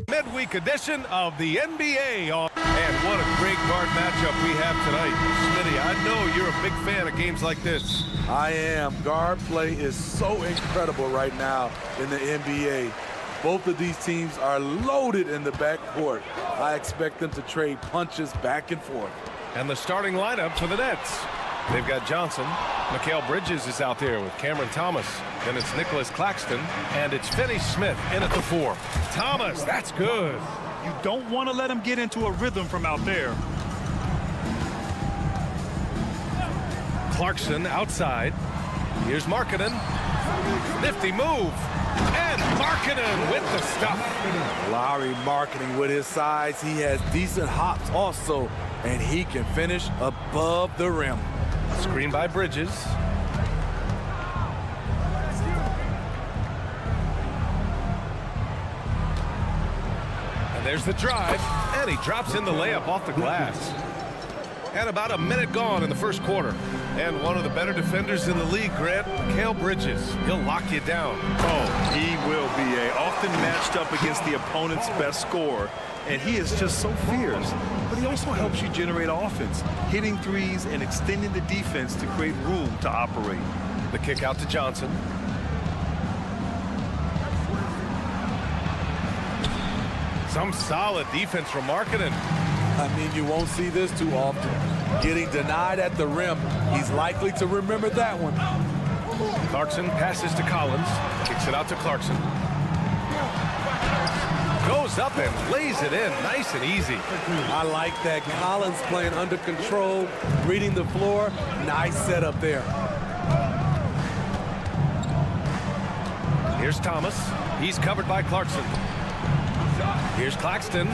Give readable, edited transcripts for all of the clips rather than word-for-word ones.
Midweek edition of the NBA. And what a great guard matchup we have tonight. Smitty, I know you're a big fan of games like this. I am. Guard play is so incredible right now in the NBA. Both of these teams are loaded in the backcourt. I expect them to trade punches back and forth. And the starting lineup for the Nets. They've got Johnson. Mikal Bridges is out there with Cameron Thomas. Then it's Nicholas Claxton. And it's Finney Smith in at the 4. Thomas, that's good. You don't want to let him get into a rhythm from out there. Clarkson outside. Here's Markkanen. Nifty move. And Markkanen with the stuff. Lauri Markkanen with his size. He has decent hops also, and he can finish above the rim. Screen by Bridges. And there's the drive, and he drops in the layup off the glass. And about a minute gone in the first quarter. And one of the better defenders in the league, Grant, Mikal Bridges. He'll lock you down. Oh, he will be often matched up against the opponent's best scorer. And he is just so fierce. But he also helps you generate offense, hitting threes and extending the defense to create room to operate. The kick out to Johnson. Some solid defense from Markkanen. I mean, you won't see this too often. Getting denied at the rim, he's likely to remember that one. Clarkson passes to Collins, kicks it out to Clarkson. Goes up and lays it in, nice and easy. I like that. Collins playing under control, reading the floor. Nice setup there. Here's Thomas. He's covered by Clarkson. Here's Claxton.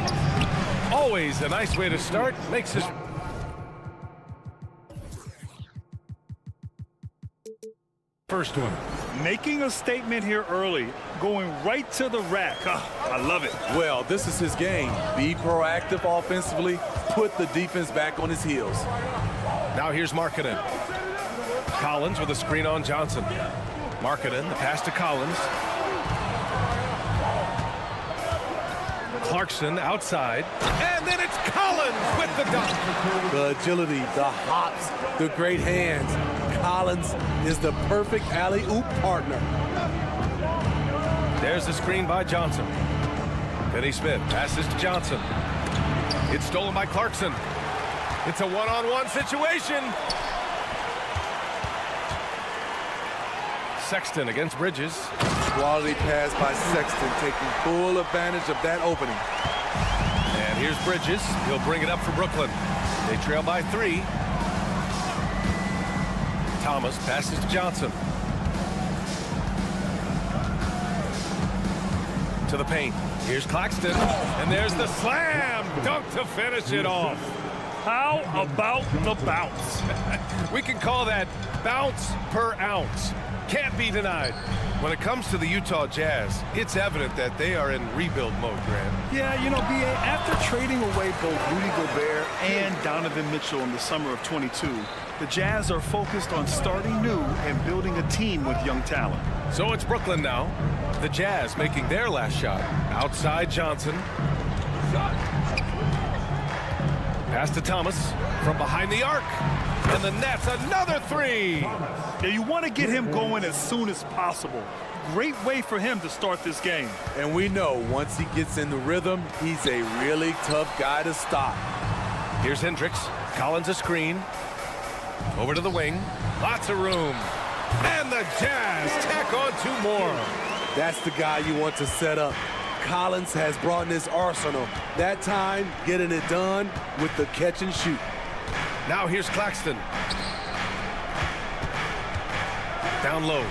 Always a nice way to start. Makes his... first one. Making a statement here early, going right to the rack. I love it. Well, this is his game. Be proactive offensively, put the defense back on his heels. Now here's Markkanen. Collins with a screen on Johnson. Markkanen, the pass to Collins. Clarkson outside, and then it's Collins with the dunk. The agility, the hops, the great hands. Collins is the perfect alley-oop partner. There's the screen by Johnson. Finney Smith passes to Johnson. It's stolen by Clarkson. It's a one-on-one situation. Sexton against Bridges. Quality pass by Sexton, taking full advantage of that opening. And here's Bridges. He'll bring it up for Brucklin. They trail by 3. Thomas passes to Johnson. To the paint. Here's Claxton. And there's the slam dunk to finish it off. How about the bounce? We can call that bounce per ounce. Can't be denied. When it comes to the Utah Jazz, it's evident that they are in rebuild mode, Grant. Yeah, you know, B.A., after trading away both Rudy Gobert and Donovan Mitchell in the summer of 22, the Jazz are focused on starting new and building a team with young talent. So it's Brucklin now. The Jazz making their last shot. Outside Johnson. Pass to Thomas from behind the arc. And the Nets, another 3. Yeah, you want to get him going as soon as possible. Great way for him to start this game. And we know once he gets in the rhythm, he's a really tough guy to stop. Here's Hendricks. Collins a screen. Over to the wing. Lots of room. And the Jazz tack on 2 more. That's the guy you want to set up. Collins has brought in his arsenal. That time, getting it done with the catch and shoot. Now here's Claxton. Down low.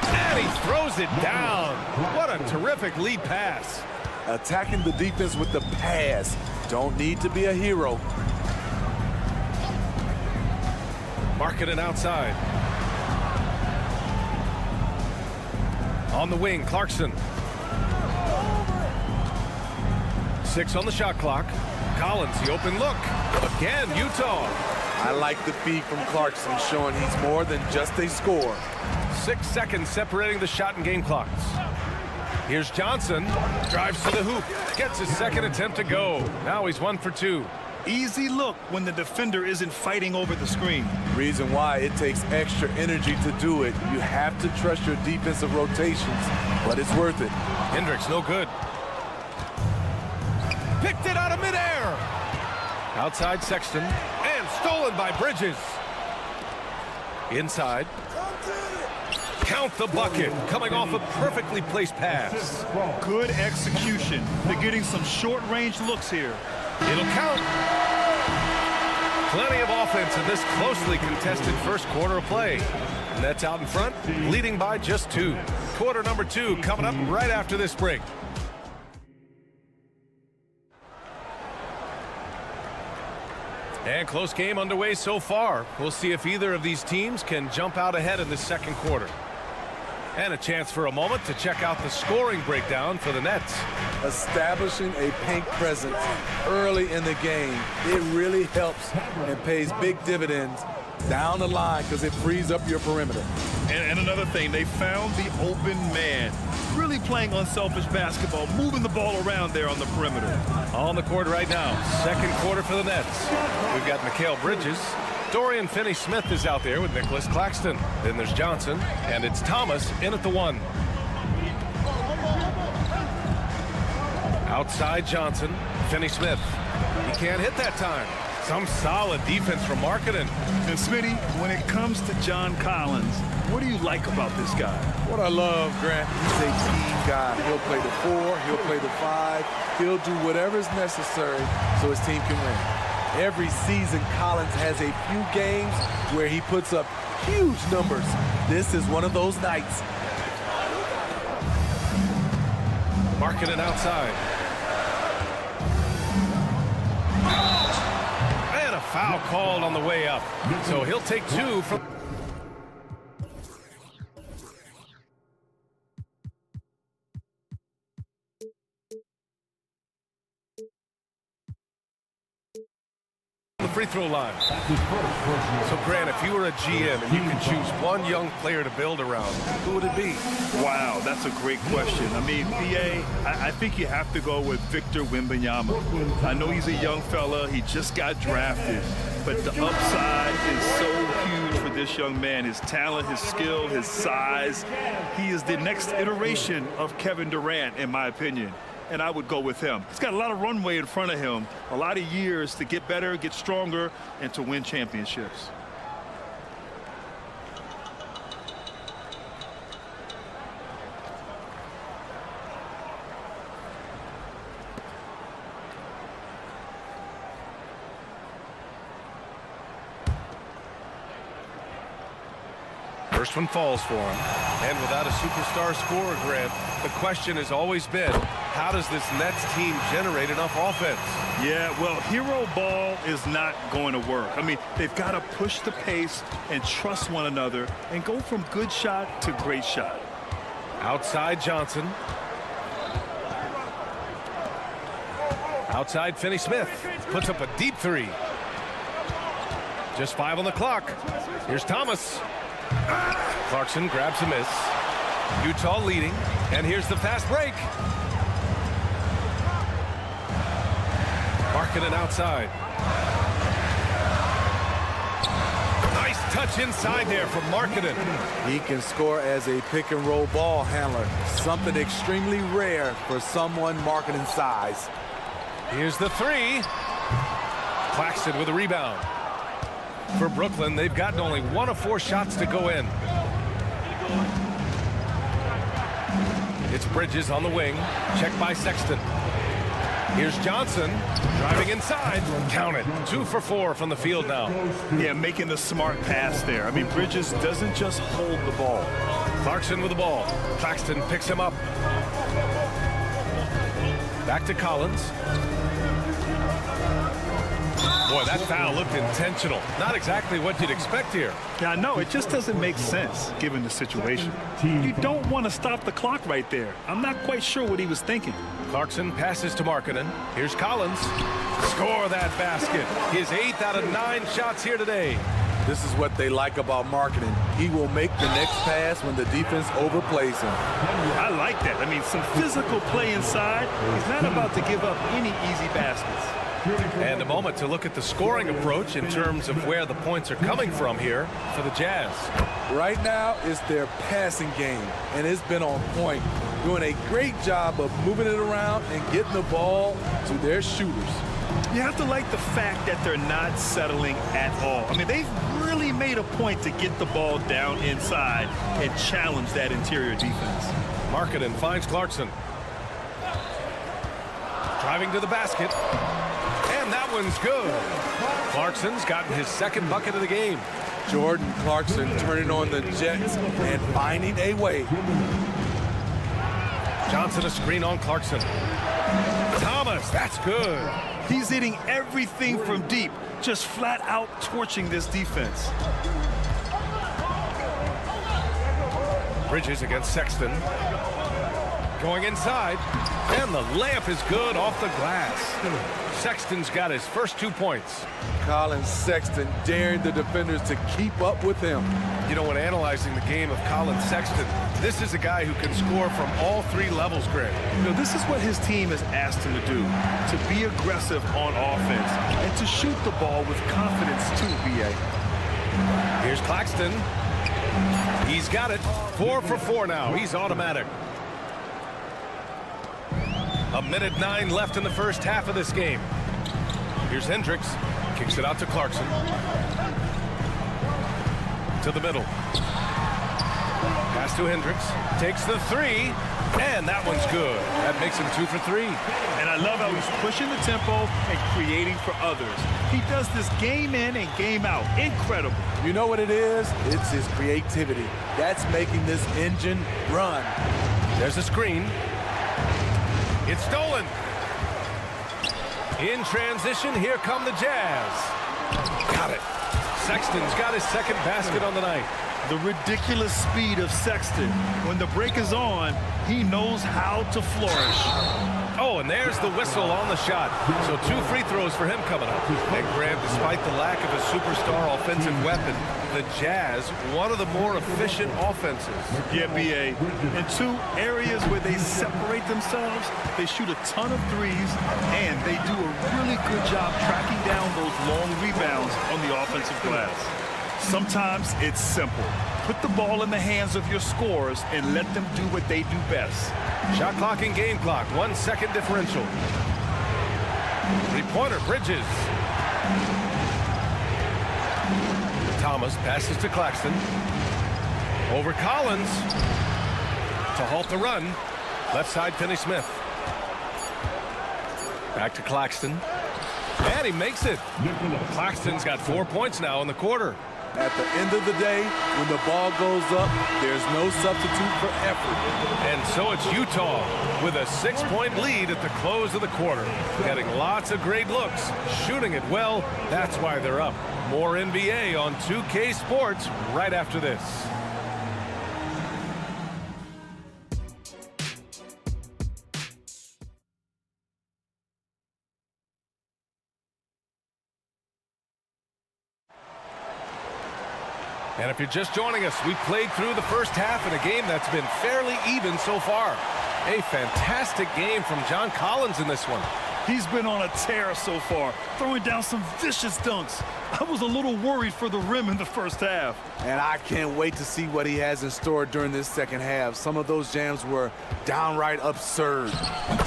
And he throws it down. What a terrific lead pass. Attacking the defense with the pass. Don't need to be a hero. Markkanen outside. On the wing, Clarkson. 6 on the shot clock. Collins, the open look. Again, Utah. I like the feed from Clarkson, showing he's more than just a scorer. 6 seconds separating the shot and game clocks. Here's Johnson, drives to the hoop, gets his second attempt to go. Now he's 1 for 2. Easy look when the defender isn't fighting over the screen. Reason why it takes extra energy to do it. You have to trust your defensive rotations, but it's worth it. Hendricks, no good. Picked it out of midair. Outside Sexton, and stolen by Bridges. Inside. Count the bucket, coming off a perfectly placed pass. Good execution. They're getting some short-range looks here. It'll count. Plenty of offense in this closely contested first quarter of play. Nets out in front, leading by just 2. Quarter number 2 coming up right after this break. And close game underway so far. We'll see if either of these teams can jump out ahead in the second quarter. And a chance for a moment to check out the scoring breakdown for the Nets. Establishing a paint presence early in the game, it really helps and pays big dividends down the line because it frees up your perimeter. And another thing, they found the open man. Really playing unselfish basketball, moving the ball around there on the perimeter. On the court right now, second quarter for the Nets. We've got Mikal Bridges. Dorian Finney-Smith is out there with Nicholas Claxton. Then there's Johnson, and it's Thomas in at the 1. Outside Johnson, Finney-Smith. He can't hit that time. Some solid defense from Markkanen. And Smitty, when it comes to John Collins, what do you like about this guy? What I love, Grant, he's a team guy. He'll play the 4, he'll play the 5. He'll do whatever's necessary so his team can win. Every season, Collins has a few games where he puts up huge numbers. This is one of those nights. Markkanen outside. And a foul called on the way up. So he'll take 2 from... the free throw line. So Grant, if you were a GM and you could choose one young player to build around, who would it be? Wow, that's a great question. I mean, PA, I think you have to go with Victor Wembanyama. I know he's a young fella. He just got drafted. But the upside is so huge for this young man. His talent, his skill, his size. He is the next iteration of Kevin Durant, in my opinion. And I would go with him. He's got a lot of runway in front of him, a lot of years to get better, get stronger, and to win championships. First one falls for him. And without a superstar scorer, Grant, the question has always been, how does this Nets team generate enough offense? Yeah, well, hero ball is not going to work. I mean, they've got to push the pace and trust one another and go from good shot to great shot. Outside Johnson. Outside Finney-Smith. Puts up a deep 3. Just 5 on the clock. Here's Thomas. Clarkson grabs a miss. Utah leading. And here's the fast break. Markkanen outside. Nice touch inside there from Markkanen. He can score as a pick-and-roll ball handler. Something extremely rare for someone Markkanen's size. Here's the 3. Claxton with a rebound. For Brooklyn, they've gotten only 1 of 4 shots to go in. It's Bridges on the wing. Checked by Sexton. Here's Johnson driving inside. Count it. 2 for 4 from the field now. Yeah, making the smart pass there. I mean, Bridges doesn't just hold the ball. Clarkson with the ball. Claxton picks him up. Back to Collins. Boy, that foul looked intentional. Not exactly what you'd expect here. Yeah, no, it just doesn't make sense given the situation. You don't want to stop the clock right there. I'm not quite sure what he was thinking. Clarkson passes to Markkanen. Here's Collins. Score that basket. His 8th out of 9 shots here today. This is what they like about marketing. He will make the next pass when the defense overplays him. I like that. I mean, some physical play inside. He's not about to give up any easy baskets. And a moment to look at the scoring approach in terms of where the points are coming from here for the Jazz. Right now, it's their passing game, and it's been on point, doing a great job of moving it around and getting the ball to their shooters. You have to like the fact that they're not settling at all. I mean, they've really made a point to get the ball down inside and challenge that interior defense. Markkanen finds Clarkson. Driving to the basket. And that one's good. Clarkson's gotten his second bucket of the game. Jordan Clarkson turning on the Jets and finding a way. Johnson a screen on Clarkson. Thomas, that's good. He's hitting everything from deep, just flat out torching this defense. Bridges against Sexton. Going inside, and the layup is good off the glass. Sexton's got his first 2 points. Colin Sexton daring the defenders to keep up with him. You know, when analyzing the game of Colin Sexton, this is a guy who can score from all 3 levels, Greg. You know, this is what his team has asked him to do, to be aggressive on offense and to shoot the ball with confidence too, B.A. Here's Claxton. He's got it. 4 for 4 now. He's automatic. 1:09 left in the first half of this game. Here's Hendricks. Kicks it out to Clarkson. To the middle. Pass to Hendricks. Takes the 3. And that one's good. That makes him 2 for 3. And I love how he's pushing the tempo and creating for others. He does this game in and game out. Incredible. You know what it is? It's his creativity. That's making this engine run. There's a screen. It's stolen. In transition, here come the Jazz. Got it. Sexton's got his second basket on the night. The ridiculous speed of Sexton. When the break is on, he knows how to flourish. Oh, and there's the whistle on the shot. So 2 free throws for him coming up. And Grant, despite the lack of a superstar offensive weapon, the Jazz, one of the more efficient offenses. Yeah, B.A. In 2 areas where they separate themselves, they shoot a ton of threes, and they do a really good job tracking down those long rebounds on the offensive glass. Sometimes it's simple. Put the ball in the hands of your scorers and let them do what they do best. Shot clock and game clock, 1 second differential. 3-pointer, Bridges. Thomas passes to Claxton. Over Collins. To halt the run. Left side, Finney-Smith. Back to Claxton. And he makes it. Claxton's got 4 points now in the quarter. At the end of the day, when the ball goes up, there's no substitute for effort. And so it's Utah with a 6-point lead at the close of the quarter. Getting lots of great looks, shooting it well. That's why they're up. More NBA on 2K Sports right after this. And if you're just joining us, we played through the first half in a game that's been fairly even so far. A fantastic game from John Collins in this one. He's been on a tear so far, throwing down some vicious dunks. I was a little worried for the rim in the first half. And I can't wait to see what he has in store during this second half. Some of those jams were downright absurd.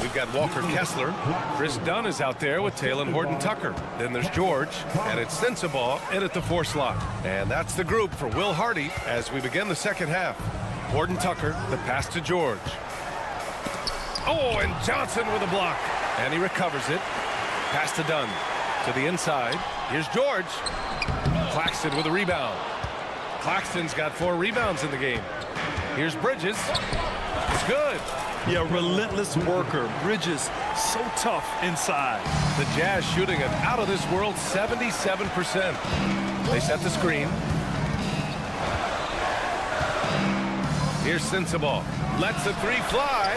We've got Walker Kessler. Chris Dunn is out there with Taylor Horton-Tucker. Then there's George, and it's Sensabaugh in at the 4 slot. And that's the group for Will Hardy as we begin the second half. Horton-Tucker, the pass to George. Oh, and Johnson with a block. And he recovers it. Pass to Dunn. To the inside. Here's George. Claxton with a rebound. Claxton's got 4 rebounds in the game. Here's Bridges. It's good. Yeah, relentless worker. Bridges, so tough inside. The Jazz shooting an out-of-this-world 77%. They set the screen. Here's Sensabaugh. Lets the 3 fly.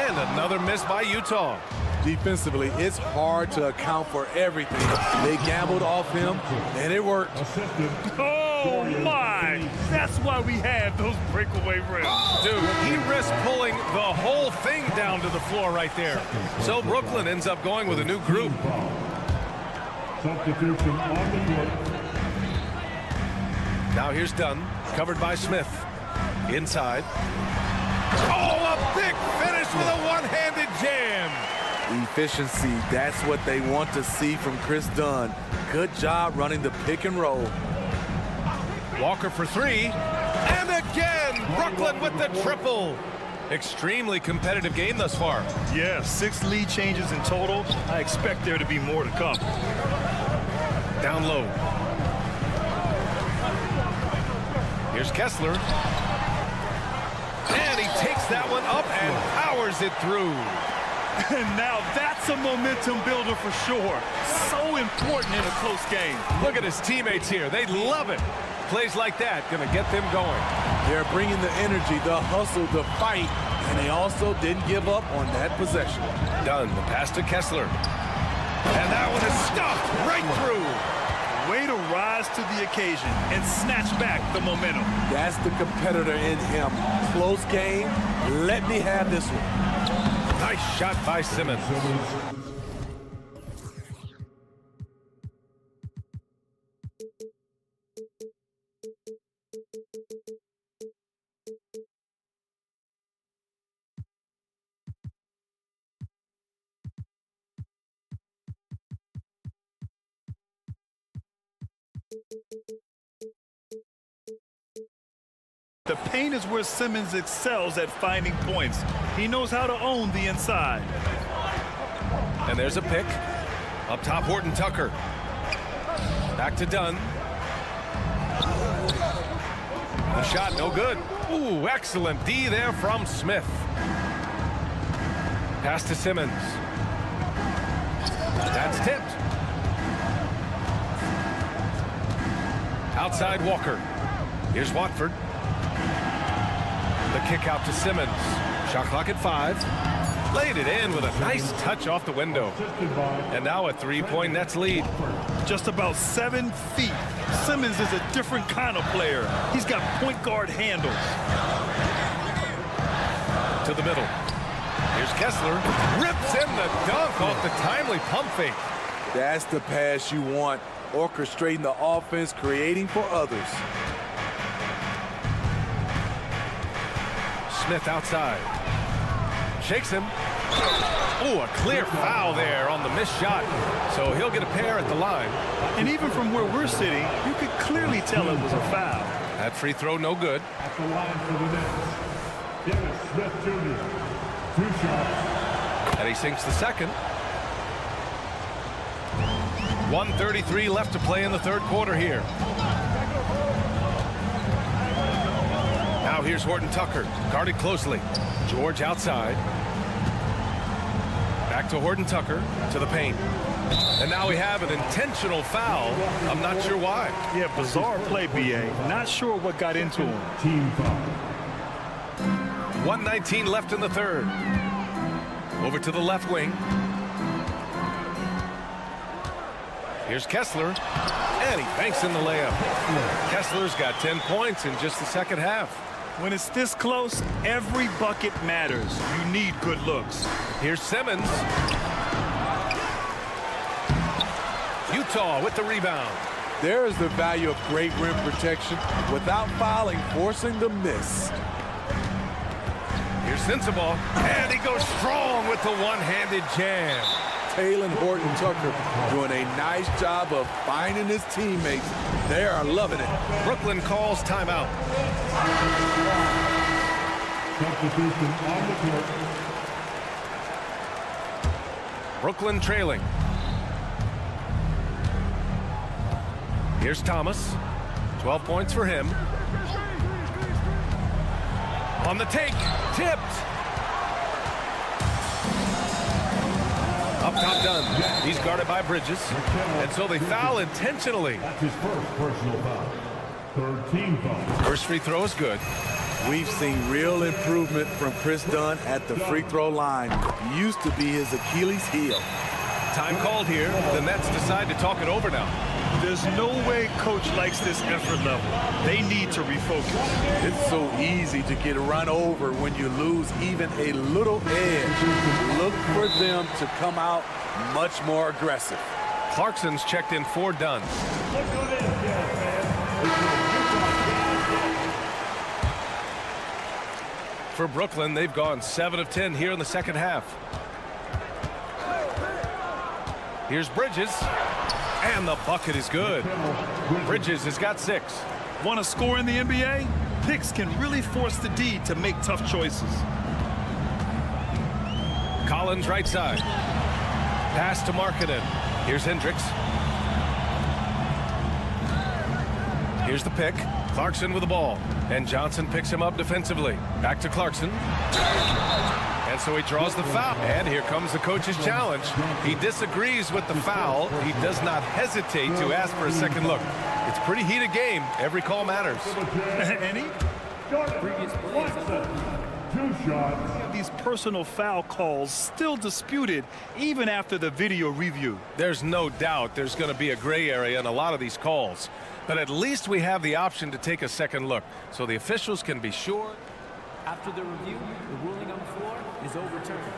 And another miss by Utah. Defensively, it's hard to account for everything. They gambled off him, and it worked. Oh, my! That's why we have those breakaway rims. Dude, he risked pulling the whole thing down to the floor right there. So Brucklin ends up going with a new group. Substitution on the court. Now here's Dunn, covered by Smith. Inside. Oh, a big finish with a one-handed jam. Efficiency, that's what they want to see from Chris Dunn. Good job running the pick and roll. Walker for three. And again, Brucklin with the triple. Extremely competitive game thus far. Yeah, 6 lead changes in total. I expect there to be more to come. Down low. Here's Kessler. And he takes that one up and powers it through. And now that's a momentum builder for sure. So important in a close game. Look at his teammates here. They love it. Plays like that gonna get them going. They're bringing the energy, the hustle, the fight, and they also didn't give up on that possession. Dunn, the pass to Kessler. And that one is stuffed right through. Way to rise to the occasion and snatch back the momentum. That's the competitor in him. Close game. Let me have this one. Nice shot by Simmons. The paint is where Simmons excels at finding points. He knows how to own the inside. And there's a pick. Up top, Horton Tucker. Back to Dunn. The shot, no good. Ooh, excellent D there from Smith. Pass to Simmons. That's tipped. Outside Walker. Here's Watford. The kick out to Simmons. Shot clock at 5. Laid it in with a nice touch off the window. And now a 3-point Nets lead. Just about 7 feet. Simmons is a different kind of player. He's got point guard handles. To the middle. Here's Kessler. Rips in the dunk off the timely pump fake. That's the pass you want. Orchestrating the offense, creating for others. Smith outside. Shakes him. Ooh, a clear foul there on the missed shot. So he'll get a pair at the line. And even from where we're sitting, you could clearly tell it was a foul. That free throw, no good. At the line for the Nets, Dennis Smith Jr. 2 shots. And he sinks the second. 1:33 left to play in the third quarter here. Now here's Horton Tucker, guarded closely. George outside. Back to Horton Tucker, to the paint. And now we have an intentional foul. I'm not sure why. Yeah, bizarre play, B.A. Not sure what got into him. Team foul. 1:19 left in the third. Over to the left wing. Here's Kessler. And he banks in the layup. Kessler's got 10 points in just the second half. When it's this close, every bucket matters. You need good looks. Here's Simmons. Utah with the rebound. There is the value of great rim protection without fouling, forcing the miss. Here's Sensabaugh. And he goes strong with the one-handed jam. Taylor and Horton Tucker doing a nice job of finding his teammates. They are loving it. Brucklin calls timeout. Substitution on the court. Brucklin trailing. Here's Thomas. 12 points for him. On the take. Tipped. Up top Dunn. He's guarded by Bridges. And so they foul intentionally. That's his first personal foul. Third team foul. First free throw is good. We've seen real improvement from Chris Dunn at the free throw line. Used to be his Achilles heel. Time called here. The Nets decide to talk it over now. There's no way coach likes this effort level. They need to refocus. It's so easy to get run over when you lose even a little edge. Look for them to come out much more aggressive. Clarkson's checked in for Dunn. For Brooklyn, they've gone 7 of 10 here in the second half. Here's Bridges, and the bucket is good. Bridges has got 6. Want to score in the NBA? Picks can really force the D to make tough choices. Collins right side. Pass to Markkanen. Here's Hendricks. Here's the pick. Clarkson with the ball. And Johnson picks him up defensively. Back to Clarkson. And so he draws the foul. And here comes the coach's challenge. He disagrees with the foul. He does not hesitate to ask for a second look. It's a pretty heated game. Every call matters. And he these personal foul calls still disputed even after the video review. There's no doubt there's going to be a gray area in a lot of these calls. But at least we have the option to take a second look so the officials can be sure. After the review, the ruling on the floor is overturned.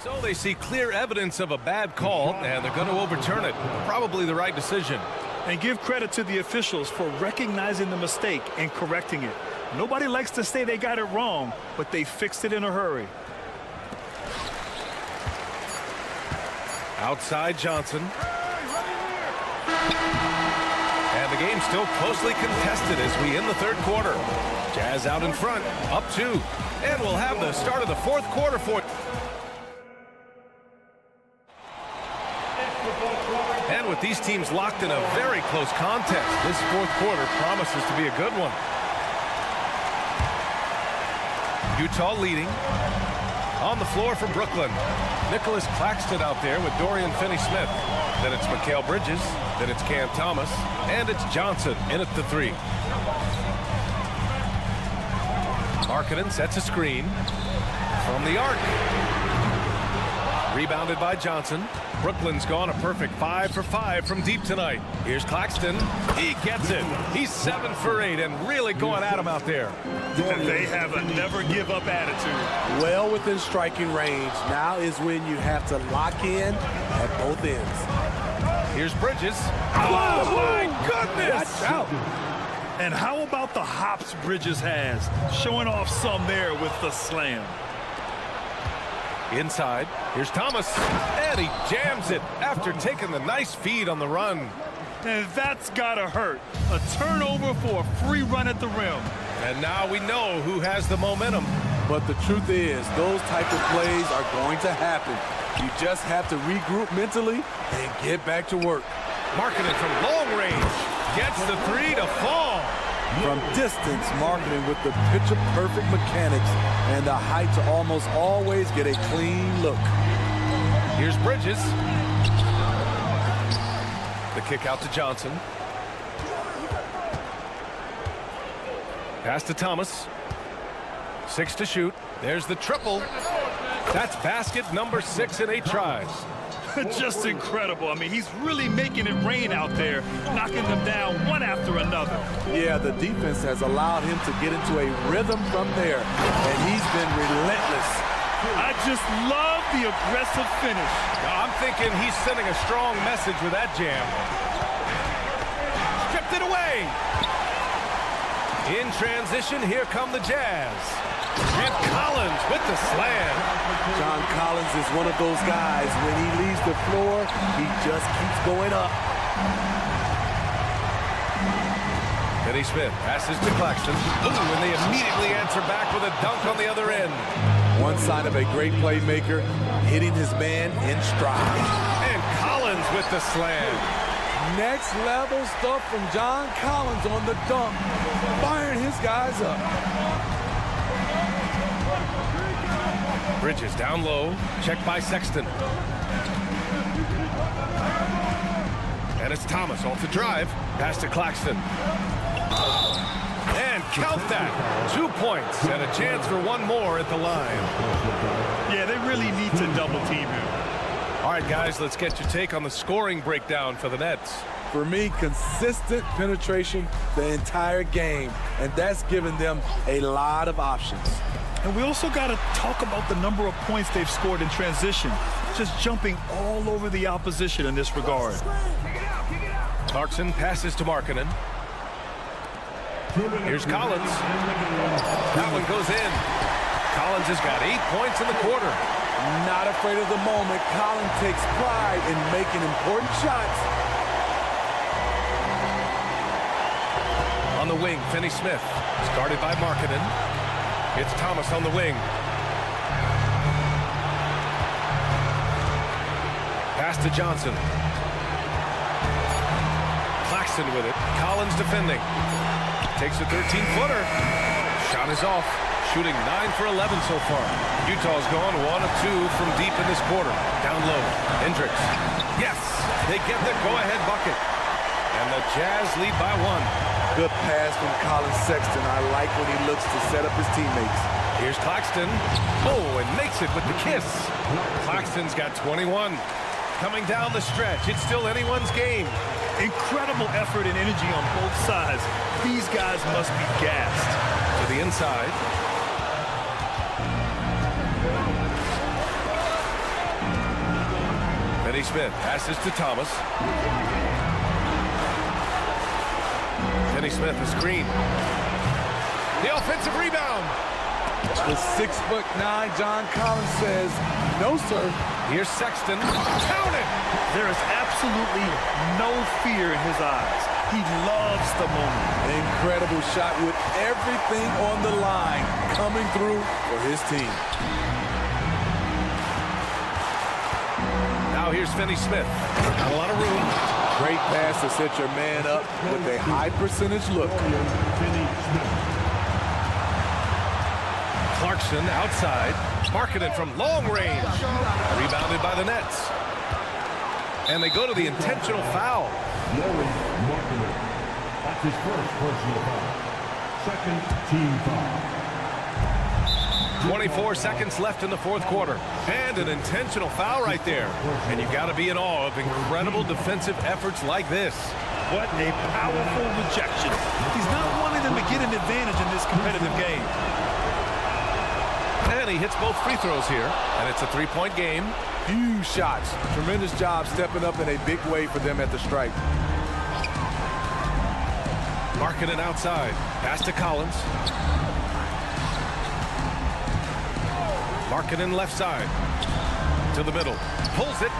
So they see clear evidence of a bad call, and they're going to overturn it. Probably the right decision. And give credit to the officials for recognizing the mistake and correcting it. Nobody likes to say they got it wrong, but they fixed it in a hurry. Outside Johnson. And the game's still closely contested as we end the third quarter. Jazz out in front, up 2. And we'll have the start of the fourth quarter for. And with these teams locked in a very close contest, this fourth quarter promises to be a good one. Utah leading. On the floor for Brooklyn. Nicholas Claxton out there with Dorian Finney-Smith. Then it's Mikal Bridges. Then it's Cam Thomas. And it's Johnson in at the 3. Markkanen sets a screen from the arc. Rebounded by Johnson. Brooklyn's gone a perfect 5 for 5 from deep tonight. Here's Claxton. He gets it. He's 7 for 8 and really going at him out there. They have a never-give-up attitude. Well within striking range. Now is when you have to lock in at both ends. Here's Bridges. Oh, my goodness! Watch out. And how about the hops Bridges has? Showing off some there with the slam. Inside, here's Thomas, and he jams it after taking the nice feed on the run. And that's gotta hurt. A turnover for a free run at the rim. And now we know who has the momentum. But the truth is, those type of plays are going to happen. You just have to regroup mentally and get back to work. Markkanen from long range gets the 3 to fall. From distance, Markkanen with the picture-perfect mechanics and the height to almost always get a clean look. Here's Bridges. The kick out to Johnson. Pass to Thomas. 6 to shoot. There's the triple. That's basket number 6 in 8 tries. Just incredible. I mean, he's really making it rain out there, knocking them down one after another. Yeah, the defense has allowed him to get into a rhythm from there, and he's been relentless. I just love the aggressive finish. Now, I'm thinking he's sending a strong message with that jam. Stripped it away. In transition, here come the Jazz. And Collins with the slam. John Collins is one of those guys. When he leaves the floor, he just keeps going up. Finney-Smith passes to Claxton. Ooh, and they immediately answer back with a dunk on the other end. One sign of a great playmaker, hitting his man in stride. And Collins with the slam. Next level stuff from John Collins on the dunk, firing his guys up. Bridges down low, checked by Sexton. And it's Thomas off the drive, pass to Claxton. And Count that. 2 points and a chance for one more at the line. Yeah, they really need to double team him. All right, guys, let's get your take on the scoring breakdown for the Nets. For me, consistent penetration the entire game, and that's given them a lot of options. And we also got to talk about the number of points they've scored in transition, just jumping all over the opposition in this regard. Clarkson passes to Markkanen. Here's Collins. That one goes in. Collins has got 8 points in the quarter. Not afraid of the moment. Collins takes pride in making important shots. On the wing, Finney-Smith. It's guarded by Markkanen. It's Thomas on the wing. Pass to Johnson. Claxton with it. Collins defending. Takes a 13-footer. Shot is off. Shooting 9 for 11 so far. Utah's gone 1 of 2 from deep in this quarter. Down low. Hendricks. Yes! They get the go-ahead bucket. And the Jazz lead by 1. Good pass from Colin Sexton. I like when he looks to set up his teammates. Here's Claxton. Oh, and makes it with the kiss. Claxton's got 21. Coming down the stretch. It's still anyone's game. Incredible effort and energy on both sides. These guys must be gassed. To the inside. Finney-Smith passes to Thomas. Finney-Smith a screen. The offensive rebound. The 6'9" John Collins says, no, sir. Here's Sexton. Count it! There is absolutely no fear in his eyes. He loves the moment. An incredible shot with everything on the line coming through for his team. Now here's Finney-Smith. Not a lot of room. Great pass to set your man up with a high percentage look. Clarkson outside. Markkanen from long range. Rebounded by the Nets. And they go to the intentional foul. That's his first personal foul. Second team foul. 24 seconds left in the fourth quarter. And an intentional foul right there. And you've got to be in awe of incredible defensive efforts like this. What a powerful rejection. He's not wanting them to get an advantage in this competitive game. And he hits both free throws here. And it's a three-point game. Huge shots. Tremendous job stepping up in a big way for them at the stripe. Markkanen outside. Pass to Collins. Markkanen left side. To the middle. Pulls it.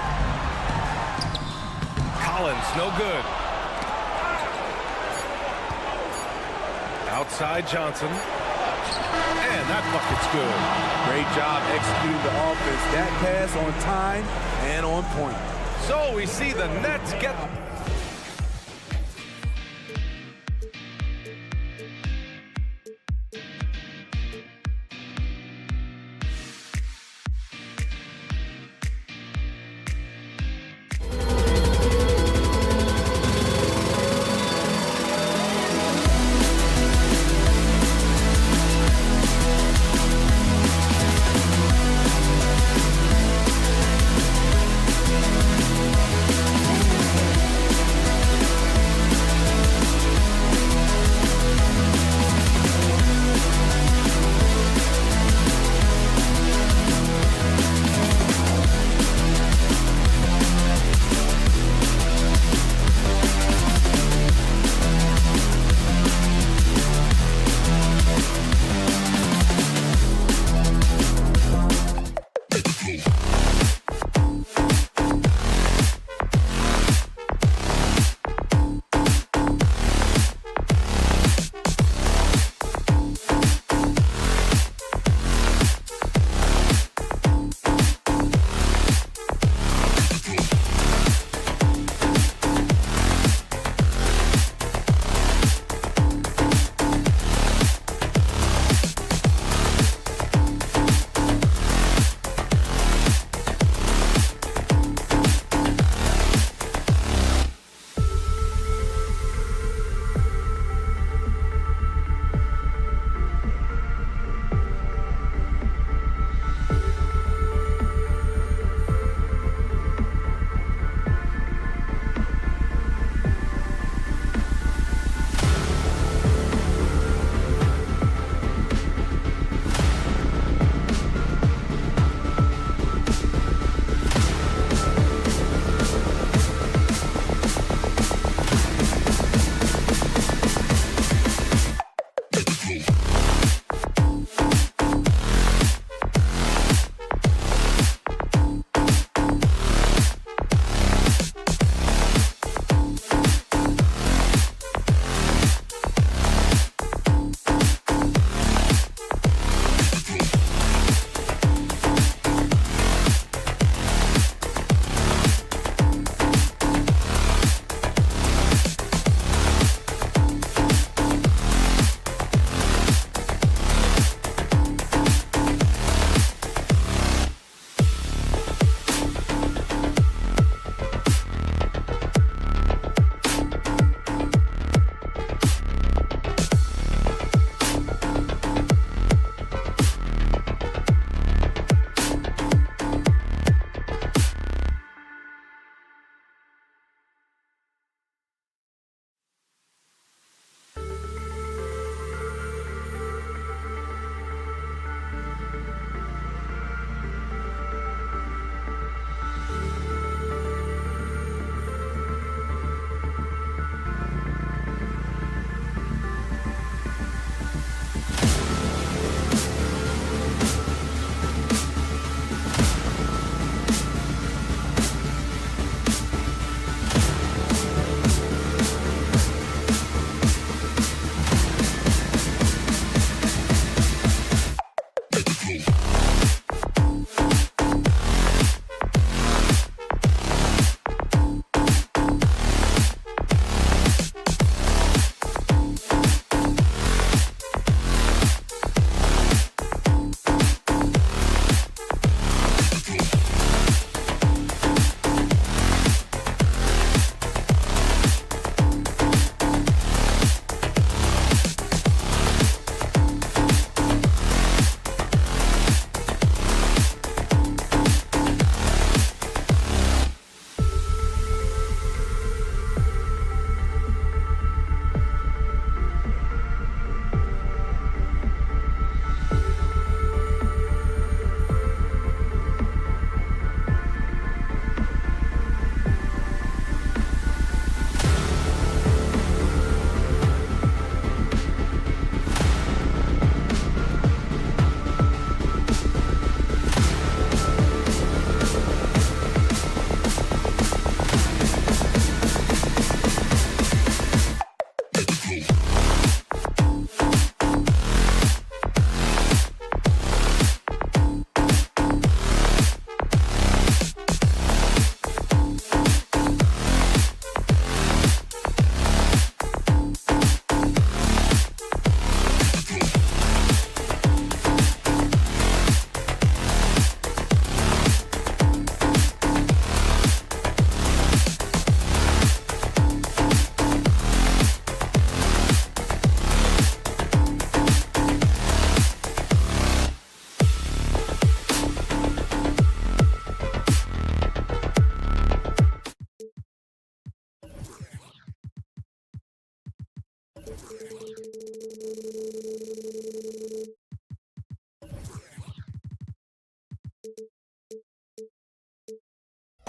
Collins, no good. Outside Johnson. And that bucket's good. Great job executing the offense. That pass on time and on point. So we see the Nets get...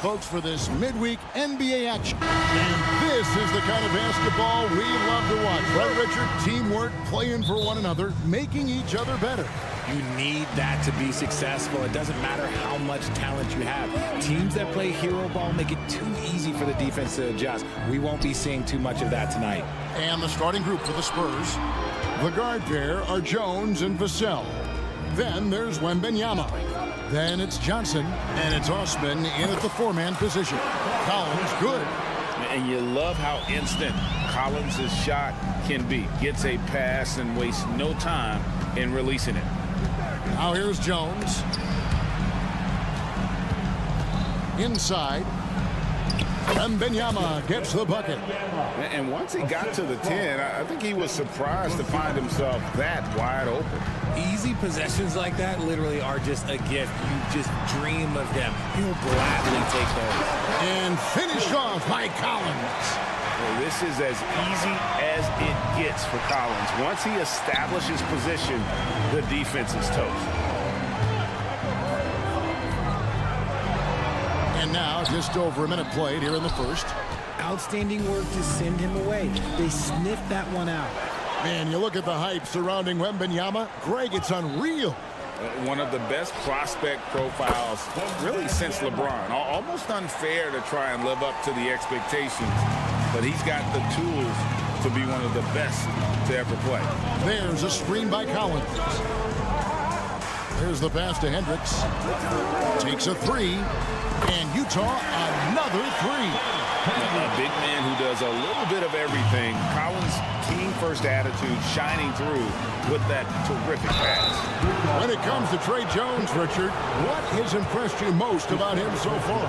folks, for this midweek NBA action. And this is the kind of basketball we love to watch. Right, Richard? Teamwork, playing for one another, making each other better. You need that to be successful. It doesn't matter how much talent you have. Teams that play hero ball make it too easy for the defense to adjust. We won't be seeing too much of that tonight. And the starting group for the Spurs. The guard pair are Jones and Vassell. Then there's Wembanyama. Then it's Johnson, and it's Osman in at the four-man position. Collins, good. And you love how instant Collins' shot can be. Gets a pass and wastes no time in releasing it. Now here's Jones. Inside. Wembanyama gets the bucket. And once he got to the 10, I think he was surprised to find himself that wide open. Easy possessions like that literally are just a gift. You just dream of them. He'll gladly take those. And finished off by Collins. Well, this is as easy as it gets for Collins. Once he establishes position, the defense is toast. And now just over a minute played here in the first. Outstanding work to send him away. They sniffed that one out. Man, you look at the hype surrounding Wembanyama. Greg, it's unreal. One of the best prospect profiles really since LeBron. Almost unfair to try and live up to the expectations, but he's got the tools to be one of the best to ever play. There's a screen by Collins. There's the pass to Hendricks. Takes a three. And Utah, another three. A big man who does a little bit of everything. Collins' team-first attitude shining through with that terrific pass. When it comes to Trey Jones, Richard, what has impressed you most about him so far?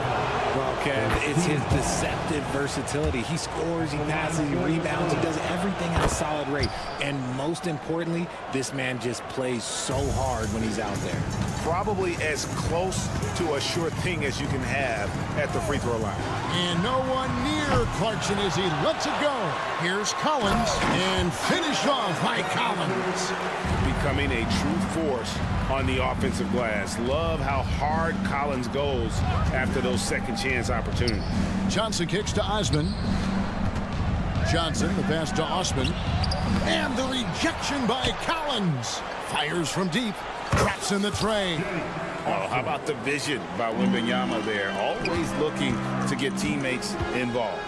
Well, Kev, it's his deceptive versatility. He scores, he passes, he rebounds, he does everything at a solid rate. And most importantly, this man just plays so hard when he's out there. Probably as close to a sure thing as you can have at the free throw line. And no one near Clarkson as he lets it go. Here's Collins, and finished off by Collins. Becoming a true force on the offensive glass. Love how hard Collins goes after those second chance opportunities. Johnson kicks to Osman. Johnson, the pass to Osman. And the rejection by Collins. Fires from deep. Traps in the tray. Oh, how about the vision by Wembanyama there? Always looking to get teammates involved.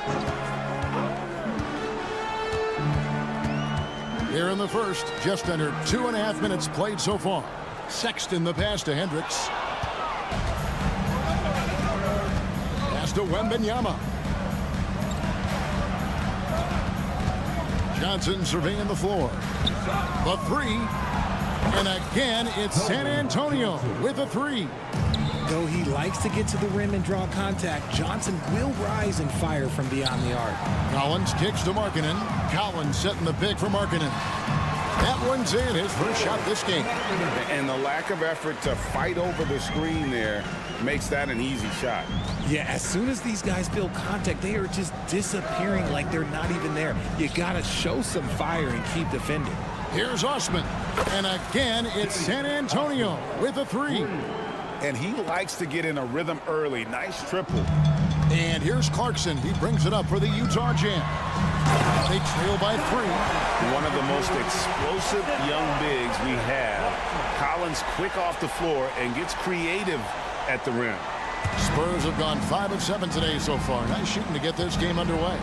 Here in the first, just under 2.5 minutes played so far. Sexton the pass to Hendricks. Pass to Wembanyama. Johnson surveying the floor. The three. And again, it's San Antonio with a three. Though he likes to get to the rim and draw contact, Johnson will rise and fire from beyond the arc. Collins kicks to Markkanen. Collins setting the pick for Markkanen. That one's in, his first shot this game. And the lack of effort to fight over the screen there makes that an easy shot. Yeah, as soon as these guys feel contact, they are just disappearing like they're not even there. You got to show some fire and keep defending. Here's Osman. And again, it's San Antonio with a three. And he likes to get in a rhythm early. Nice triple. And here's Clarkson. He brings it up for the Utah Jam. They trail by three. One of the most explosive young bigs we have. Collins quick off the floor and gets creative at the rim. Spurs have gone 5 of 7 today so far. Nice shooting to get this game underway.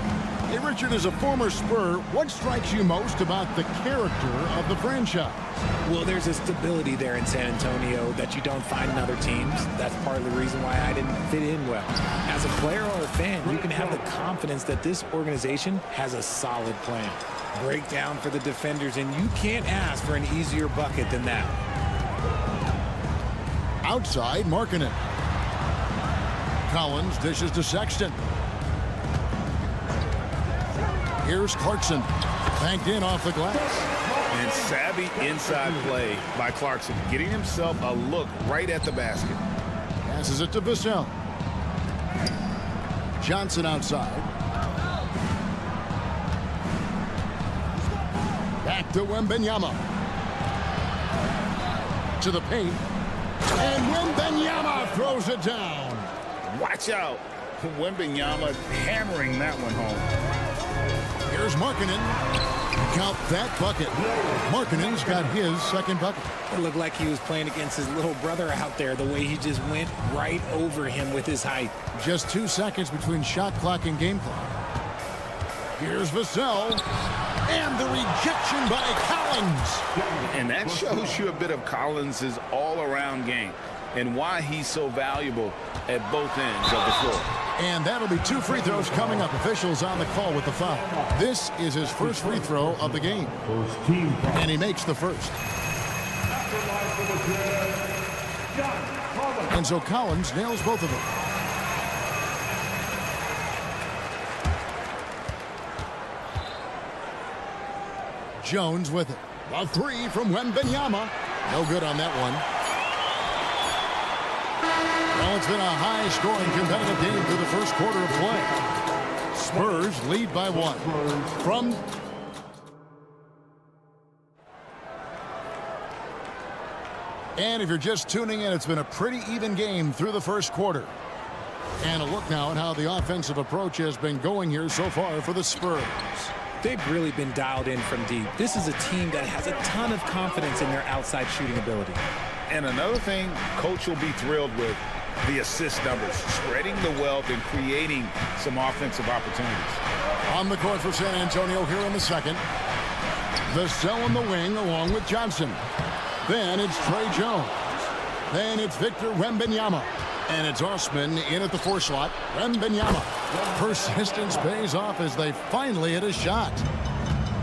Hey, Richard, as a former Spur, what strikes you most about the character of the franchise? Well, there's a stability there in San Antonio that you don't find in other teams. That's part of the reason why I didn't fit in well. As a player or a fan, you can have the confidence that this organization has a solid plan. Breakdown for the defenders, and you can't ask for an easier bucket than that. Outside, Markkanen. Collins dishes to Sexton. Here's Clarkson. Banked in off the glass. And savvy inside play by Clarkson, getting himself a look right at the basket. Passes it to Vassell. Johnson outside. Back to Wembanyama. To the paint. And Wembanyama throws it down. Watch out. Wembanyama hammering that one home. Here's Markkanen. Count that bucket. Markkanen's got his second bucket. It looked like he was playing against his little brother out there, the way he just went right over him with his height. Just 2 seconds between shot clock and game clock. Here's Vassell. And the rejection by Collins. And that shows you a bit of Collins' all-around game and why he's so valuable at both ends of the floor. And that'll be 2 free throws coming up. Officials on the call with the foul. This is his first free throw of the game. And he makes the first. And so Collins nails both of them. Jones with it. A 3 from Wembanyama. No good on that one. Well, it's been a high-scoring competitive game through the first quarter of play. Spurs lead by 1. From and if you're just tuning in, it's been a pretty even game through the first quarter. And a look now at how the offensive approach has been going here so far for the Spurs. They've really been dialed in from deep. This is a team that has a ton of confidence in their outside shooting ability. And another thing Coach will be thrilled with, the assist numbers, spreading the wealth and creating some offensive opportunities. On the court for San Antonio here in the second. Vassell in the wing along with Johnson. Then it's Trey Jones. Then it's Victor Wembanyama. And it's Osman in at the 4 slot. Wembanyama. Persistence pays off as they finally hit a shot.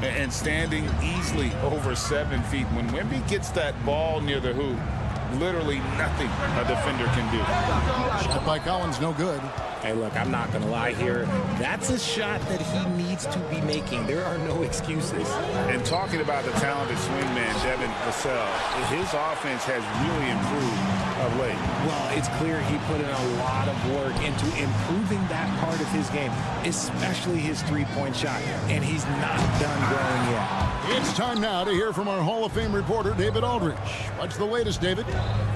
And standing easily over 7 feet. When Wemby gets that ball near the hoop, literally nothing a defender can do. Shot by Collins, no good. Hey, look, I'm not going to lie here. That's a shot that he needs to be making. There are no excuses. And talking about the talented swingman, Devin Vassell, his offense has really improved of late. Well, it's clear he put in a lot of work into improving that part of his game, especially his three-point shot. And he's not done growing yet. It's time now to hear from our Hall of Fame reporter, David Aldridge. What's the latest, David?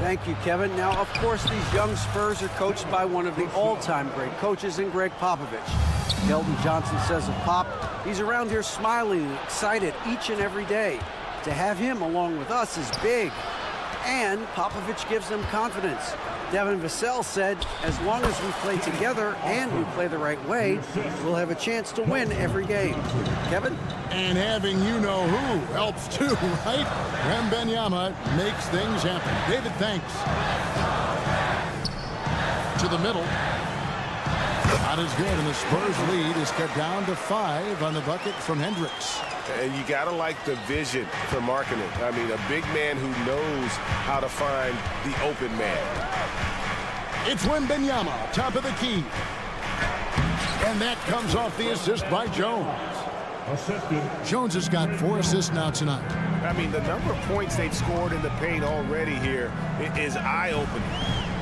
Thank you, Kevin. Now, of course, these young Spurs are coached by one of the all-time great coaches in Greg Popovich. Keldon Johnson says of Pop, he's around here smiling and excited each and every day. To have him along with us is big. And Popovich gives them confidence. Devin Vassell said, as long as we play together and we play the right way, we'll have a chance to win every game. Kevin? And having you-know-who helps too, right? Wembanyama makes things happen. David, thanks. To the middle. Not as good, and the Spurs lead is cut down to 5 on the bucket from Hendricks. And you got to like the vision for Markkanen. I mean, a big man who knows how to find the open man. It's Wembanyama, top of the key. And that comes off the assist by Jones. Jones has got 4 assists now tonight. I mean, the number of points they've scored in the paint already here is eye-opening.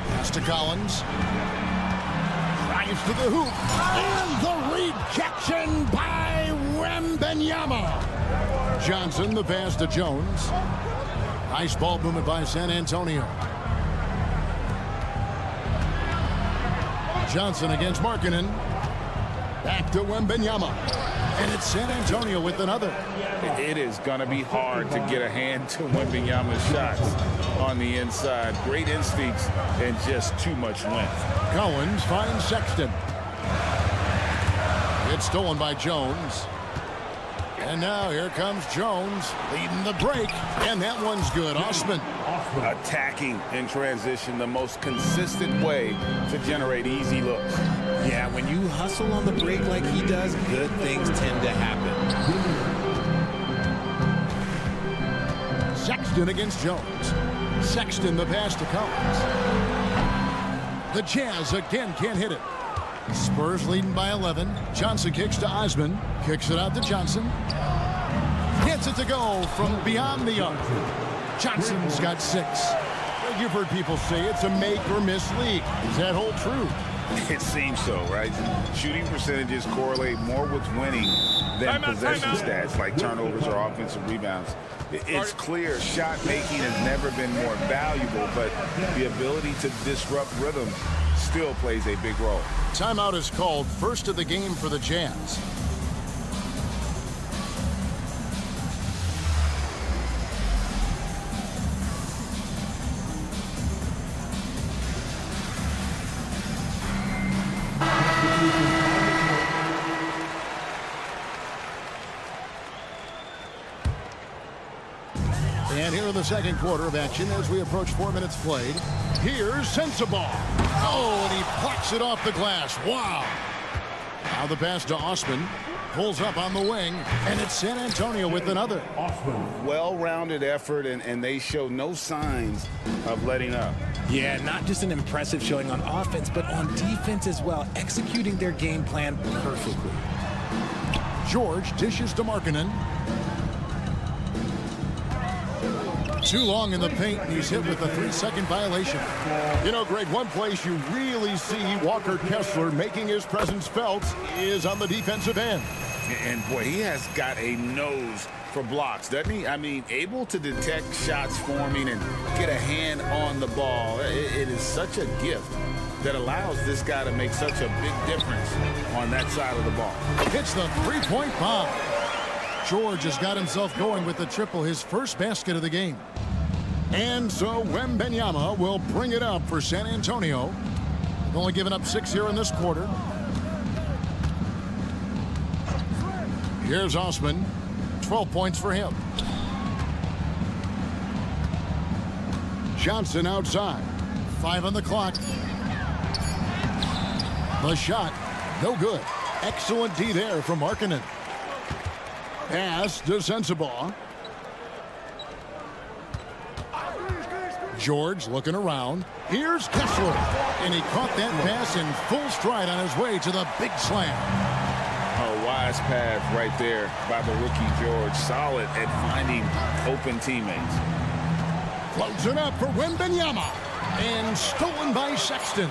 Pass to Collins. Drives to the hoop. And the rejection by Wembanyama. Johnson, the pass to Jones. Nice ball movement by San Antonio. Johnson against Markkanen. Back to Wembanyama. And it's San Antonio with another. It is going to be hard to get a hand to Wembanyama's shots on the inside. Great instincts and just too much length. Collins finds Sexton. It's stolen by Jones. And now here comes Jones leading the break. And that one's good. Osman. Attacking in transition, the most consistent way to generate easy looks. Yeah, when you hustle on the break like he does, good things tend to happen. Sexton against Jones. Sexton the pass to Collins. The Jazz again can't hit it. Spurs leading by 11. Johnson kicks to Osman. Kicks it out to Johnson. Gets it to go from beyond the arc. Johnson's got 6. You've heard people say it's a make or miss league. Does that hold true? It seems so, right? Shooting percentages correlate more with winning than possession stats like turnovers or offensive rebounds. It's clear shot making has never been more valuable, but the ability to disrupt rhythm still plays a big role. Timeout is called, first of the game for the Jazz. And here in the second quarter of action as we approach 4 minutes played. Here's Sensabaugh. Oh, and he plucks it off the glass. Wow. Now the pass to Osman. Pulls up on the wing, and it's San Antonio with another. Well-rounded effort, and they show no signs of letting up. Yeah, not just an impressive showing on offense, but on defense as well, executing their game plan perfectly. George dishes to Markkanen. Too long in the paint, and he's hit with a 3-second violation. You know, Greg, one place you really see Walker Kessler making his presence felt is on the defensive end. And boy, he has got a nose for blocks, doesn't he? I mean, able to detect shots forming and get a hand on the ball. It is such a gift that allows this guy to make such a big difference on that side of the ball. Hits the three-point bomb. George has got himself going with the triple, his first basket of the game. And so Wembanyama will bring it up for San Antonio. They've only given up 6 here in this quarter. Here's Osman. 12 points for him. Johnson outside. 5 on the clock. The shot, no good. Excellent D there from Markkanen. Pass to Sensabaugh. George looking around. Here's Kessler. And he caught that pass in full stride on his way to the big slam. A wise pass right there by the rookie George. Solid at finding open teammates. Floats it up for Wembanyama. And stolen by Sexton.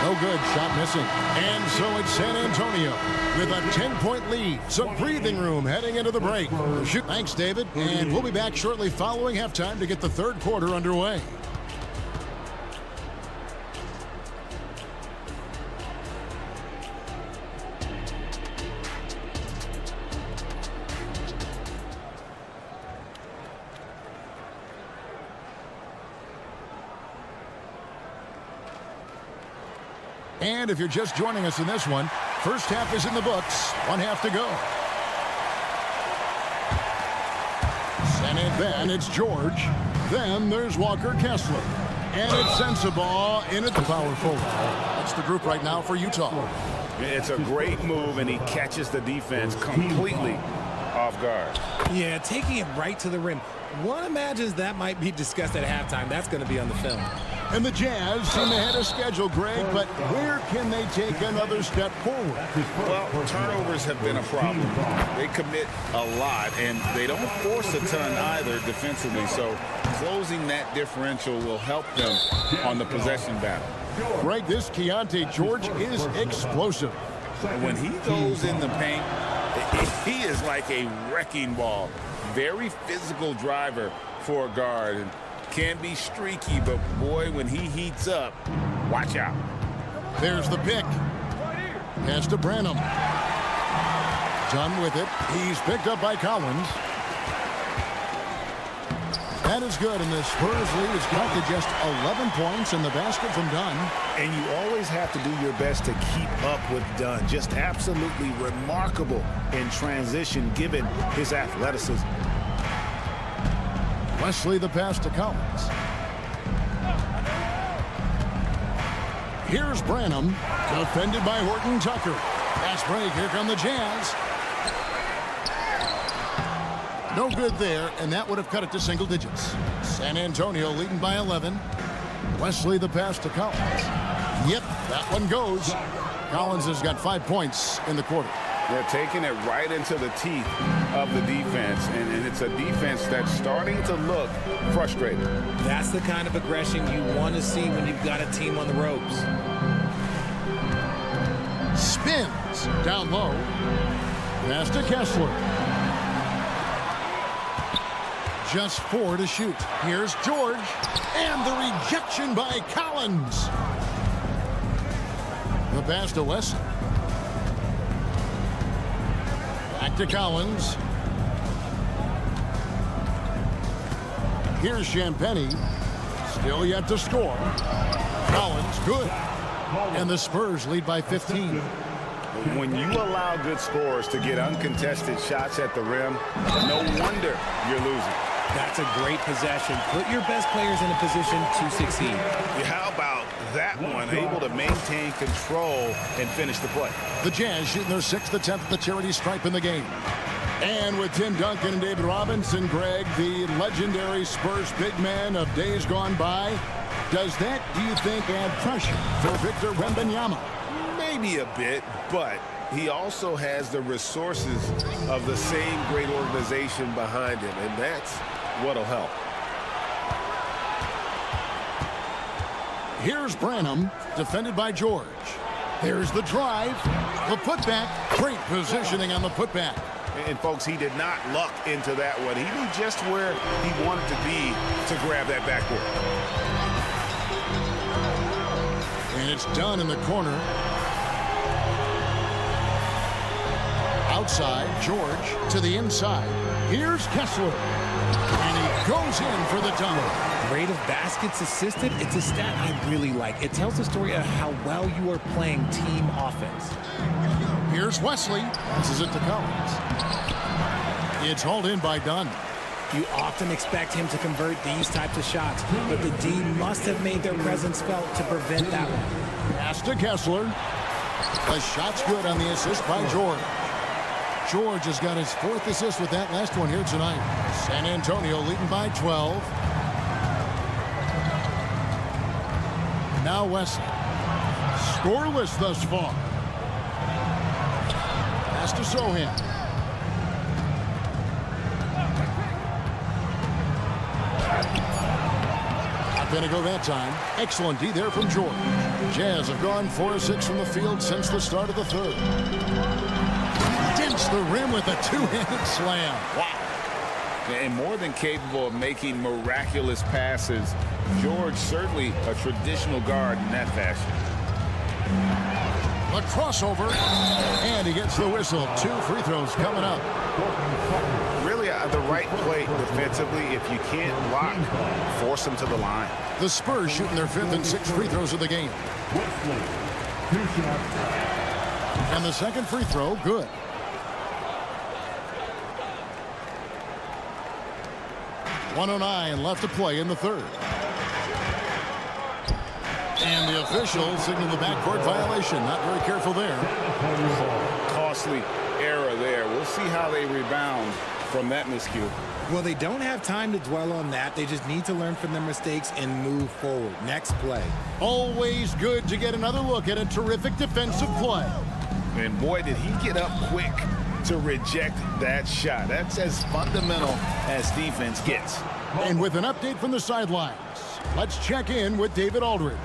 No good, shot missing. And so it's San Antonio with a 10-point lead. Some breathing room heading into the break. Thanks, David. And we'll be back shortly following halftime to get the third quarter underway. And if you're just joining us in this one, first half is in the books. 1 half to go. Send it then, it's George. Then there's Walker Kessler. And it's Sensabaugh in at the power forward. That's the group right now for Utah. It's a great move, and he catches the defense completely off guard. Yeah, taking it right to the rim. One imagines that might be discussed at halftime. That's going to be on the film. And the Jazz seem ahead of schedule, Greg, but where can they take another step forward? Well, turnovers have been a problem. They commit a lot, and they don't force a ton either defensively, so closing that differential will help them on the possession battle. Greg, this Keontae George is explosive. When he goes in the paint, he is like a wrecking ball. Very physical driver for a guard. And can be streaky, but boy, when he heats up, watch out. There's the pick. Pass to Branham. Done with it. He's picked up by Collins. That is good, and the Spurs lead is cut to just 11 points in the basket from Dunn. And you always have to do your best to keep up with Dunn. Just absolutely remarkable in transition, given his athleticism. Wesley the pass to Collins. Here's Branham, defended by Horton Tucker. Pass break, here come the Jazz. No good there, and that would have cut it to single digits. San Antonio leading by 11. Wesley the pass to Collins. Yep, that one goes. Collins has got 5 points in the quarter. They're taking it right into the teeth of the defense, and it's a defense that's starting to look frustrated. That's the kind of aggression you want to see when you've got a team on the ropes. Spins down low. Pass to Kessler. Just 4 to shoot. Here's George. And the rejection by Collins. The pass to West. Back to Collins. Here's Champagny. Still yet to score. Collins, good. And the Spurs lead by 15. When you allow good scorers to get uncontested shots at the rim, no wonder you're losing. That's a great possession. Put your best players in a position to succeed. How about that one? Able to maintain control and finish the play. The Jazz shooting their 6th attempt at the charity stripe in the game. And with Tim Duncan and David Robinson, Greg, the legendary Spurs big man of days gone by, does that, do you think, add pressure for Victor Wembanyama? Maybe a bit, but he also has the resources of the same great organization behind him, and that's what'll help. Here's Branham, defended by George. There's the drive, the putback. Great positioning on the putback. And folks, he did not luck into that one. He knew just where he wanted to be to grab that backboard. And it's done in the corner. Outside, George to the inside. Here's Kessler. And he goes in for the dunk. Rate of baskets assisted, it's a stat I really like. It tells the story of how well you are playing team offense. Here's Wesley. Passes it to Collins. It's hauled in by Dunn. You often expect him to convert these types of shots, but the D must have made their presence felt to prevent that one. Pass to Kessler. The shot's good on the assist by George. George has got his 4th assist with that last one here tonight. San Antonio leading by 12. Now Wesley. Scoreless thus far. Pass to Sohan. Not going to go that time. Excellent D there from George. Jazz have gone 4 of 6 from the field since the start of the 3rd. Dents the rim with a 2-handed slam. Wow. And more than capable of making miraculous passes, George certainly a traditional guard in that fashion. The crossover, and he gets the whistle. 2 free throws coming up. Really the right play defensively. If you can't block, force them to the line. The Spurs shooting their 5th and 6th free throws of the game. And the 2nd free throw, good. .109 left to play in the 3rd. And the official signaled the backcourt violation. Not very careful there. Costly error there. We'll see how they rebound from that miscue. Well, they don't have time to dwell on that. They just need to learn from their mistakes and move forward. Next play. Always good to get another look at a terrific defensive play. And boy, did he get up quick to reject that shot. That's as fundamental as defense gets. And with an update from the sidelines, let's check in with David Aldridge.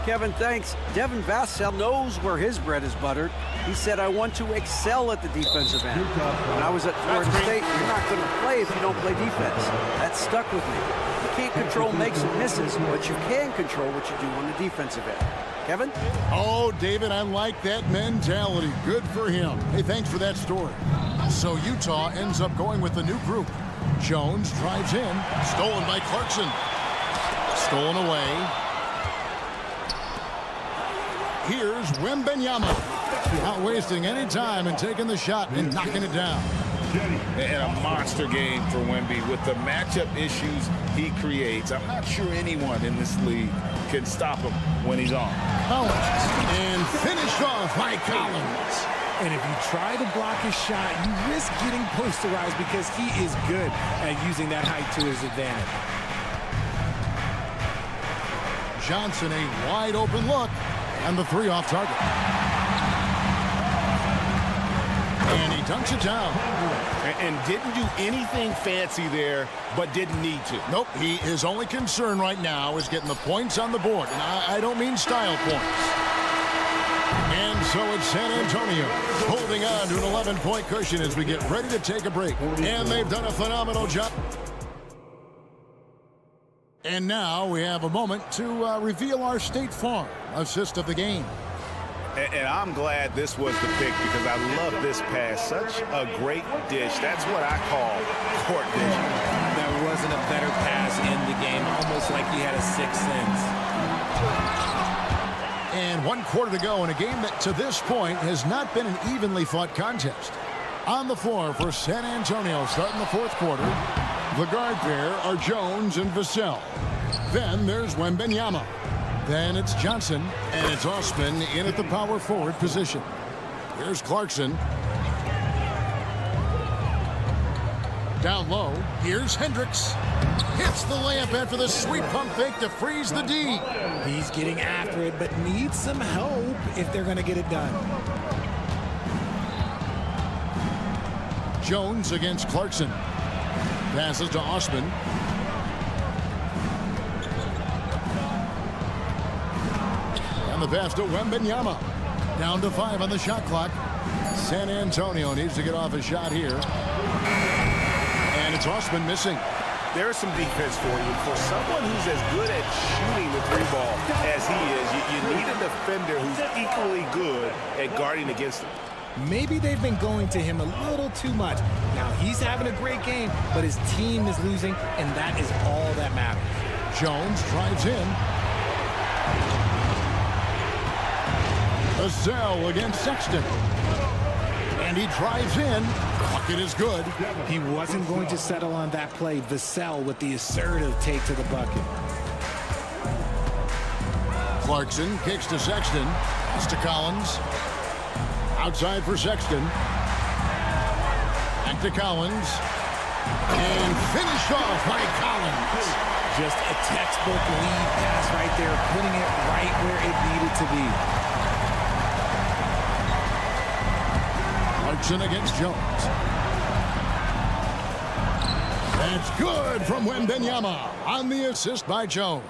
Kevin, thanks. Devin Vassell knows where his bread is buttered. He said, I want to excel at the defensive end. When I was at Florida State, you're not going to play if you don't play defense. That stuck with me. You can't control makes and misses, but you can control what you do on the defensive end. Kevin? Oh, David, I like that mentality. Good for him. Hey, thanks for that story. So Utah ends up going with the new group. Jones drives in. Stolen by Clarkson. Stolen away. Here's Wembanyama. Not wasting any time and taking the shot and knocking it down. And a monster game for Wemby with the matchup issues he creates. I'm not sure anyone in this league can stop him when he's on. Collins. And finished off by Collins. And if you try to block his shot, you risk getting posterized because he is good at using that height to his advantage. Johnson, a wide open look, and the 3 off target. And he dunks it down. And didn't do anything fancy there, but didn't need to. Nope, his only concern right now is getting the points on the board. And I don't mean style points. And so it's San Antonio holding on to an 11-point cushion as we get ready to take a break. And they've done a phenomenal job. And now we have a moment to reveal our State Farm assist of the game. And I'm glad this was the pick because I love this pass. Such a great dish. That's what I call court vision. There wasn't a better pass in the game, almost like he had a sixth sense. And 1 quarter to go in a game that to this point has not been an evenly fought contest. On the floor for San Antonio starting the 4th quarter, the guard pair are Jones and Vassell. Then there's Wembanyama. Then it's Johnson, and it's Osman in at the power forward position. Here's Clarkson. Down low, here's Hendricks. Hits the layup after the sweep pump fake to freeze the D. He's getting after it, but needs some help if they're going to get it done. Jones against Clarkson. Passes to Osman. And the pass to Wembanyama. Down to 5 on the shot clock. San Antonio needs to get off a shot here. And it's Osman missing. There's some defense for you. For someone who's as good at shooting the 3-ball as he is, you need a defender who's equally good at guarding against him. Maybe they've been going to him a little too much. Now, he's having a great game, but his team is losing, and that is all that matters. Jones drives in. Vassell against Sexton. And he drives in. Bucket is good. He wasn't going to settle on that play. Vassell with the assertive take to the bucket. Clarkson kicks to Sexton. Pass to Collins. Outside for Sexton. Back to Collins. And finished off by Collins. Just a textbook lead pass right there, putting it right where it needed to be. Clarkson against Jones. That's good from Wembanyama on the assist by Jones.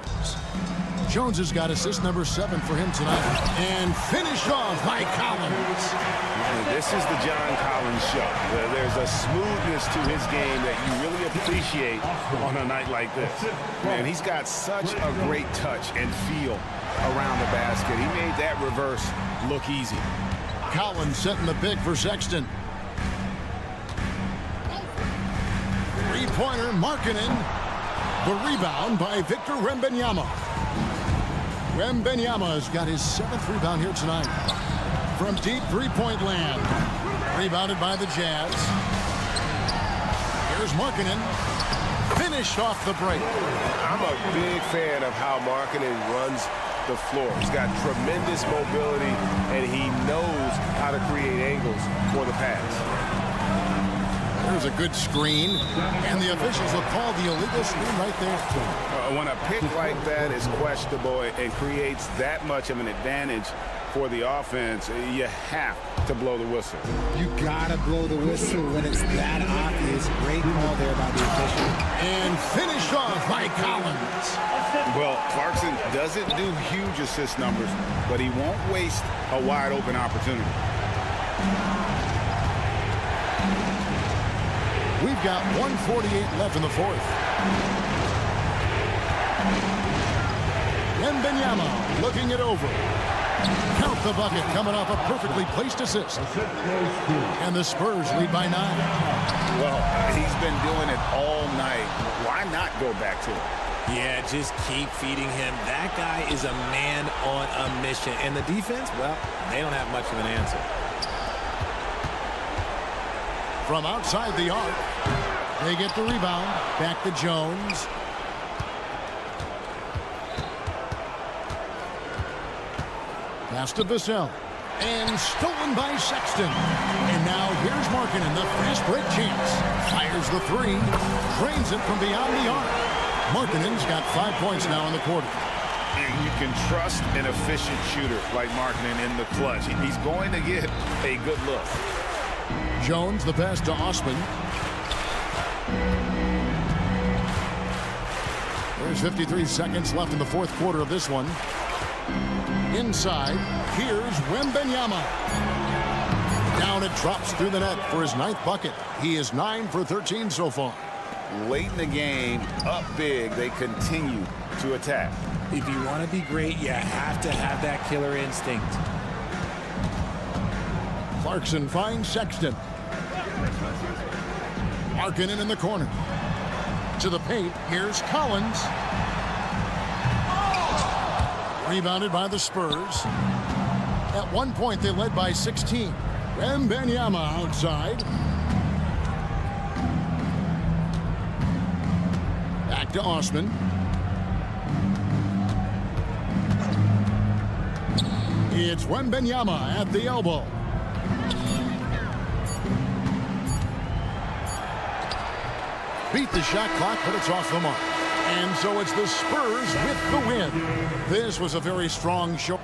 Jones has got assist number 7 for him tonight. And finished off by Collins. This is the John Collins show. There's a smoothness to his game that you really appreciate on a night like this. Man, he's got such a great touch and feel around the basket. He made that reverse look easy. Collins setting the pick for Sexton. Three-pointer, Markkanen. The rebound by Victor Wembanyama. Wembanyama's got his 7th rebound here tonight. From deep three-point land. Rebounded by the Jazz. Here's Markkanen. Finished off the break. I'm a big fan of how Markkanen runs the floor. He's got tremendous mobility, and he knows how to create angles for the pass. There's a good screen, and the officials will call the illegal screen right there. When a pick like that is questionable and creates that much of an advantage for the offense, you have to blow the whistle. You gotta blow the whistle when it's that obvious. Great call there by the official. And finished off by Collins. Well, Clarkson doesn't do huge assist numbers, but he won't waste a wide open opportunity. We've got 1:48 left in the 4th. Wembanyama looking it over. Count the bucket coming off a perfectly placed assist. And the Spurs lead by 9. Well, he's been doing it all night. Why not go back to it? Yeah, just keep feeding him. That guy is a man on a mission. And the defense, well, they don't have much of an answer. From outside the arc, they get the rebound. Back to Jones. Pass to Vassell. And stolen by Sexton. And now here's Markkanen, the fast break chance. Fires the 3. Drains it from beyond the arc. Markkanen's got 5 points now in the quarter. And you can trust an efficient shooter like Markkanen in the clutch. He's going to get a good look. Jones, the pass to Osman. There's 53 seconds left in the fourth quarter of this one. Inside, here's Wembanyama. Down it drops through the net for his 9th bucket. He is 9 for 13 so far. Late in the game, up big, they continue to attack. If you want to be great, you have to have that killer instinct. Clarkson finds Sexton. Markkanen in the corner. To the paint, here's Collins. Rebounded by the Spurs. At one point, they led by 16. Wembanyama outside. Back to Osman. It's Wembanyama at the elbow. Beat the shot clock, but it's off the mark. And so it's the Spurs with the win. This was a very strong show.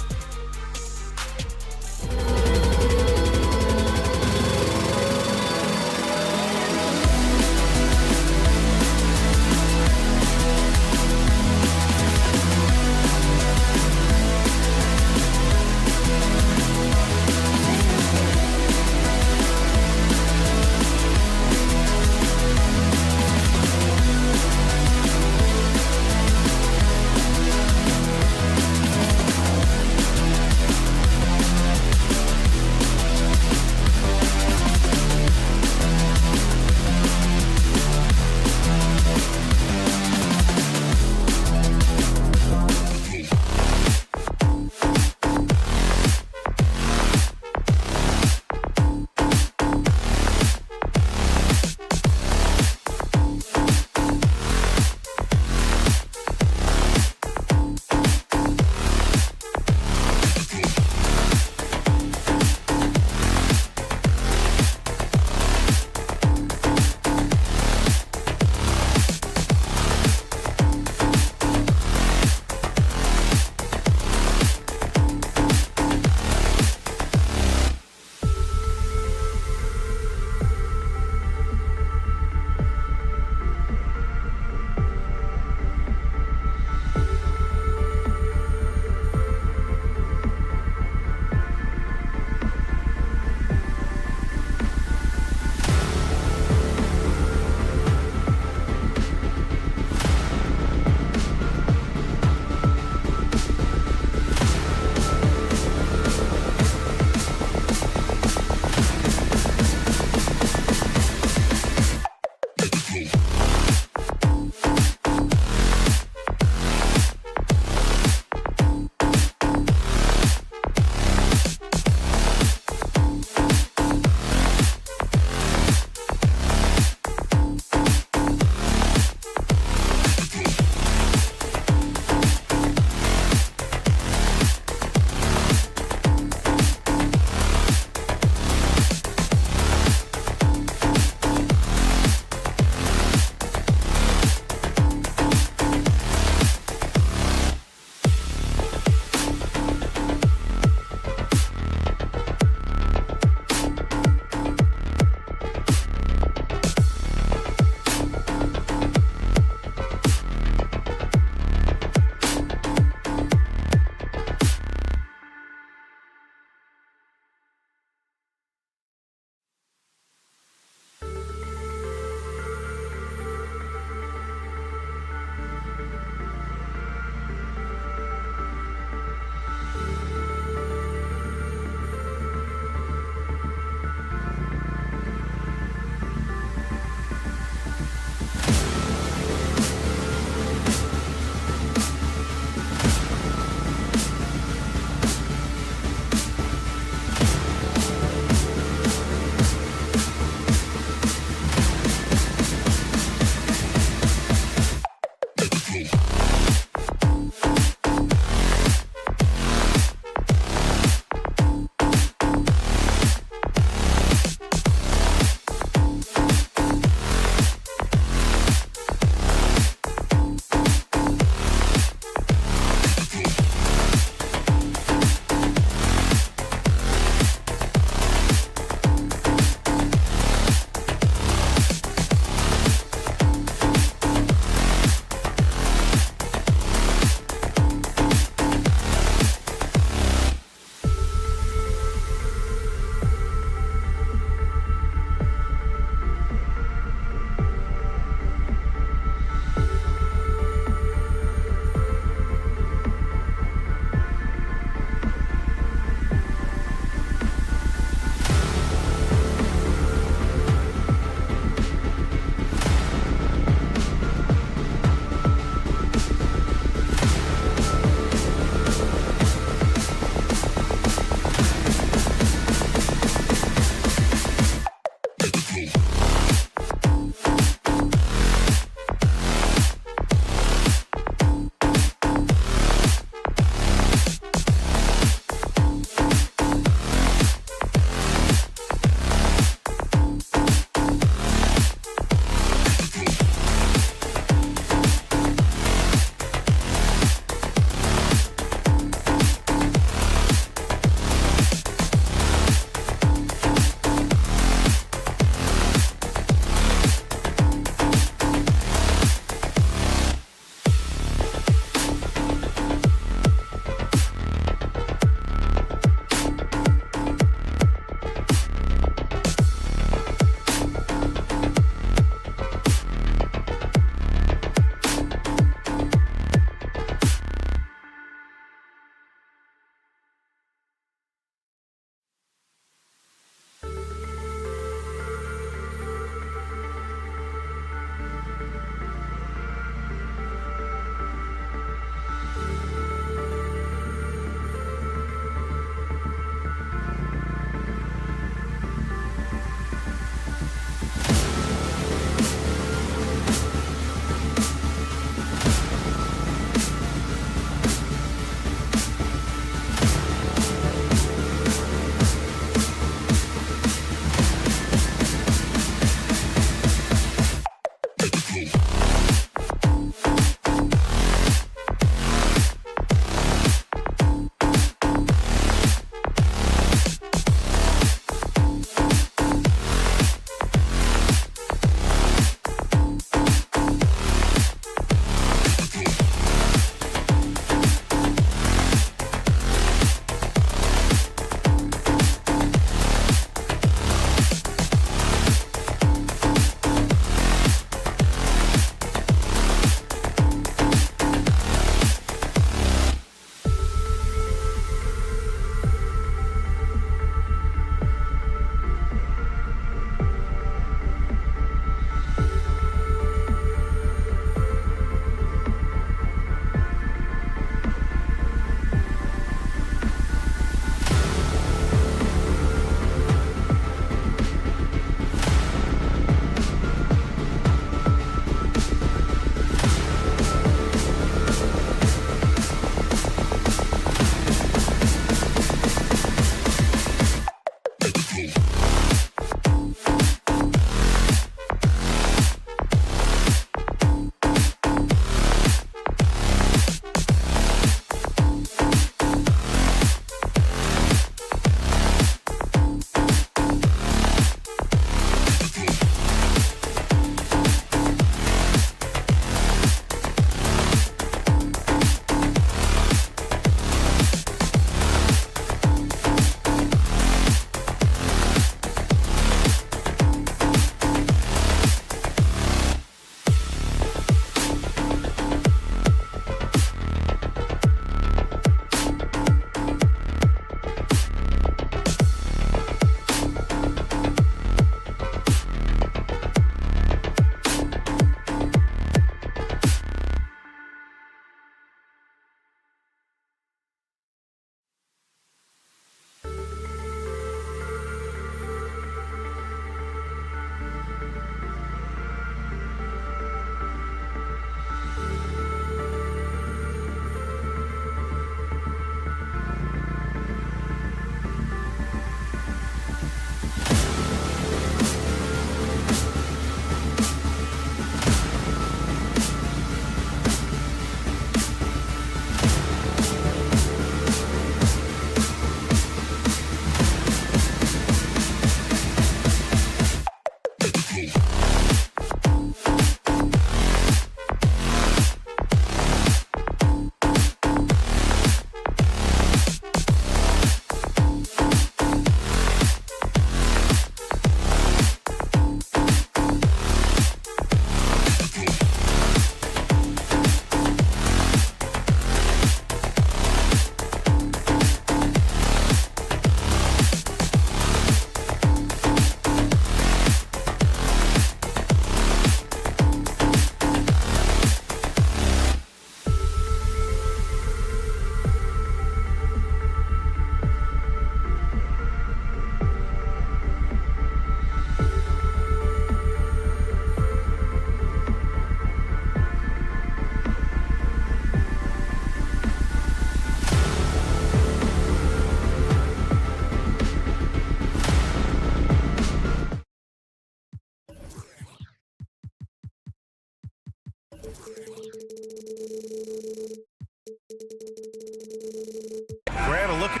Grant, a look at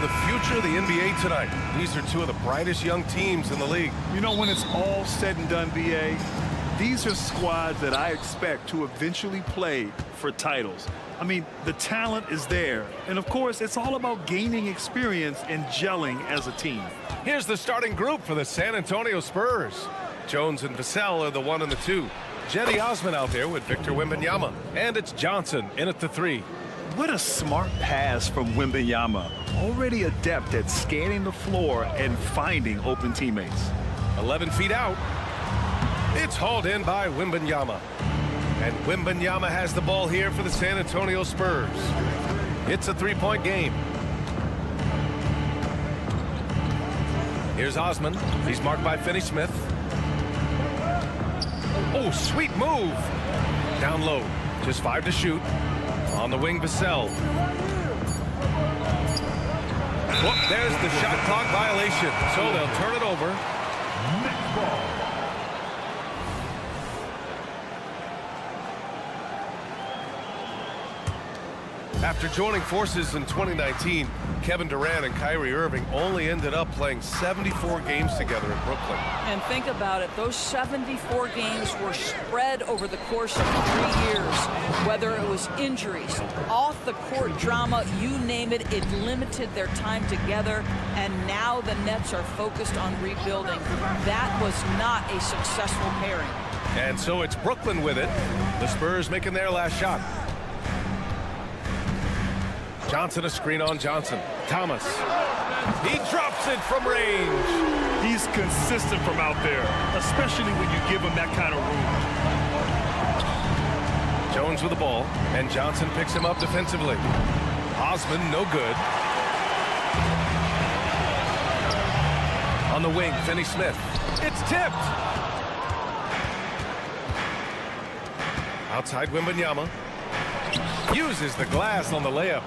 the future of the NBA tonight. These are two of the brightest young teams in the league. You know, when it's all said and done, BA, these are squads that I expect to eventually play for titles. I mean, the talent is there. And, of course, it's all about gaining experience and gelling as a team. Here's the starting group for the San Antonio Spurs. Jones and Vassell are the 1 and the 2. Jetty Osman out there with Victor Wembanyama. And it's Johnson in at the 3. What a smart pass from Wembanyama. Already adept at scanning the floor and finding open teammates. 11 feet out. It's hauled in by Wembanyama. And Wembanyama has the ball here for the San Antonio Spurs. It's a 3-point game. Here's Osman. He's marked by Finney-Smith. Oh, sweet move. Down low. Just 5 to shoot. On the wing, Vassell. Whoop, there's the shot clock violation. So they'll turn it over. Next ball. After joining forces in 2019, Kevin Durant and Kyrie Irving only ended up playing 74 games together in Brooklyn. And think about it, those 74 games were spread over the course of 3 years. Whether it was injuries, off-the-court drama, you name it, it limited their time together. And now the Nets are focused on rebuilding. That was not a successful pairing. And so it's Brooklyn with it. The Spurs making their last shot. Johnson, a screen on Johnson. Thomas. He drops it from range. He's consistent from out there, especially when you give him that kind of room. Jones with the ball, and Johnson picks him up defensively. Osman, no good. On the wing, Finney-Smith. It's tipped. Outside Wembanyama. Uses the glass on the layup.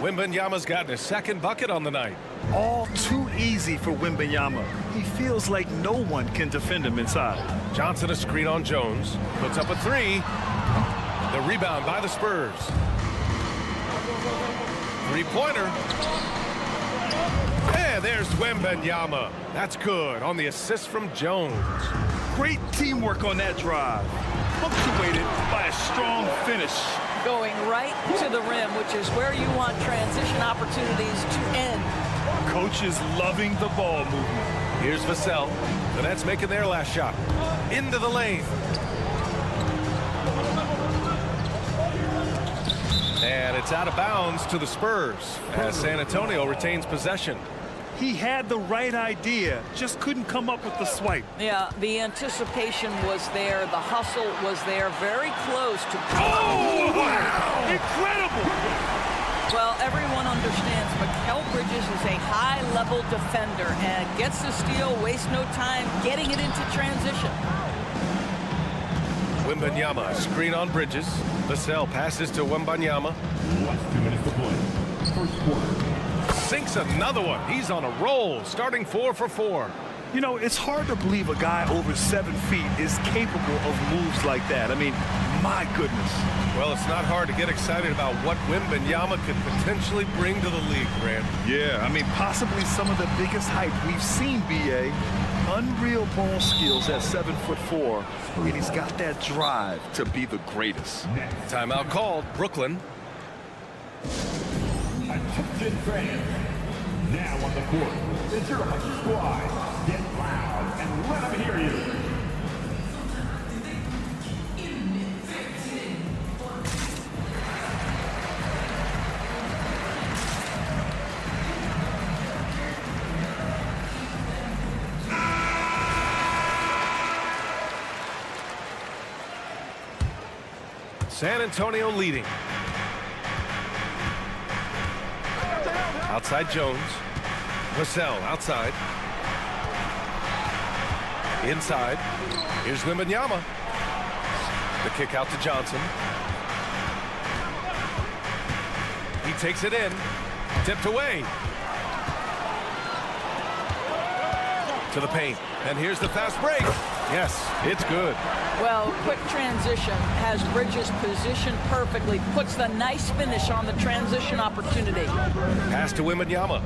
Wembanyama's gotten his second bucket on the night. All too easy for Wembanyama. He feels like no one can defend him inside. Johnson, a screen on Jones. Puts up a 3. The rebound by the Spurs. 3-pointer. And there's Wembanyama. That's good on the assist from Jones. Great teamwork on that drive. Punctuated by a strong finish. Going right to the rim, which is where you want transition opportunities to end. Coach is loving the ball movement. Here's Vassell. The Nets making their last shot. Into the lane. And it's out of bounds to the Spurs as San Antonio retains possession. He had the right idea, just couldn't come up with the swipe. Yeah, the anticipation was there. The hustle was there. Very close to... Oh, wow! Incredible! Well, everyone understands Mikal Bridges is a high-level defender and gets the steal, wastes no time getting it into transition. Wembanyama, screen on Bridges. Vassell passes to Wembanyama. Last 2 minutes to play. First quarter. Sinks another one. He's on a roll, starting 4 for 4. You know, it's hard to believe a guy over 7 feet is capable of moves like that. I mean, my goodness. Well, it's not hard to get excited about what Wembanyama could potentially bring to the league, Grant. Yeah, I mean, possibly some of the biggest hype we've seen, B.A. Unreal ball skills at 7'4", and he's got that drive to be the greatest. Timeout called. Brooklyn. Attention fans. Now on the court, it's your hockey squad. Get loud and let them hear you. San Antonio leading. Outside Jones. Vassell outside. Inside. Here's Wembanyama. The kick out to Johnson. He takes it in. Tipped away. To the paint. And here's the fast break. Yes, it's good. Well, quick transition has Bridges positioned perfectly, puts the nice finish on the transition opportunity. Pass to Wembanyama.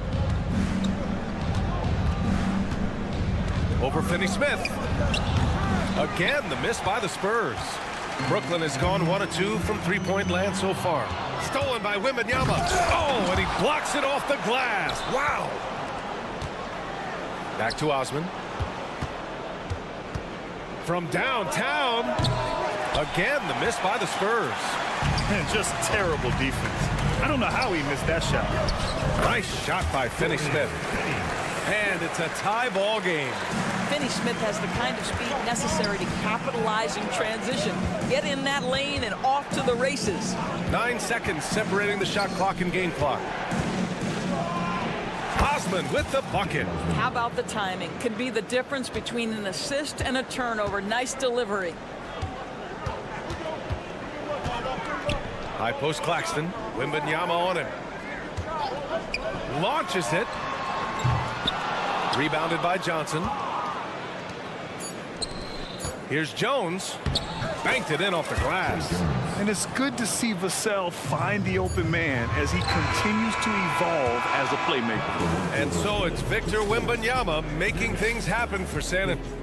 Over Finney-Smith. Again, the miss by the Spurs. Brooklyn has gone 1 of 2 from three-point land so far. Stolen by Wembanyama. Oh, and he blocks it off the glass. Wow. Back to Osman. From downtown. Again, the miss by the Spurs. And just terrible defense. I don't know how he missed that shot. Nice shot by Finney-Smith. And it's a tie ball game. Finney-Smith has the kind of speed necessary to capitalize in transition. Get in that lane and off to the races. 9 seconds separating the shot clock and game clock. Osman with the bucket. How about the timing? Can be the difference between an assist and a turnover. Nice delivery. High post Claxton. Wembanyama on him. Launches it. Rebounded by Johnson. Here's Jones. Banked it in off the glass. And it's good to see Vassell find the open man as he continues to evolve as a playmaker. And so it's Victor Wembanyama making things happen for San Antonio.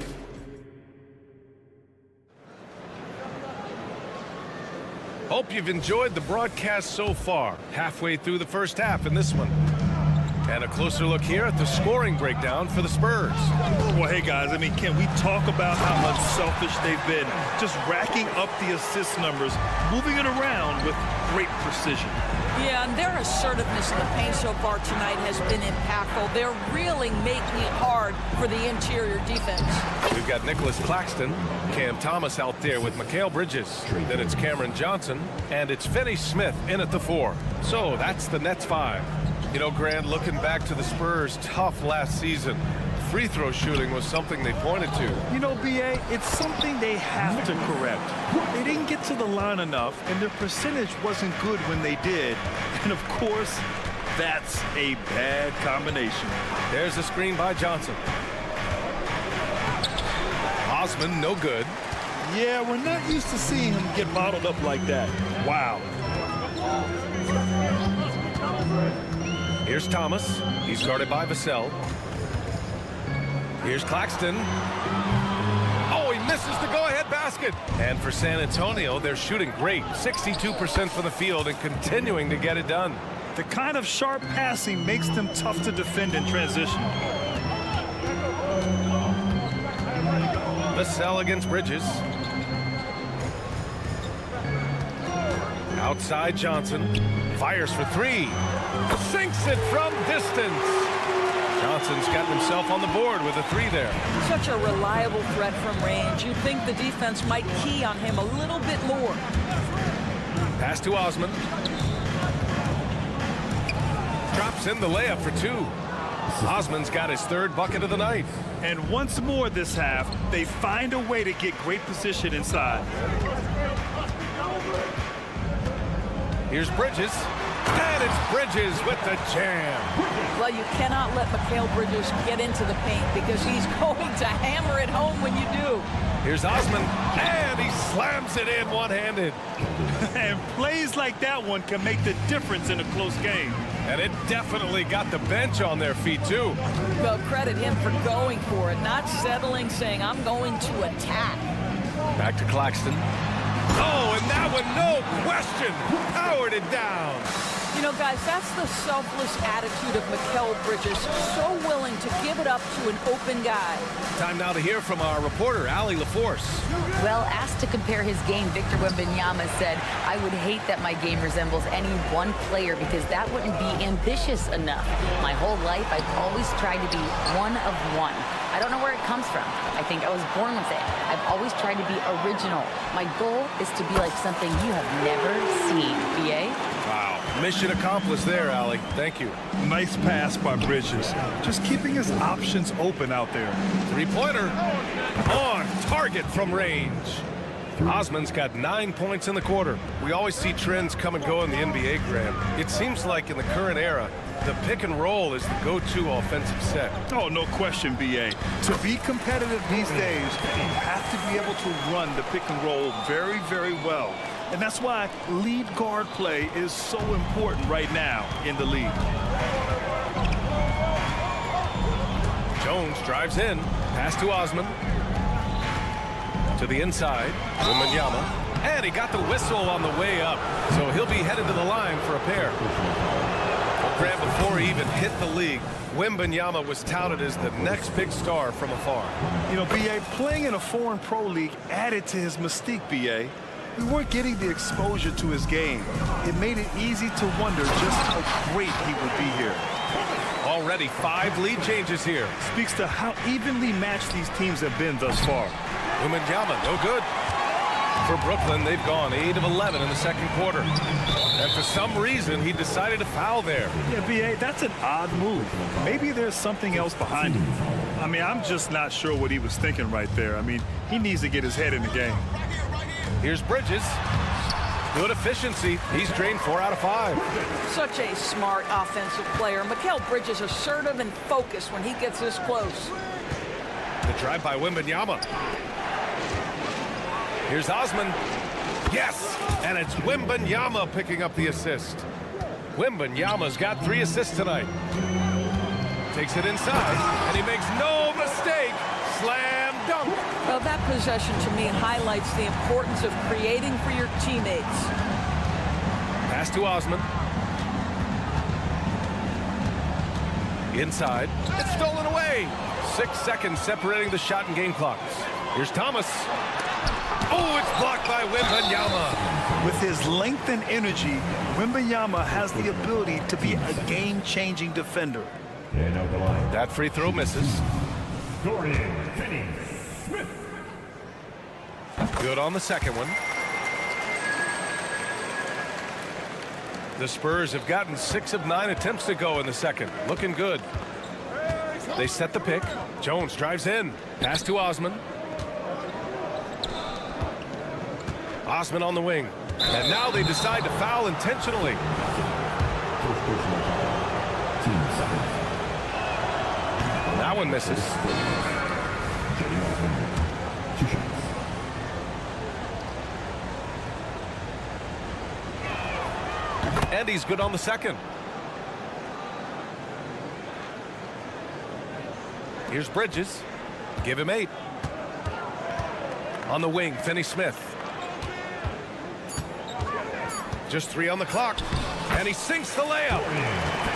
Hope you've enjoyed the broadcast so far. Halfway through the first half in this one. And a closer look here at the scoring breakdown for the Spurs. Well, hey, guys, I mean, can we talk about how unselfish they've been? Just racking up the assist numbers, moving it around with great precision. Yeah, and their assertiveness in the paint so far tonight has been impactful. They're really making it hard for the interior defense. We've got Nicholas Claxton, Cam Thomas out there with Mikal Bridges. Then it's Cameron Johnson, and it's Finney-Smith in at the 4. So that's the Nets 5. You know, Grant, looking back to the Spurs' tough last season, free throw shooting was something they pointed to. You know, B.A., it's something they have to correct. They didn't get to the line enough, and their percentage wasn't good when they did. And, of course, that's a bad combination. There's a screen by Johnson. Osman, no good. Yeah, we're not used to seeing him get bottled up like that. Wow. Here's Thomas. He's guarded by Vassell. Here's Claxton. Oh, he misses the go-ahead basket. And for San Antonio, they're shooting great. 62% from the field and continuing to get it done. The kind of sharp passing makes them tough to defend in transition. Vassell against Bridges. Outside Johnson. Fires for 3. Sinks it from distance. Johnson's gotten himself on the board with a 3 there. Such a reliable threat from range. You'd think the defense might key on him a little bit more. Pass to Osman. Drops in the layup for 2. Osman's got his 3rd bucket of the night. And once more this half, they find a way to get great position inside. Here's Bridges. And it's Bridges with the jam. Well, you cannot let Mikal Bridges get into the paint because he's going to hammer it home when you do. Here's Osman, and he slams it in one-handed. And plays like that one can make the difference in a close game. And it definitely got the bench on their feet, too. Well, credit him for going for it, not settling, saying, I'm going to attack. Back to Claxton. Oh, and that one, no question, powered it down. You know, guys, that's the selfless attitude of Mikal Bridges, so willing to give it up to an open guy. Time now to hear from our reporter, Allie LaForce. Well, asked to compare his game, Victor Wembanyama said, I would hate that my game resembles any one player because that wouldn't be ambitious enough. My whole life, I've always tried to be one of one. I don't know where it comes from. I think I was born with it. I've always tried to be original. My goal is to be like something you have never seen, BA. Wow. Mission accomplished there, Allie. Thank you. Nice pass by Bridges. Just keeping his options open out there. 3-pointer on target from range. Osman's got 9 points in the quarter. We always see trends come and go in the NBA, Grant. It seems like in the current era, the pick and roll is the go-to offensive set. Oh, no question, BA. To be competitive these days, you have to be able to run the pick and roll very, very well. And that's why lead guard play is so important right now in the league. Jones drives in. Pass to Osman. To the inside. Wembanyama. And he got the whistle on the way up. So he'll be headed to the line for a pair. Well, Grant, before he even hit the league, Wembanyama was touted as the next big star from afar. You know, BA, playing in a foreign pro league added to his mystique, BA. We weren't getting the exposure to his game. It made it easy to wonder just how great he would be here. Already 5 lead changes here. Speaks to how evenly matched these teams have been thus far. Wembanyama, no good. For Brooklyn, they've gone 8 of 11 in the second quarter. And for some reason, he decided to foul there. Yeah, BA, that's an odd move. Maybe there's something else behind it. I mean, I'm just not sure what he was thinking right there. I mean, he needs to get his head in the game. Here's Bridges. Good efficiency. He's drained 4 out of 5. Such a smart offensive player. Mikal Bridges assertive and focused when he gets this close. The drive by Wembanyama. Here's Osman. Yes! And it's Wembanyama picking up the assist. Wembanyama's got 3 assists tonight. Takes it inside, and he makes no mistake. Slam dunk. Well, that possession to me highlights the importance of creating for your teammates. Pass to Osman. Inside. It's stolen away. 6 seconds separating the shot and game clocks. Here's Thomas. Oh, it's blocked by Wembanyama. With his length and energy, Wembanyama has the ability to be a game-changing defender. That free throw misses. Good on the second one. The Spurs have gotten 6 of 9 attempts to go in the second. Looking good. They set the pick. Jones drives in. Pass to Osman. Osman on the wing. And now they decide to foul intentionally. That one misses. And he's good on the second. Here's Bridges. Give him 8. On the wing, Finney-Smith. Just 3 on the clock. And he sinks the layup.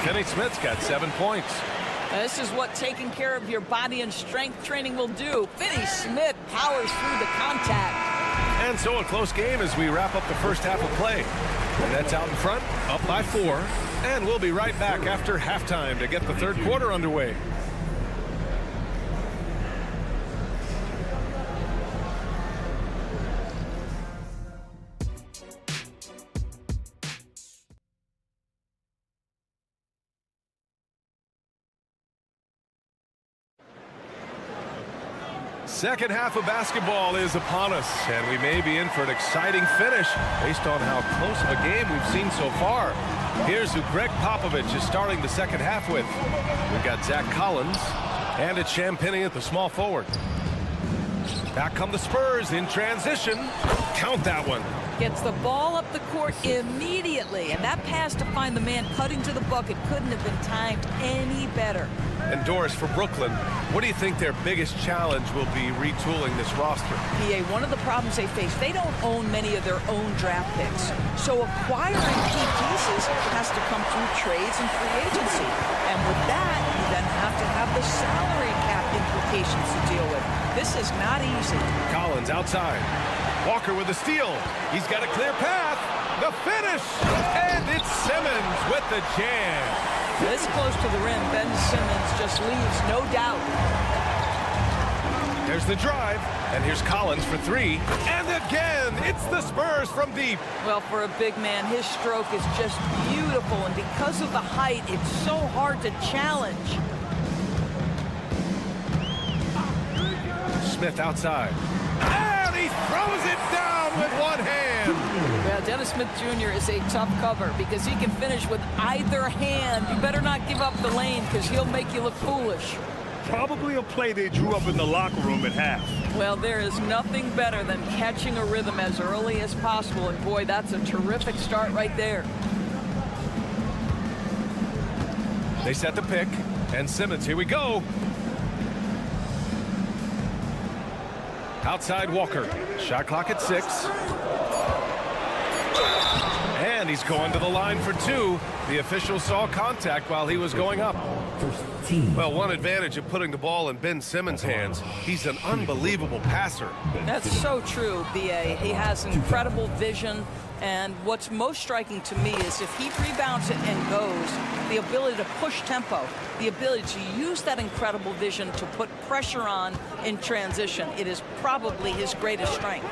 Finney-Smith's got 7 points. This is what taking care of your body and strength training will do. Finney-Smith powers through the contact. And so a close game as we wrap up the first half of play. And that's out in front, up by 4. And we'll be right back after halftime to get the third quarter underway. Second half of basketball is upon us, and we may be in for an exciting finish based on how close of a game we've seen so far. Here's who Greg Popovich is starting the second half with. We've got Zach Collins, and it's Champagnie at the small forward. Back come the Spurs in transition. Count that one. Gets the ball up the court immediately, and that pass to find the man cutting to the bucket couldn't have been timed any better. And Doris, for Brooklyn, what do you think their biggest challenge will be retooling this roster? PA, one of the problems they face, they don't own many of their own draft picks. So acquiring key pieces has to come through trades and free agency. And with that, you then have to have the salary cap implications to deal with. This is not easy. Collins outside. Walker with the steal. He's got a clear path. The finish. And it's Simmons with the jam. This close to the rim, Ben Simmons just leaves no doubt. There's the drive, and here's Collins for three. And again, it's the Spurs from deep. Well, for a big man, his stroke is just beautiful, and because of the height, it's so hard to challenge. Smith outside. And he throws it down with one hand. Yeah, Dennis Smith Jr. is a tough cover because he can finish with either hand. You better not give up the lane because he'll make you look foolish. Probably a play they drew up in the locker room at half. Well, there is nothing better than catching a rhythm as early as possible, and boy, that's a terrific start right there. They set the pick, and Simmons, here we go. Outside Walker. Shot clock at 6. And he's going to the line for 2. The official saw contact while he was going up. Well, one advantage of putting the ball in Ben Simmons' hands, he's an unbelievable passer. That's so true, B.A. He has incredible vision, and what's most striking to me is if he rebounds it and goes, the ability to push tempo, the ability to use that incredible vision to put pressure on in transition. It is probably his greatest strength.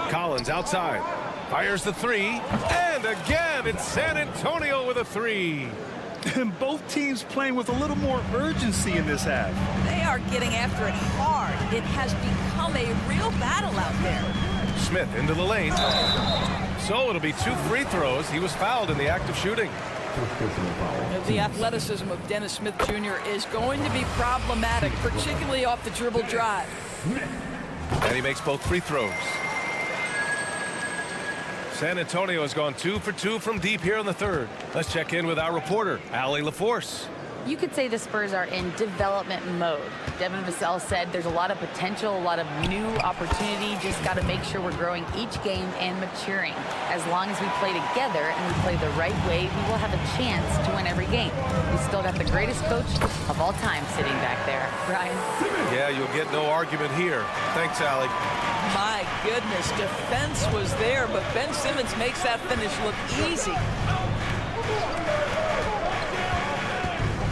Collins outside. Fires the 3. And again, it's San Antonio with a 3. And both teams playing with a little more urgency in this half. They are getting after it hard. It has become a real battle out there. Smith into the lane. So it'll be 2 free throws. He was fouled in the act of shooting. The athleticism of Dennis Smith Jr. is going to be problematic, particularly off the dribble drive. And he makes both free throws. San Antonio has gone 2 for 2 from deep here in the third. Let's check in with our reporter, Allie LaForce. You could say the Spurs are in development mode. Devin Vassell said there's a lot of potential, a lot of new opportunity. Just got to make sure we're growing each game and maturing. As long as we play together and we play the right way, we will have a chance to win every game. We still got the greatest coach of all time sitting back there. Ryan? Yeah, you'll get no argument here. Thanks, Allie. My goodness, defense was there, but Ben Simmons makes that finish look easy.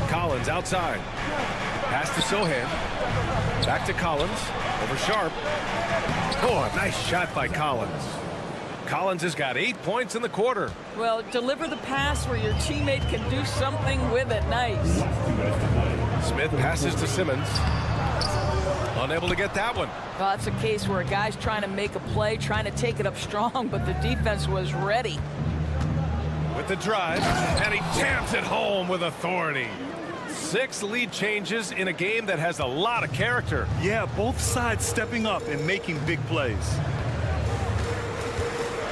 Collins outside. Pass to Sohan. Back to Collins. Over Sharp. Oh, a nice shot by Collins. Collins has got 8 points in the quarter. Well, deliver the pass where your teammate can do something with it. Nice. Smith passes to Simmons. Unable to get that one. Well, that's a case where a guy's trying to make a play, trying to take it up strong, but the defense was ready. With the drive, and he jams it home with authority. 6 lead changes in a game that has a lot of character. Yeah, both sides stepping up and making big plays.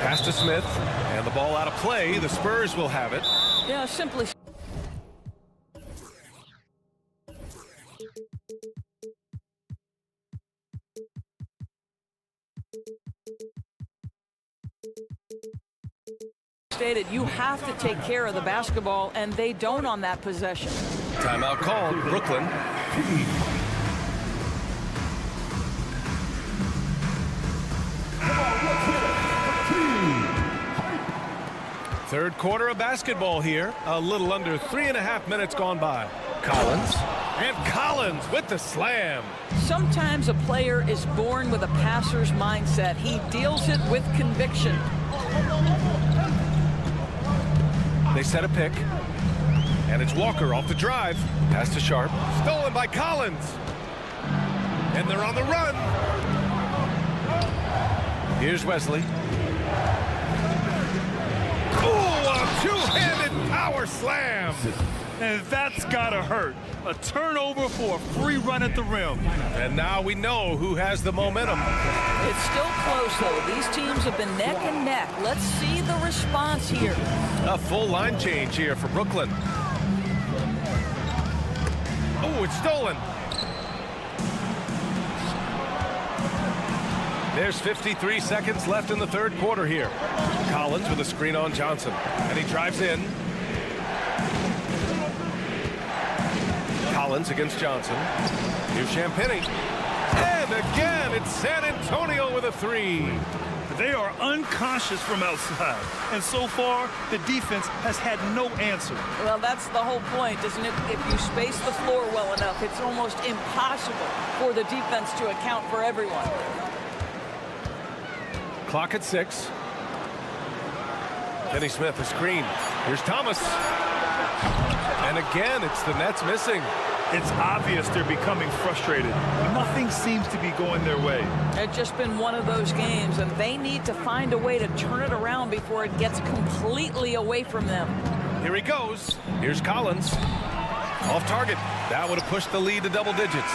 Pass to Smith, and the ball out of play. The Spurs will have it. Yeah, simply. Stated, you have to take care of the basketball, and they don't on that possession. Timeout called. Brooklyn. Third quarter of basketball here. A little under 3.5 minutes gone by. Collins. And Collins with the slam. Sometimes a player is born with a passer's mindset. He deals it with conviction. They set a pick. And it's Walker off the drive. Pass to Sharp. Stolen by Collins. And they're on the run. Here's Wesley. Oh, a two-handed power slam. And that's gotta hurt. A turnover for a free run at the rim. And now we know who has the momentum. It's still close, though. These teams have been neck and neck. Let's see the response here. A full line change here for Brucklin. Oh, it's stolen. There's 53 seconds left in the third quarter here. Collins with a screen on Johnson. And he drives in. Collins against Johnson. Here's Champagny. And again, it's San Antonio with a three. They are unconscious from outside. And so far, the defense has had no answer. Well, that's the whole point, isn't it? If you space the floor well enough, it's almost impossible for the defense to account for everyone. Clock at 6. Finney Smith, a screen. Here's Thomas. And again, it's the Nets missing. It's obvious they're becoming frustrated. Nothing seems to be going their way. It's just been one of those games, and they need to find a way to turn it around before it gets completely away from them. Here he goes. Here's Collins. Off target. That would have pushed the lead to double digits.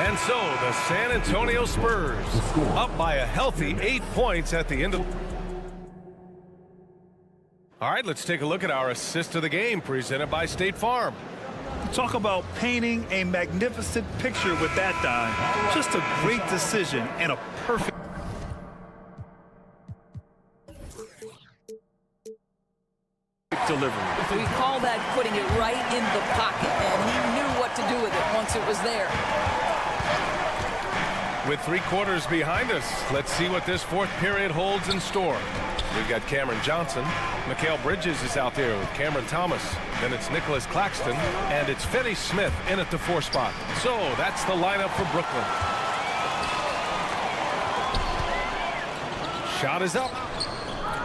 And so the San Antonio Spurs up by a healthy 8 points at the end of... All right, let's take a look at our assist of the game presented by State Farm. Talk about painting a magnificent picture with that dime. Just a great decision and a perfect delivery. We call that putting it right in the pocket, and he knew what to do with it once it was there. With 3 quarters behind us, let's see what this fourth period holds in store. We've got Cameron Johnson. Mikal Bridges is out there with Cameron Thomas. Then it's Nicholas Claxton. And it's Finney Smith in at the 4 spot. So that's the lineup for Brucklin. Shot is up.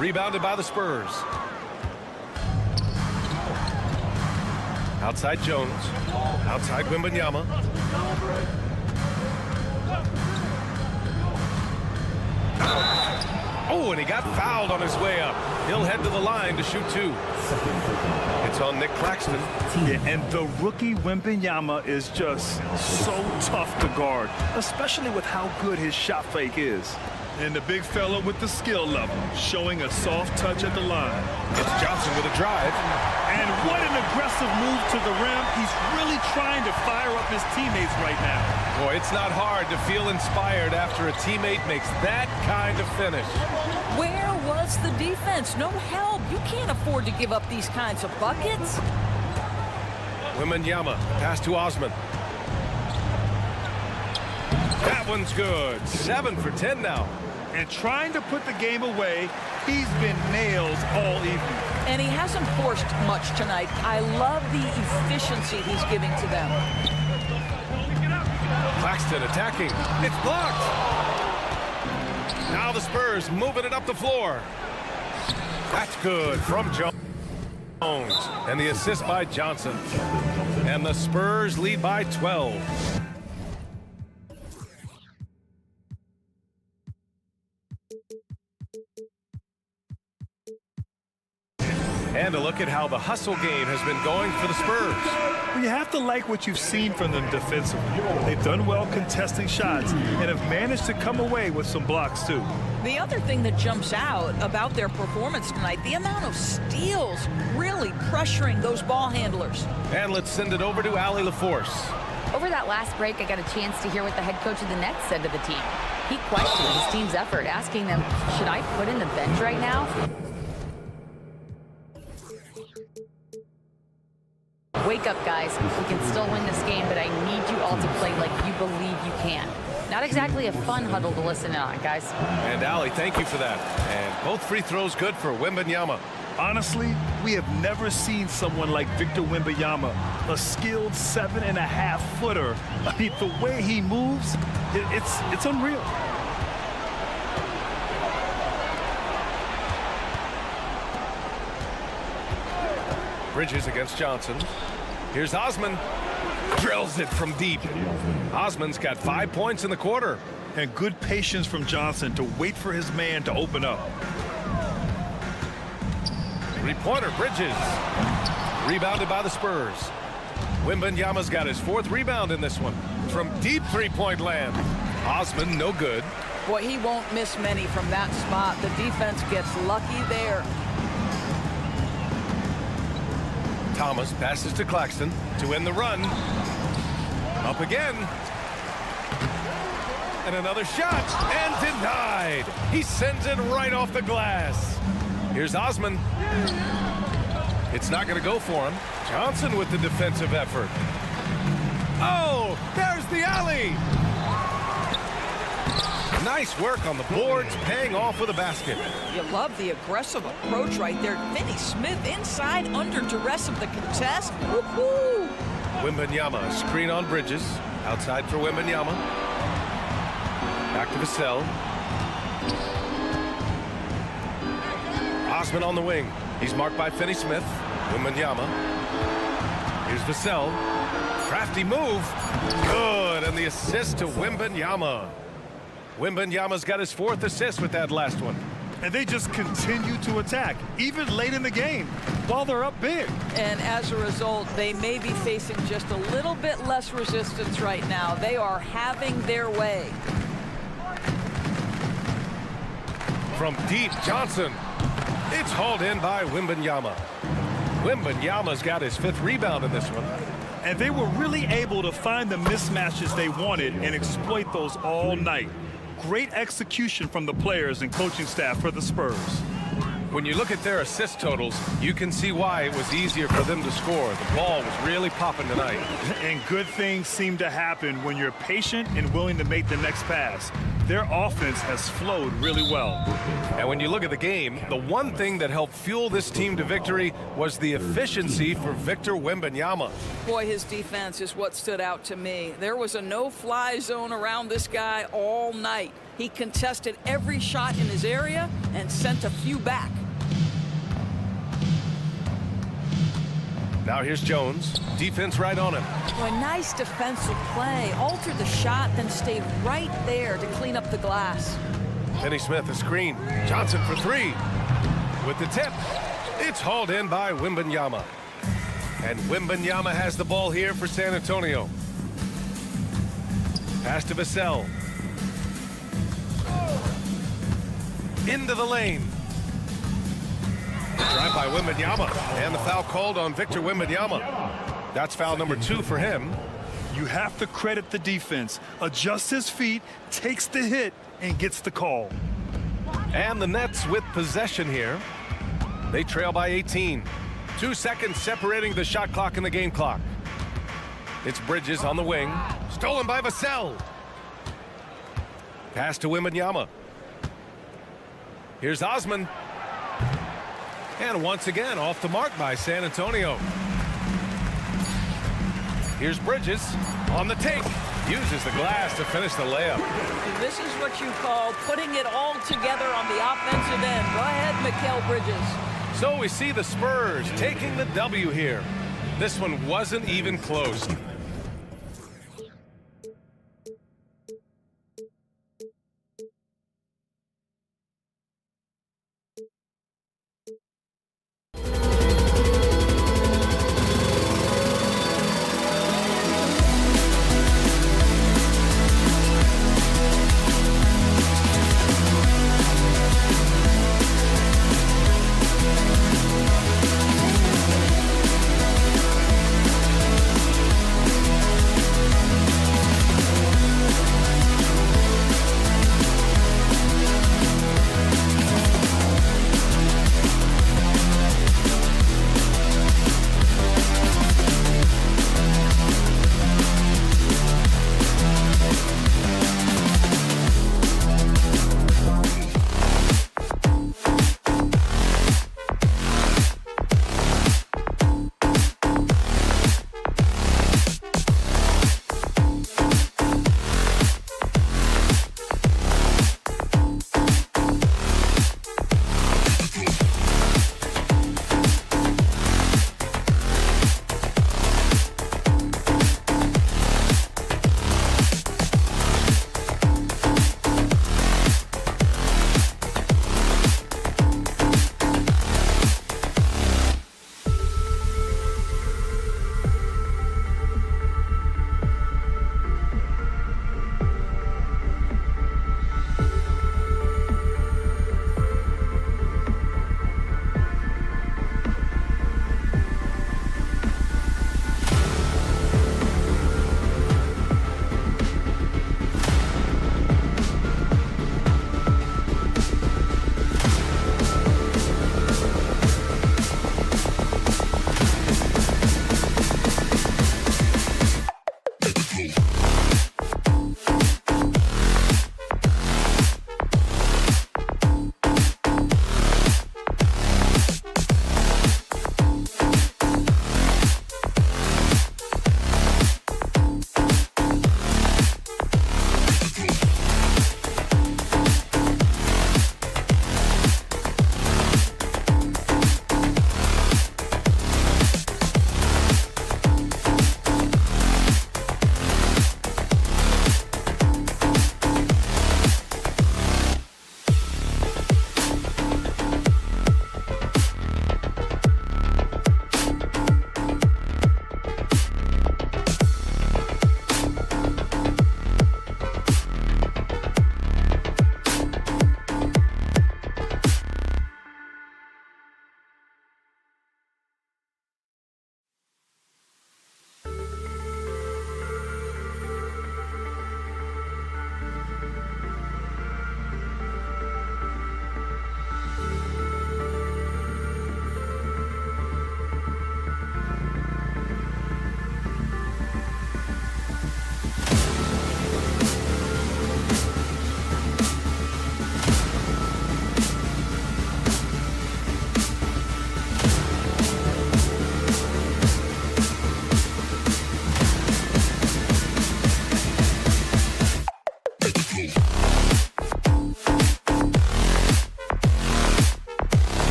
Rebounded by the Spurs. Outside Jones. Outside Wembanyama. Oh, and he got fouled on his way up. He'll head to the line to shoot 2. It's on Nick Claxton. Yeah, and the rookie Wembanyama is just so tough to guard, especially with how good his shot fake is. And the big fella with the skill level, showing a soft touch at the line. It's Johnson with a drive. And what an aggressive move to the rim. He's really trying to fire up his teammates right now. Boy, it's not hard to feel inspired after a teammate makes that kind of finish. Where was the defense? No help. You can't afford to give up these kinds of buckets. Wembanyama, pass to Osman. That one's good. 7 for 10 now. And trying to put the game away, he's been nails all evening. And he hasn't forced much tonight. I love the efficiency he's giving to them. Claxton attacking. It's blocked. Now the Spurs moving it up the floor. That's good from Jones. And the assist by Johnson. And the Spurs lead by 12. And a look at how the hustle game has been going for the Spurs. Well, you have to like what you've seen from them defensively. They've done well contesting shots and have managed to come away with some blocks, too. The other thing that jumps out about their performance tonight, the amount of steals really pressuring those ball handlers. And let's send it over to Allie LaForce. Over that last break, I got a chance to hear what the head coach of the Nets said to the team. He questioned his team's effort, asking them, should I put in the bench right now? Wake up, guys. We can still win this game, but I need you all to play like you believe you can. Not exactly a fun huddle to listen in on, guys. And Allie, thank you for that. And both free throws good for Wembanyama. Honestly, we have never seen someone like Victor Wembanyama, a skilled 7.5-footer. I mean, the way he moves, it's unreal. Bridges against Johnson. Here's Osman. Drills it from deep. Osman's got 5 points in the quarter. And good patience from Johnson to wait for his man to open up. Three-pointer, Bridges. Rebounded by the Spurs. Wembanyama's got his 4th rebound in this one. From deep three-point land. Osman, no good. Boy, he won't miss many from that spot. The defense gets lucky there. Thomas passes to Claxton to end the run. Up again. And another shot, and denied. He sends it right off the glass. Here's Osman. It's not going to go for him. Johnson with the defensive effort. Oh, there's the alley. Nice work on the boards, paying off with a basket. You love the aggressive approach right there. Finney Smith inside under duress of the contest. Woo-hoo! Wembanyama, screen on Bridges. Outside for Wembanyama. Back to Vassell. Osman on the wing. He's marked by Finney Smith. Wembanyama. Here's Vassell. Crafty move. Good. And the assist to Wembanyama. Wembanyama's got his 4th assist with that last one. And they just continue to attack, even late in the game, while they're up big. And as a result, they may be facing just a little bit less resistance right now. They are having their way. From deep, Johnson. It's hauled in by Wembanyama. Wembanyama's got his 5th rebound in this one. And they were really able to find the mismatches they wanted and exploit those all night. Great execution from the players and coaching staff for the Spurs. When you look at their assist totals, you can see why it was easier for them to score. The ball was really popping tonight. And good things seem to happen when you're patient and willing to make the next pass. Their offense has flowed really well. And when you look at the game, the one thing that helped fuel this team to victory was the efficiency for Victor Wembanyama. Boy, his defense is what stood out to me. There was a no-fly zone around this guy all night. He contested every shot in his area and sent a few back. Now here's Jones. Defense right on him. Boy, nice defensive play. Altered the shot, then stayed right there to clean up the glass. Finney Smith, a screen. Johnson for 3. With the tip. It's hauled in by Wembanyama. And Wembanyama has the ball here for San Antonio. Pass to Vassell. Into the lane. Drive by Wembanyama, and the foul called on Victor Wembanyama. That's foul number 2 for him. You have to credit the defense. Adjusts his feet, takes the hit, and gets the call. And the Nets with possession here. They trail by 18. 2 seconds separating the shot clock and the game clock. It's Bridges on the wing. Stolen by Vassell. Pass to Wembanyama. Here's Osman. And once again, off the mark by San Antonio. Here's Bridges on the take. Uses the glass to finish the layup. This is what you call putting it all together on the offensive end. Go ahead, Mikal Bridges. So we see the Spurs taking the W here. This one wasn't even close.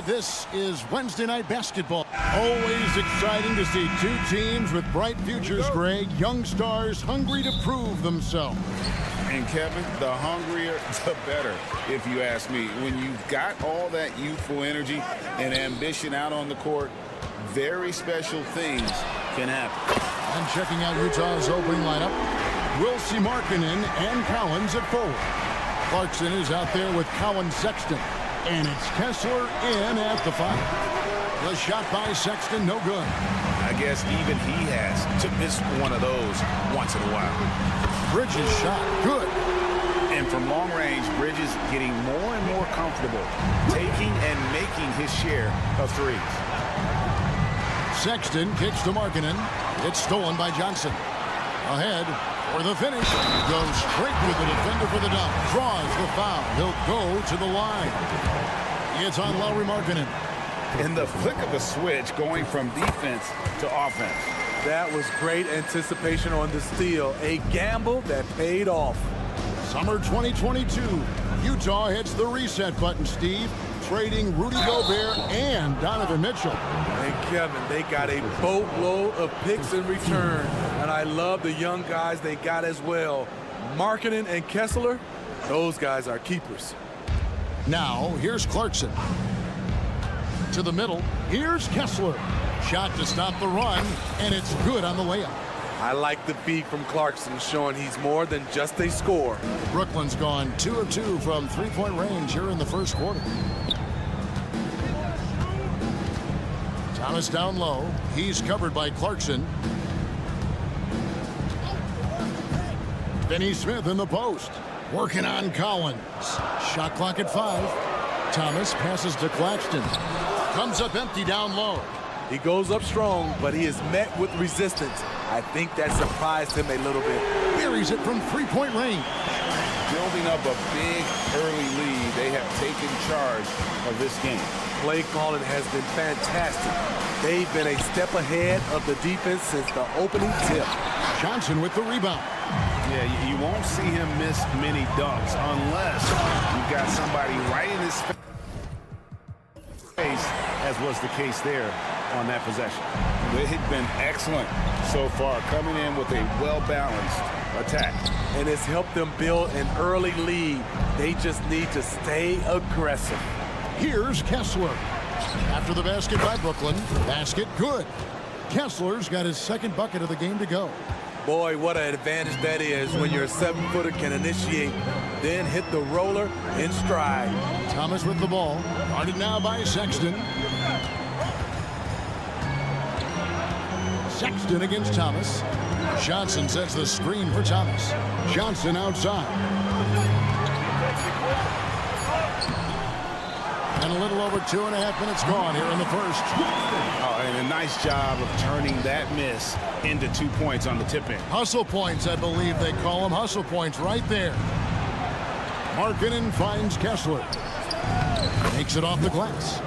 This is Wednesday Night Basketball. Always exciting to see two teams with bright futures, Greg. Young stars hungry to prove themselves. And Kevin, the hungrier, the better, if you ask me. When you've got all that youthful energy and ambition out on the court, very special things can happen. And checking out Utah's opening lineup, we'll see Markkanen and Collins at forward. Clarkson is out there with Collins Sexton. And it's Kessler in at the 5. The shot by Sexton, no good. I guess even he has to miss one of those once in a while. Bridges shot, good. And from long range, Bridges getting more and more comfortable, taking and making his share of threes. Sexton kicks to Markkanen. It's stolen by Johnson. Ahead for the finish. Goes straight with the defender for the dunk. Draws the foul. He'll go to the line. It's on Lauri Markkanen. In the flick of a switch, going from defense to offense. That was great anticipation on the steal. A gamble that paid off. Summer 2022. Utah hits the reset button, Steve, trading Rudy Gobert and Donovan Mitchell. And Kevin, they got a boatload of picks in return. And I love the young guys they got as well. Markkanen and Kessler, those guys are keepers. Now, here's Clarkson. To the middle, here's Kessler. Shot to stop the run, and it's good on the layup. I like the feed from Clarkson, showing he's more than just a scorer. Brucklin's gone 2 of 2 from three-point range here in the first quarter. Thomas down low. He's covered by Clarkson. Finney Smith in the post. Working on Collins. Shot clock at 5. Thomas passes to Claxton. Comes up empty down low. He goes up strong, but he is met with resistance. I think that surprised him a little bit. Buries it from three-point range. Building up a big early lead, they have taken charge of this game. Play calling has been fantastic. They've been a step ahead of the defense since the opening tip. Johnson with the rebound. Yeah, you won't see him miss many dunks unless you've got somebody right in his face, as was the case there on that possession. They've been excellent so far, coming in with a well-balanced attack. And it's helped them build an early lead. They just need to stay aggressive. Here's Kessler. After the basket by Brucklin. Basket good. Kessler's got his second bucket of the game to go. Boy, what an advantage that is when your 7-footer can initiate, then hit the roller in stride. Thomas with the ball. Guarded now by Sexton. Sexton against Thomas. Johnson sets the screen for Thomas. Johnson outside. And a little over 2.5 minutes gone here in the first. Oh, and a nice job of turning that miss into 2 points on the tip-in. Hustle points, I believe they call them. Hustle points right there. Markkanen finds Kessler. Takes it off the glass.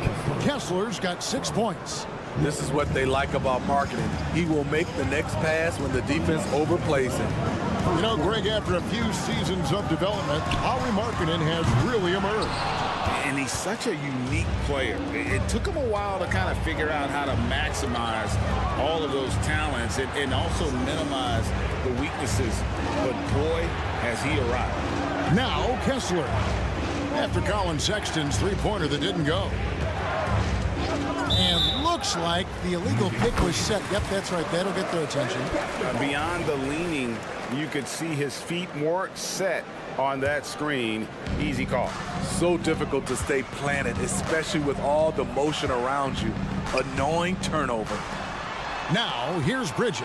Kessler's got 6 points. This is what they like about Markkanen. He will make the next pass when the defense overplays him. You know, Greg, after a few seasons of development, Lauri Markkanen has really emerged. And he's such a unique player. It took him a while to kind of figure out how to maximize all of those talents and also minimize the weaknesses. But boy, has he arrived. Now Kessler. After Colin Sexton's three-pointer that didn't go. And looks like the illegal pick was set. Yep, that's right. That'll get their attention. Beyond the leaning, you could see his feet weren't set on that screen. Easy call. So difficult to stay planted, especially with all the motion around you. Annoying turnover. Now, here's Bridges.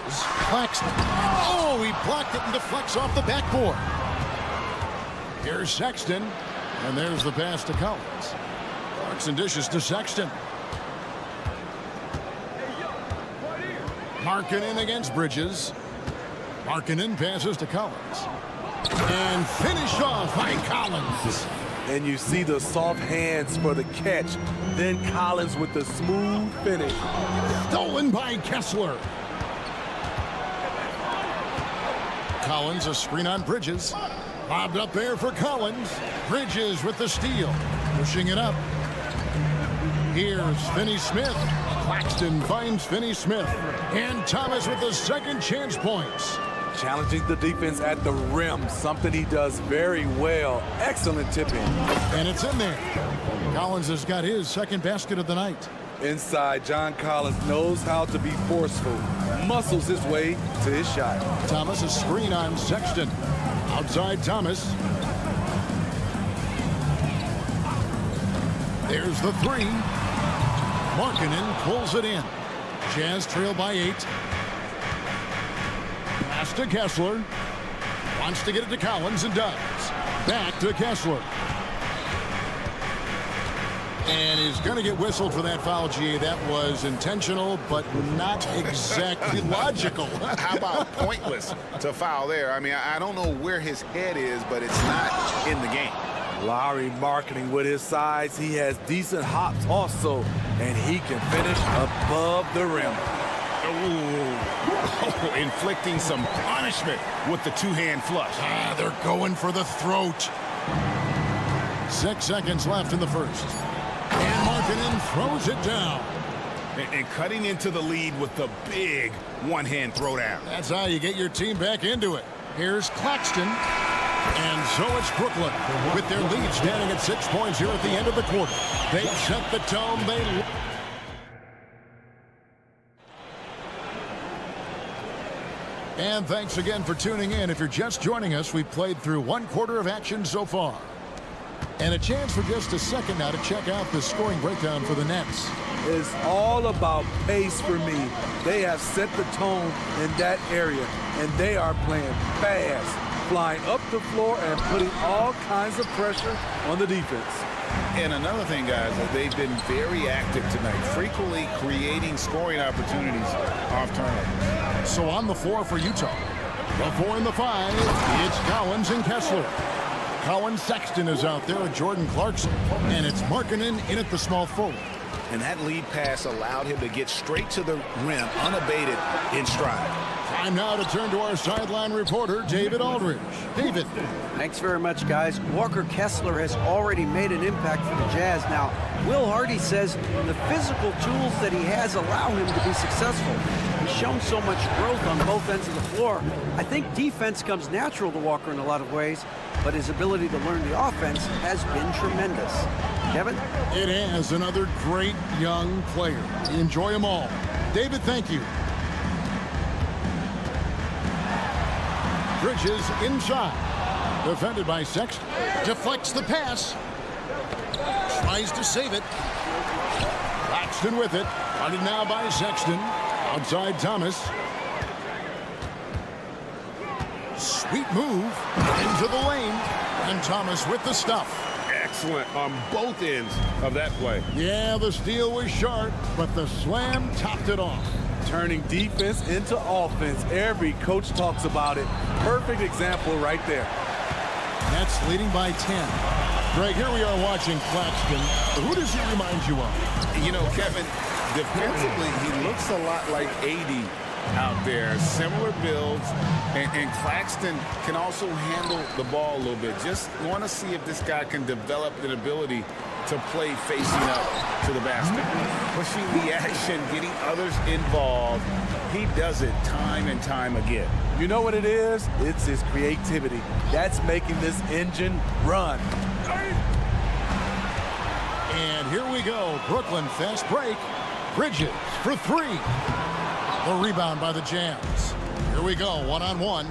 Claxton. Oh, he blocked it and deflects off the backboard. Here's Sexton. And there's the pass to Collins. Clarkson dishes to Sexton. Markkanen against Bridges. Markkanen passes to Collins. And finished off by Collins. And you see the soft hands for the catch. Then Collins with the smooth finish. Stolen by Kessler. Collins, a screen on Bridges. Lobbed up there for Collins. Bridges with the steal. Pushing it up. Here's Finney-Smith. Claxton finds Finney-Smith. And Thomas with the second chance points. Challenging the defense at the rim, something he does very well. Excellent tipping. And it's in there. Collins has got his second basket of the night. Inside, John Collins knows how to be forceful. Muscles his way to his shot. Thomas, a screen on Sexton. Outside Thomas. There's the three. Markkanen pulls it in. Jazz trail by 8. Pass to Kessler. Wants to get it to Collins and does. Back to Kessler. And he's going to get whistled for that foul, GA. That was intentional, but not exactly logical. How about pointless to foul there? I mean, I don't know where his head is, but it's not in the game. Lowry Markkanen with his size. He has decent hops also, and he can finish above the rim. Ooh. Inflicting some punishment with the two-hand flush. They're going for the throat. 6 seconds left in the first. And Markkanen throws it down. And cutting into the lead with the big one-hand throwdown. That's how you get your team back into it. Here's Claxton. And so it's Brucklin with their lead standing at 6 points here at the end of the quarter. They've set the tone. And thanks again for tuning in. If you're just joining us, we've played through 1 quarter of action so far. And a chance for just a second now to check out the scoring breakdown for the Nets. It's all about pace for me. They have set the tone in that area, and they are playing fast, flying up the floor and putting all kinds of pressure on the defense. And another thing, guys, is they've been very active tonight, frequently creating scoring opportunities off turnover. So on the floor for Utah, the 4 and the 5, it's Collins and Kessler. Colin Sexton is out there with Jordan Clarkson, and it's Markkanen in at the small forward. And that lead pass allowed him to get straight to the rim, unabated, in stride. Time now to turn to our sideline reporter, David Aldridge. David. Thanks very much, guys. Walker Kessler has already made an impact for the Jazz. Now, Will Hardy says the physical tools that he has allow him to be successful. He's shown so much growth on both ends of the floor. I think defense comes natural to Walker in a lot of ways, but his ability to learn the offense has been tremendous. Kevin? It has another great young player. Enjoy them all. David, thank you. Bridges inside. Defended by Sexton. Deflects the pass. Tries to save it. Claxton with it. Guarded now by Sexton. Outside Thomas. Sweet move. Into the lane. And Thomas with the stuff. Excellent on both ends of that play. Yeah, the steal was sharp, but the slam topped it off. Turning defense into offense. Every coach talks about it. Perfect example right there. Nets leading by 10. Greg, here we are watching Claxton. Who does he remind you of? You know, Kevin, defensively, he looks a lot like AD out there. Similar builds, and Claxton can also handle the ball a little bit. Just want to see if this guy can develop an ability to play facing up to the basket. Pushing the action, getting others involved. He does it time and time again. You know what it is? It's his creativity. That's making this engine run. And here we go. Brucklin fast break. Bridges for 3. The rebound by the Jazz. Here we go, one-on-one.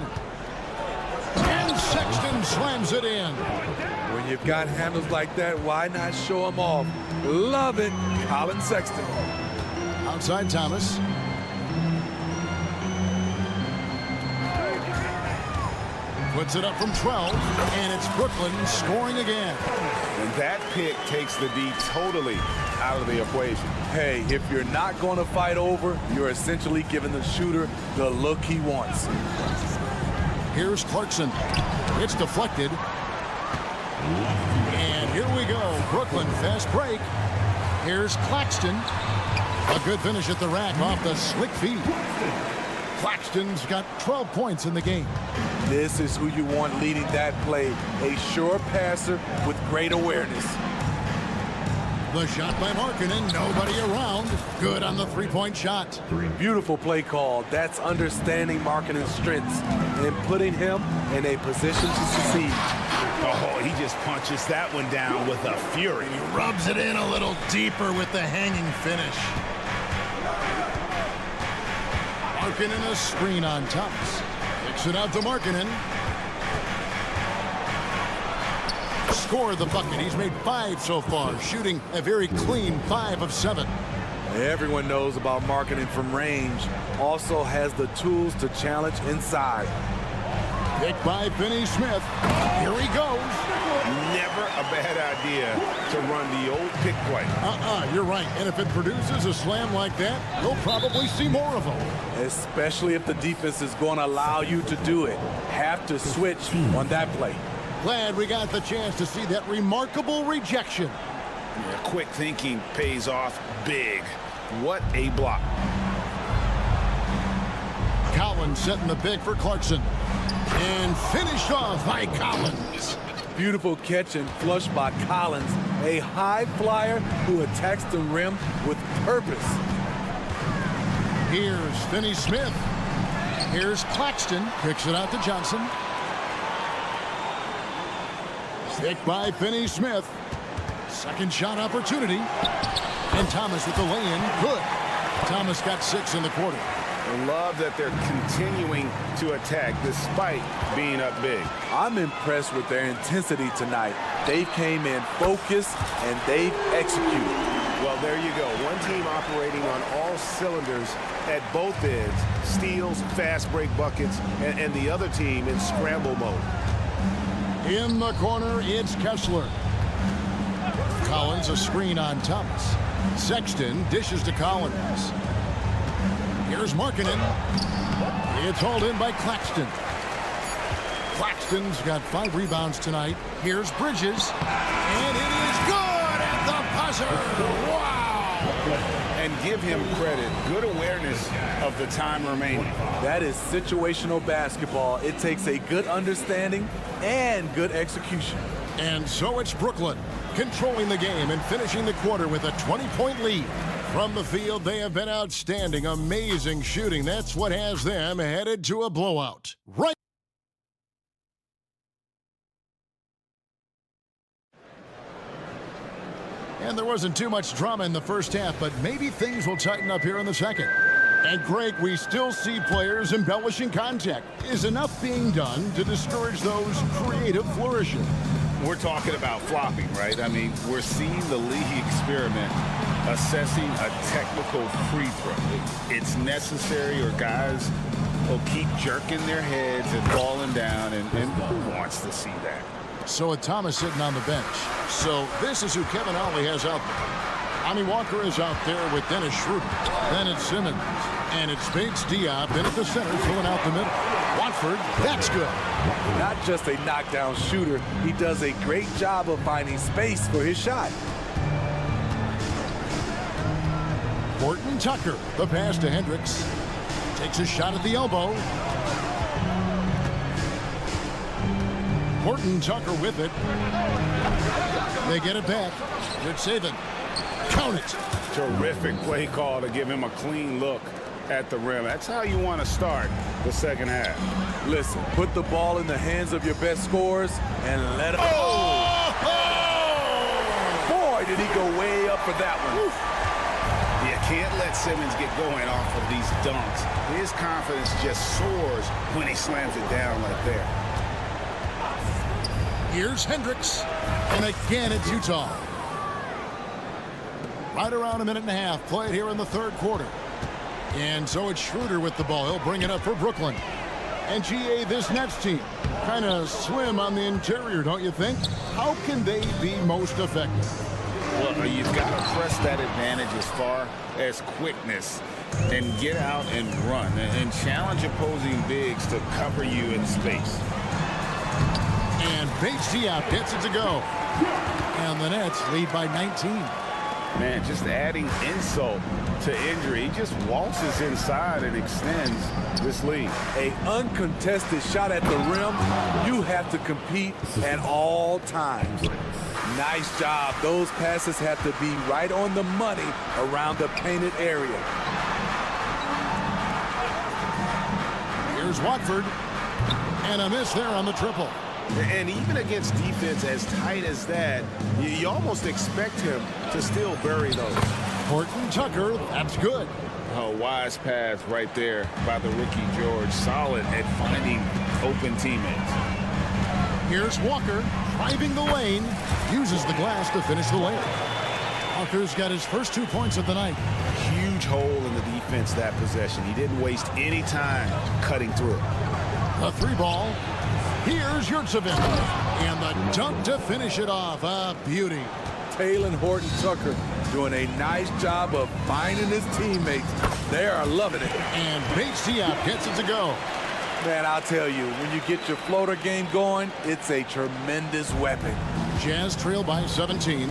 And Sexton slams it in. When you've got handles like that, why not show them off? Love it, Colin Sexton. Outside Thomas. puts it up from 12, and it's Brucklin scoring again. And that pick takes the D totally out of the equation. Hey, if you're not going to fight over, you're essentially giving the shooter the look he wants. Here's Clarkson. It's deflected. And here we go. Brucklin, fast break. Here's Claxton. A good finish at the rack off the slick feed. Claxton's got 12 points in the game. This is who you want leading that play. A sure passer with great awareness. The shot by Markkanen, nobody around. Good on the three-point shot. Beautiful play call. That's understanding Markkanen's strengths and putting him in a position to succeed. Oh, he just punches that one down with a fury. He rubs it in a little deeper with the hanging finish. Markkanen a screen on Thomas. Kicks it out to Markkanen. Scored the bucket. He's made 5 so far, shooting a very clean 5 of 7. Everyone knows about Markkanen from range. Also has the tools to challenge inside. Pick by Finney-Smith. Here he goes. Never a bad idea to run the old pick play. You're right. And if it produces a slam like that, you'll probably see more of them. Especially if the defense is going to allow you to do it. Have to switch on that play. Glad we got the chance to see that remarkable rejection. Yeah, quick thinking pays off big. What a block. Collins setting the pick for Clarkson. And finished off by Collins. Beautiful catch and flush by Collins. A high flyer who attacks the rim with purpose. Here's Finney-Smith. Here's Claxton. Kicks it out to Johnson. Pick by Finney-Smith. Second shot opportunity. And Thomas with the lay-in. Good. Thomas got 6 in the quarter. I love that they're continuing to attack despite being up big. I'm impressed with their intensity tonight. They came in focused and they've executed. Well, there you go. One team operating on all cylinders at both ends. Steals, fast break buckets, and the other team in scramble mode. In the corner, it's Kessler. Collins a screen on Thomas. Sexton dishes to Collins. Here's Markkanen. It's hauled in by Claxton. Claxton's got 5 rebounds tonight. Here's Bridges. And it is good at the buzzer. Wow! And give him credit. Good awareness of the time remaining. That is situational basketball. It takes a good understanding and good execution. And so it's Brucklin controlling the game and finishing the quarter with a 20-point lead. From the field, they have been outstanding. Amazing shooting. That's what has them headed to a blowout. Right. And there wasn't too much drama in the first half, but maybe things will tighten up here in the second. And Greg, we still see players embellishing contact. Is enough being done to discourage those creative flourishing? We're talking about flopping, right? I mean, we're seeing the league experiment assessing a technical free throw. It's necessary or guys will keep jerking their heads and falling down, and who wants to see that? So with Thomas sitting on the bench. So this is who Kevin Ollie has out there. Ami Walker is out there with Dennis Schroeder. Then it's Simmons. And it's Bates Diop in at the center, filling out the middle. Watford, that's good. Not just a knockdown shooter, he does a great job of finding space for his shot. Horton Tucker, the pass to Hendricks. Takes a shot at the elbow. Horton Tucker with it. They get it back. Good saving. Count it. Terrific play call to give him a clean look at the rim. That's how you want to start the second half. Listen, put the ball in the hands of your best scorers and let him. Oh! Boy, did he go way up for that one. You can't let Simmons get going off of these dunks. His confidence just soars when he slams it down like that. Here's Hendricks. And again, it's Utah. Right around a minute and a half played here in the third quarter. And so it's Schroeder with the ball. He'll bring it up for Brucklin. And GA, this Nets team, kind of slim on the interior, don't you think? How can they be most effective? Well, you've got to press that advantage as far as quickness and get out and run and challenge opposing bigs to cover you in space. And Bates Diop gets it to go. And the Nets lead by 19. Man, just adding insult to injury. He just waltzes inside and extends this lead. An uncontested shot at the rim. You have to compete at all times. Nice job. Those passes have to be right on the money around the painted area. Here's Watford. And a miss there on the triple. And even against defense as tight as that, you almost expect him to still bury those. Horton Tucker, that's good. A wise pass right there by the rookie George. Solid at finding open teammates. Here's Walker driving the lane. Uses the glass to finish the layup. Walker's got his first 2 points of the night. Huge hole in the defense that possession. He didn't waste any time cutting through it. A 3-ball. Here's Yurtsevin. And the dunk to finish it off. A beauty. Taylor Horton Tucker doing a nice job of finding his teammates. They are loving it. And Bates Diop gets it to go. Man, I'll tell you, when you get your floater game going, it's a tremendous weapon. Jazz trail by 17.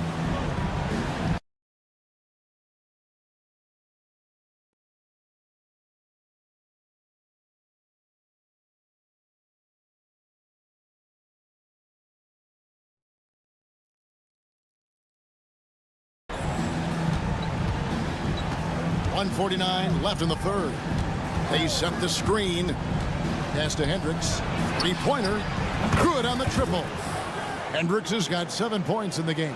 .149 left in the third. They set the screen. Pass to Hendricks. Three-pointer. Good on the triple. Hendricks has got 7 points in the game.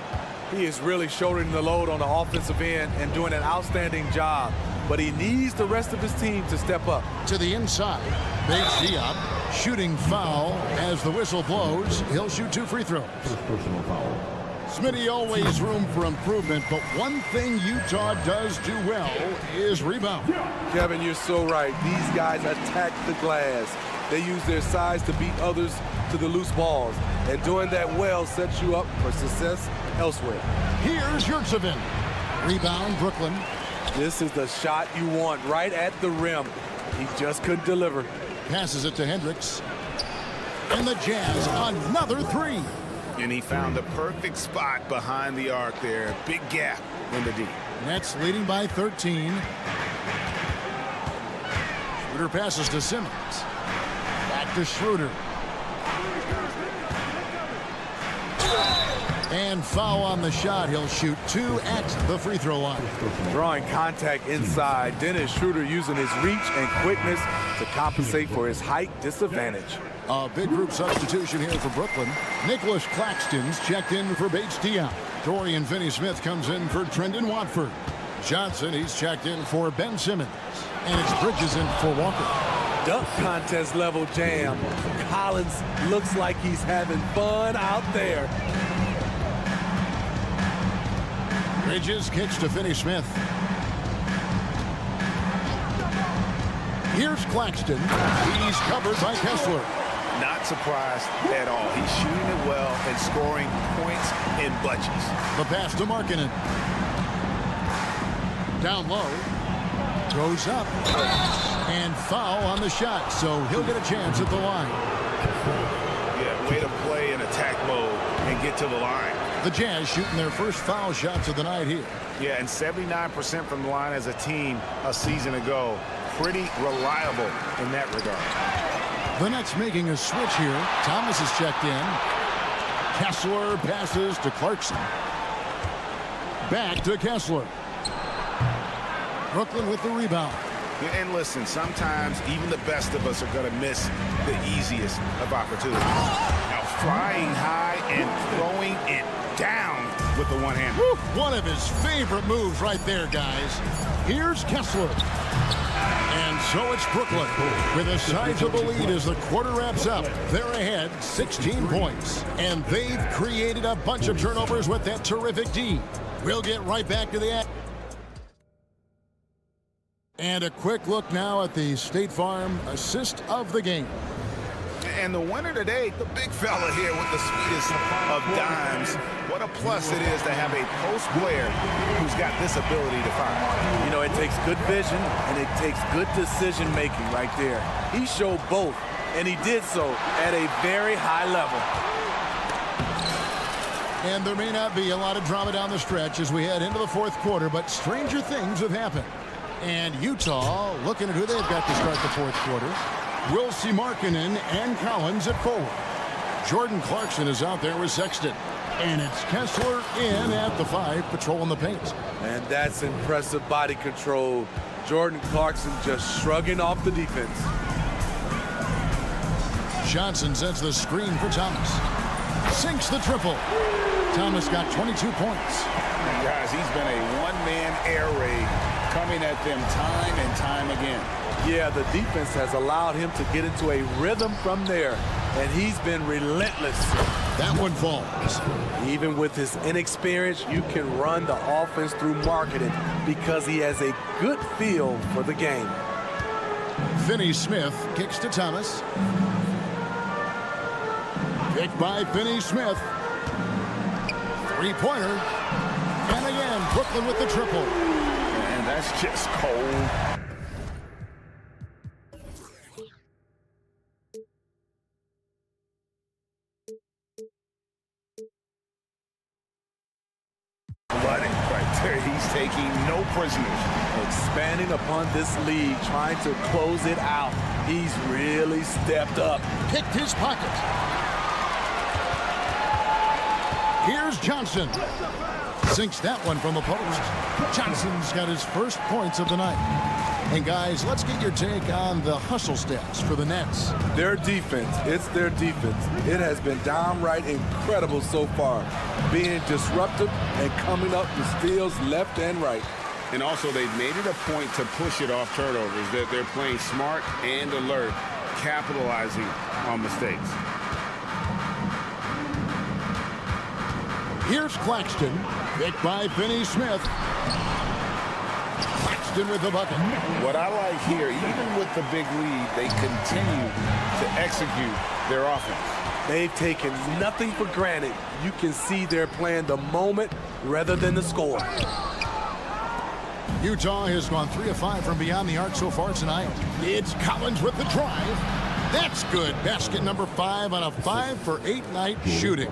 He is really shouldering the load on the offensive end and doing an outstanding job. But he needs the rest of his team to step up. To the inside. Bates Diop shooting foul as the whistle blows. He'll shoot 2 free throws. Personal foul. Smitty, always room for improvement, but one thing Utah does do well is rebound. Kevin, you're so right. These guys attack the glass. They use their size to beat others to the loose balls. And doing that well sets you up for success elsewhere. Here's Yurtsevin. Rebound, Brucklin. This is the shot you want right at the rim. He just couldn't deliver. Passes it to Hendricks. And the Jazz, another 3. And he found the perfect spot behind the arc there. Big gap in the D. Nets leading by 13. Schroeder passes to Simmons. Back to Schroeder. And foul on the shot. He'll shoot 2 at the free throw line. Drawing contact inside. Dennis Schroeder using his reach and quickness to compensate for his height disadvantage. A big group substitution here for Brucklin. Nicholas Claxton's checked in for Bates Diop. Dorian Finney-Smith comes in for Trendon Watford. Johnson, he's checked in for Ben Simmons. And it's Bridges in for Walker. Dunk contest level jam. Collins looks like he's having fun out there. Bridges kicks to Finney-Smith. Here's Claxton. He's covered by Kessler. Not surprised at all. He's shooting it well and scoring points in bunches. The pass to Markkanen. Down low. Goes up. And foul on the shot, so he'll get a chance at the line. Yeah, way to play in attack mode and get to the line. The Jazz shooting their first foul shots of the night here. Yeah, and 79% from the line as a team a season ago. Pretty reliable in that regard. The Nets making a switch here. Thomas is checked in. Kessler passes to Clarkson. Back to Kessler. Brucklin with the rebound. And listen, sometimes even the best of us are going to miss the easiest of opportunities. Now flying high and throwing it down with the one-hand. One of his favorite moves right there, guys. Here's Kessler. And so it's Brucklin with a sizable lead as the quarter wraps up. They're ahead 16 points. And they've created a bunch of turnovers with that terrific D. We'll get right back to the act. And a quick look now at the State Farm assist of the game. And the winner today, the big fella here with the sweetest of dimes. What a plus it is to have a post player who's got this ability to find. You know, it takes good vision and it takes good decision making right there. He showed both, and he did so at a very high level. And there may not be a lot of drama down the stretch as we head into the fourth quarter, but stranger things have happened. And Utah looking at who they've got to start the fourth quarter. We'll see Markkanen and Collins at forward. Jordan Clarkson is out there with Sexton. And it's Kessler in at the 5, patrolling the paint. And that's impressive body control. Jordan Clarkson just shrugging off the defense. Johnson sets the screen for Thomas. Sinks the triple. Thomas got 22 points. And guys, he's been a one-man air raid coming at them time and time again. Yeah, the defense has allowed him to get into a rhythm from there, and he's been relentless. That one falls. Even with his inexperience, you can run the offense through Markkanen because he has a good feel for the game. Finney-Smith kicks to Thomas. Picked by Finney-Smith. Three-pointer. And again, Brucklin with the triple. And that's just cold. Right there, he's taking no prisoners. Expanding upon this lead, trying to close it out. He's really stepped up. Picked his pocket. Here's Johnson. Sinks that one from the post. Johnson's got his first points of the night. And guys, let's get your take on the hustle stats for the Nets. Their defense, it's their defense. It has been downright incredible so far. Being disruptive and coming up with steals left and right. And also, they've made it a point to push it off turnovers. That they're playing smart and alert, capitalizing on mistakes. Here's Claxton, picked by Finney-Smith. Claxton with the bucket. What I like here, even with the big lead, they continue to execute their offense. They've taken nothing for granted. You can see they're playing the moment rather than the score. Utah has gone 3 of 5 from beyond the arc so far tonight. It's Collins with the drive. That's good. Basket number 5 on a 5-for-8 night shooting.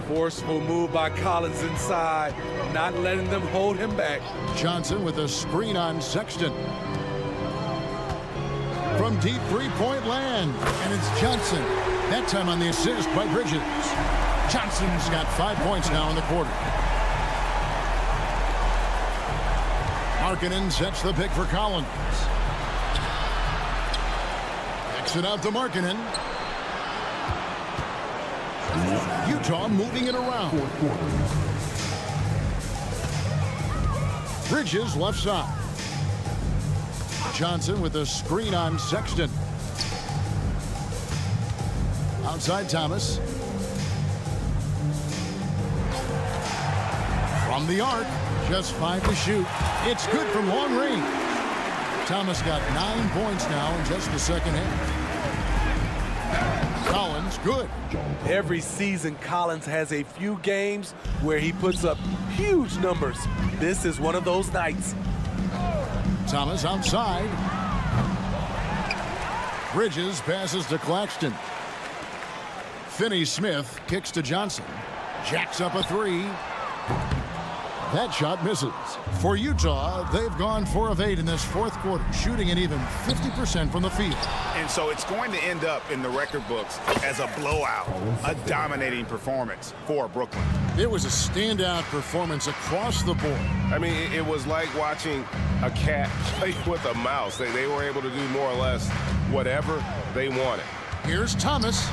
Forceful move by Collins inside, not letting them hold him back. Johnson with a screen on Sexton. From deep three-point land, and it's Johnson. That time on the assist by Bridges. Johnson's got 5 points now in the quarter. Markkanen sets the pick for Collins. Kicks it out to Markkanen. Utah moving it around. Bridges left side. Johnson with a screen on Sexton. Outside Thomas. From the arc, just 5 to shoot. It's good from long range. Thomas got 9 points now in just the second half. Collins, good. Every season, Collins has a few games where he puts up huge numbers. This is one of those nights. Thomas outside. Bridges passes to Claxton. Finney-Smith kicks to Johnson. Jacks up a 3. That shot misses. For Utah, they've gone 4 of 8 in this fourth quarter, shooting an even 50% from the field. And so it's going to end up in the record books as a blowout, a dominating performance for Brucklin. It was a standout performance across the board. I mean, it was like watching a cat play with a mouse. They were able to do more or less whatever they wanted. Here's Thomas,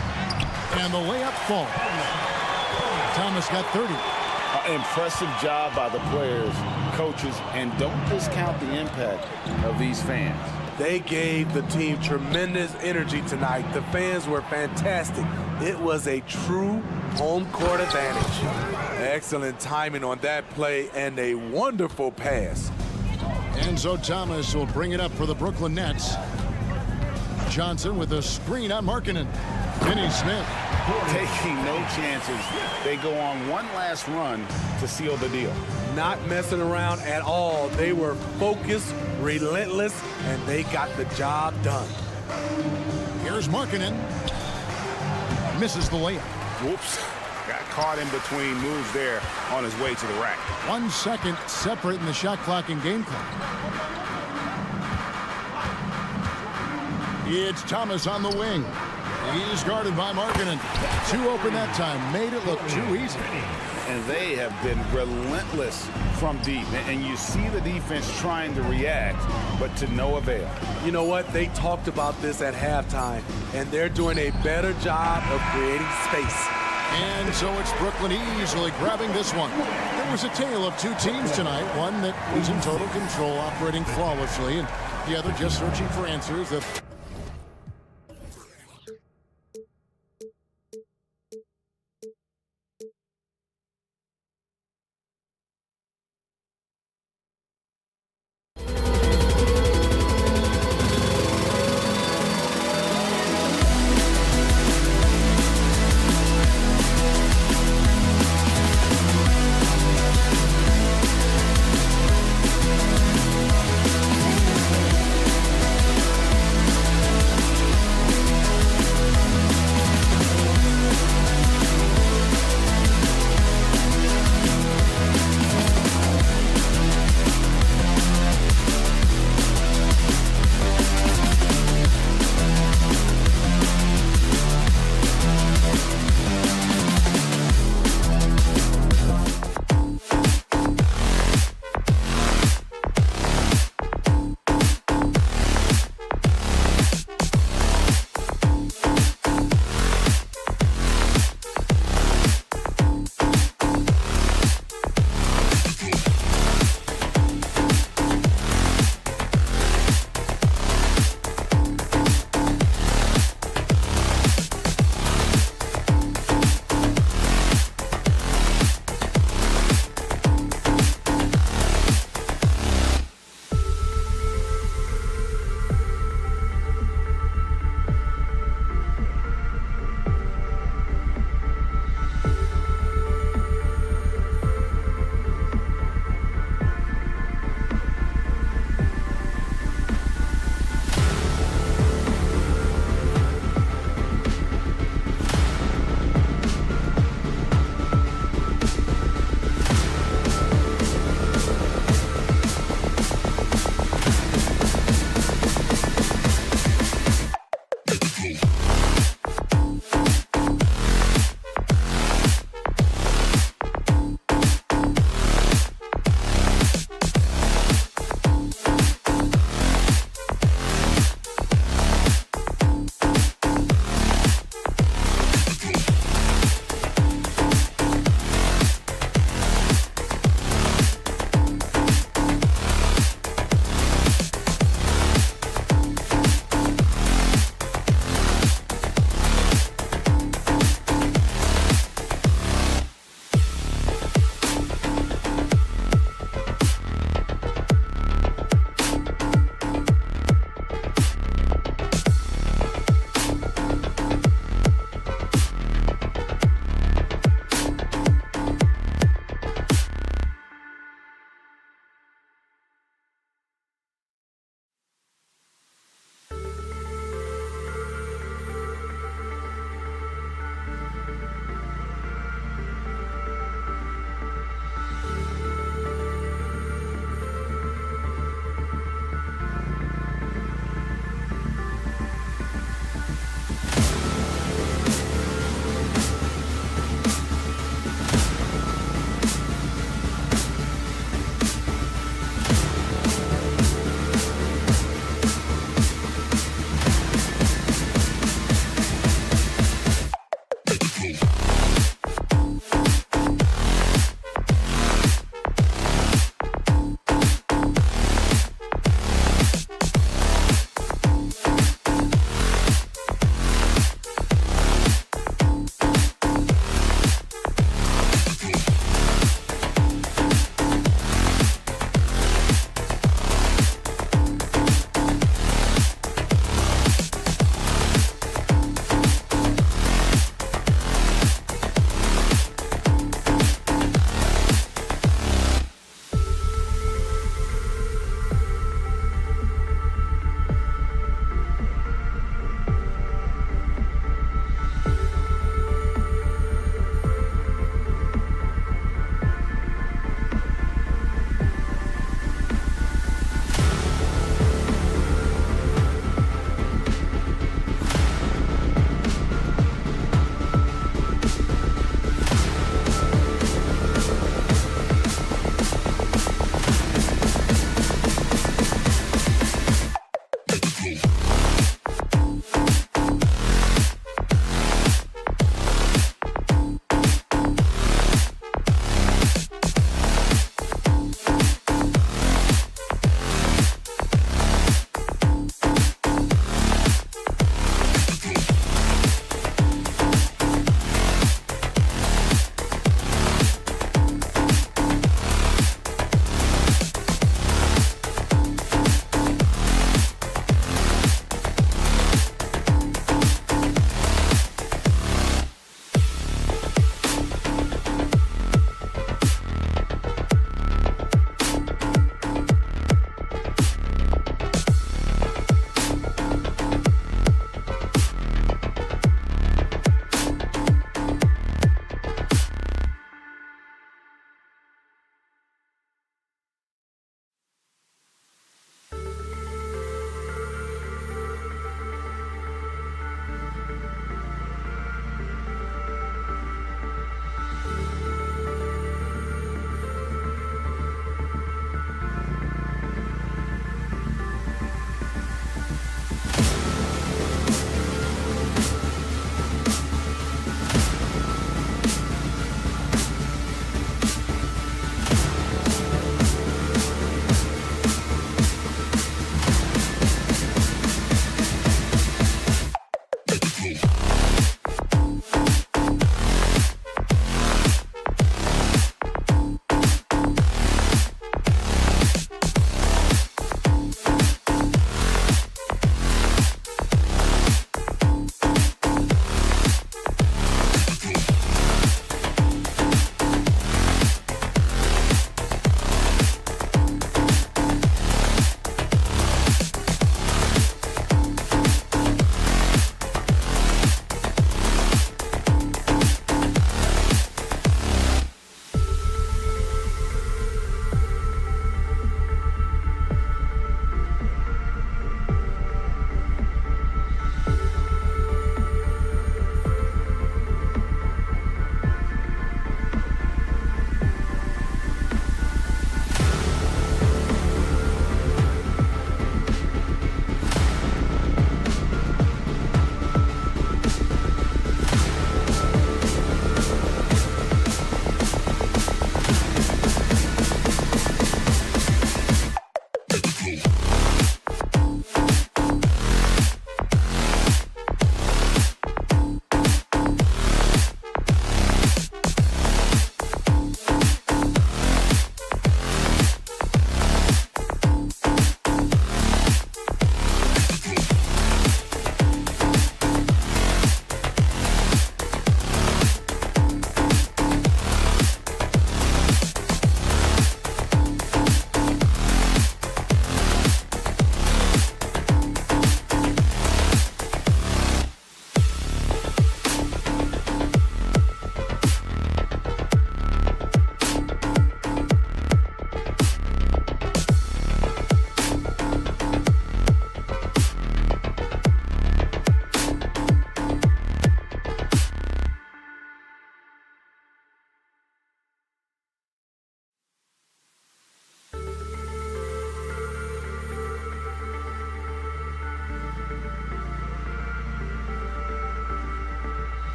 and the layup falls. Thomas got 30. Impressive job by the players, coaches, and don't discount the impact of these fans. They gave the team tremendous energy tonight. The fans were fantastic. It was a true home court advantage. Excellent timing on that play and a wonderful pass. Enzo Thomas will bring it up for the Brooklyn Nets. Johnson with a screen on Markkanen. Finney Smith. Taking no chances. They go on one last run to seal the deal. Not messing around at all. They were focused, relentless, and they got the job done. Here's Markkanen. Misses the layup. Whoops. Got caught in between moves there on his way to the rack. 1 second separating the shot clock and game clock. It's Thomas on the wing. He's guarded by Markkanen. 2 open that time. Made it look too easy. And they have been relentless from deep. And you see the defense trying to react, but to no avail. You know what? They talked about this at halftime, and they're doing a better job of creating space. And so it's Brooklyn easily grabbing this one. There was a tale of 2 teams tonight. One that was in total control, operating flawlessly, and the other just searching for answers that...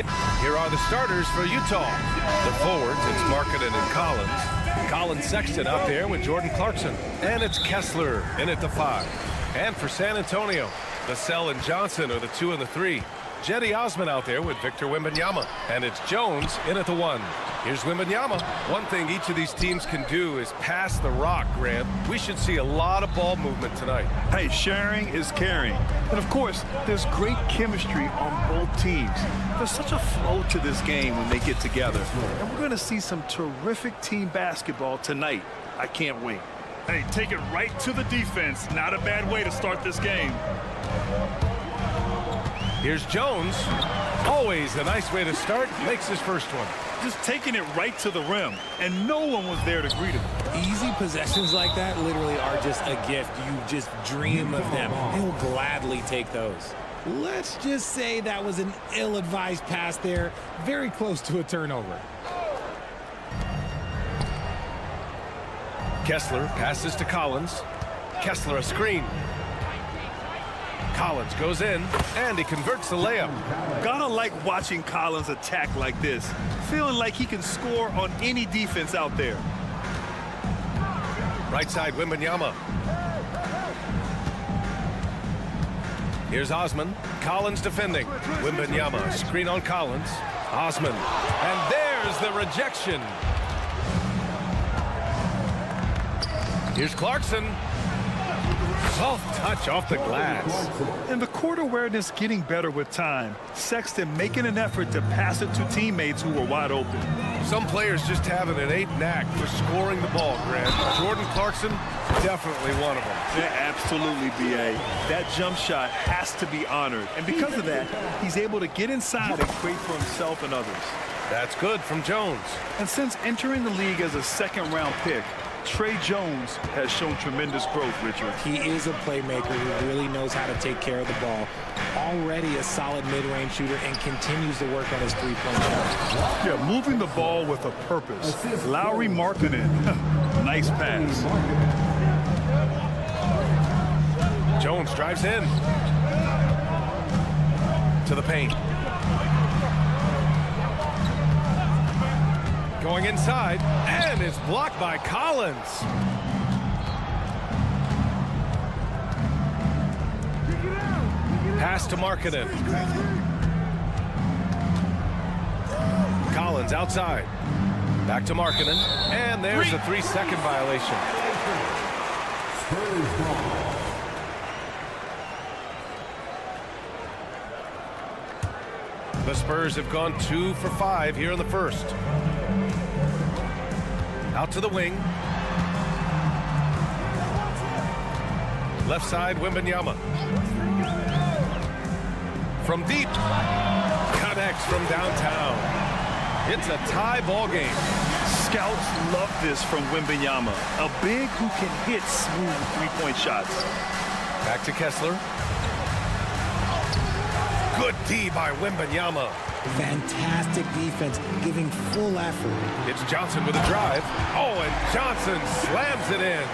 Here are the starters for Utah. The forwards, it's Markkanen and Collins. Colin Sexton out there with Jordan Clarkson. And it's Kessler in at the 5. And for San Antonio, Vassell and Johnson are the 2 and the 3. Jetty Osman out there with Victor Wembanyama. And it's Jones in at the 1. Here's Wembanyama. One thing each of these teams can do is pass the rock, Grant. We should see a lot of ball movement tonight. Hey, sharing is caring. And of course, there's great chemistry on both teams. There's such a flow to this game when they get together. And we're going to see some terrific team basketball tonight. I can't wait. Hey, take it right to the defense. Not a bad way to start this game. Here's Jones. Always a nice way to start. Makes his first one. Just taking it right to the rim, and no one was there to greet him. Easy possessions like that literally are just a gift. You just dream of them. He'll gladly take those. Let's just say that was an ill-advised pass there. Very close to a turnover. Kessler passes to Collins. Kessler a screen. Collins goes in, and he converts the layup. Gotta like watching Collins attack like this. Feeling like he can score on any defense out there. Right side, Wembanyama. Here's Osman. Collins defending. Wembanyama, screen on Collins. Osman. And there's the rejection. Here's Clarkson. Soft touch off the glass. And the court awareness getting better with time. Sexton making an effort to pass it to teammates who were wide open. Some players just have an innate knack for scoring the ball, Grant. Jordan Clarkson, definitely one of them. Yeah, absolutely, B.A. That jump shot has to be honored. And because of that, he's able to get inside and create for himself and others. That's good from Jones. And since entering the league as a second-round pick, Trey Jones has shown tremendous growth, Richard. He is a playmaker who really knows how to take care of the ball. Already a solid mid-range shooter and continues to work on his three-point shot. Yeah, moving the ball with a purpose. Lauri Markkanen. Nice pass. Jones drives in. To the paint. Going inside, and it's blocked by Collins. Pass to Markkanen. Collins outside. Back to Markkanen, and there's a 3-second violation. The Spurs have gone 2 for 5 here in the first. Out to the wing. Left side, Wembanyama. From deep. Connects from downtown. It's a tie ball game. Scouts love this from Wembanyama. A big who can hit smooth three-point shots. Back to Kessler. Good D by Wembanyama. Fantastic defense, giving full effort. It's Johnson with a drive. Oh, and Johnson slams it in.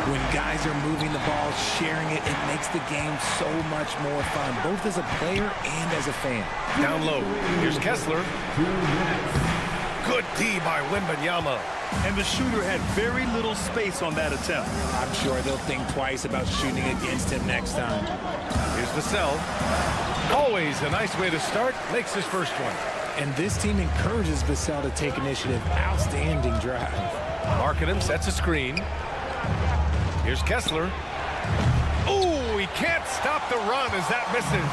When guys are moving the ball, sharing it, it makes the game so much more fun, both as a player and as a fan. Down low. Here's Kessler. Good D by Wembanyama. And the shooter had very little space on that attempt. I'm sure they'll think twice about shooting against him next time. Here's Vassell. Always a nice way to start. Makes his first one. And this team encourages Vassell to take initiative. Outstanding drive. Markkanen sets a screen. Here's Kessler. Oh, he can't stop the run as that misses.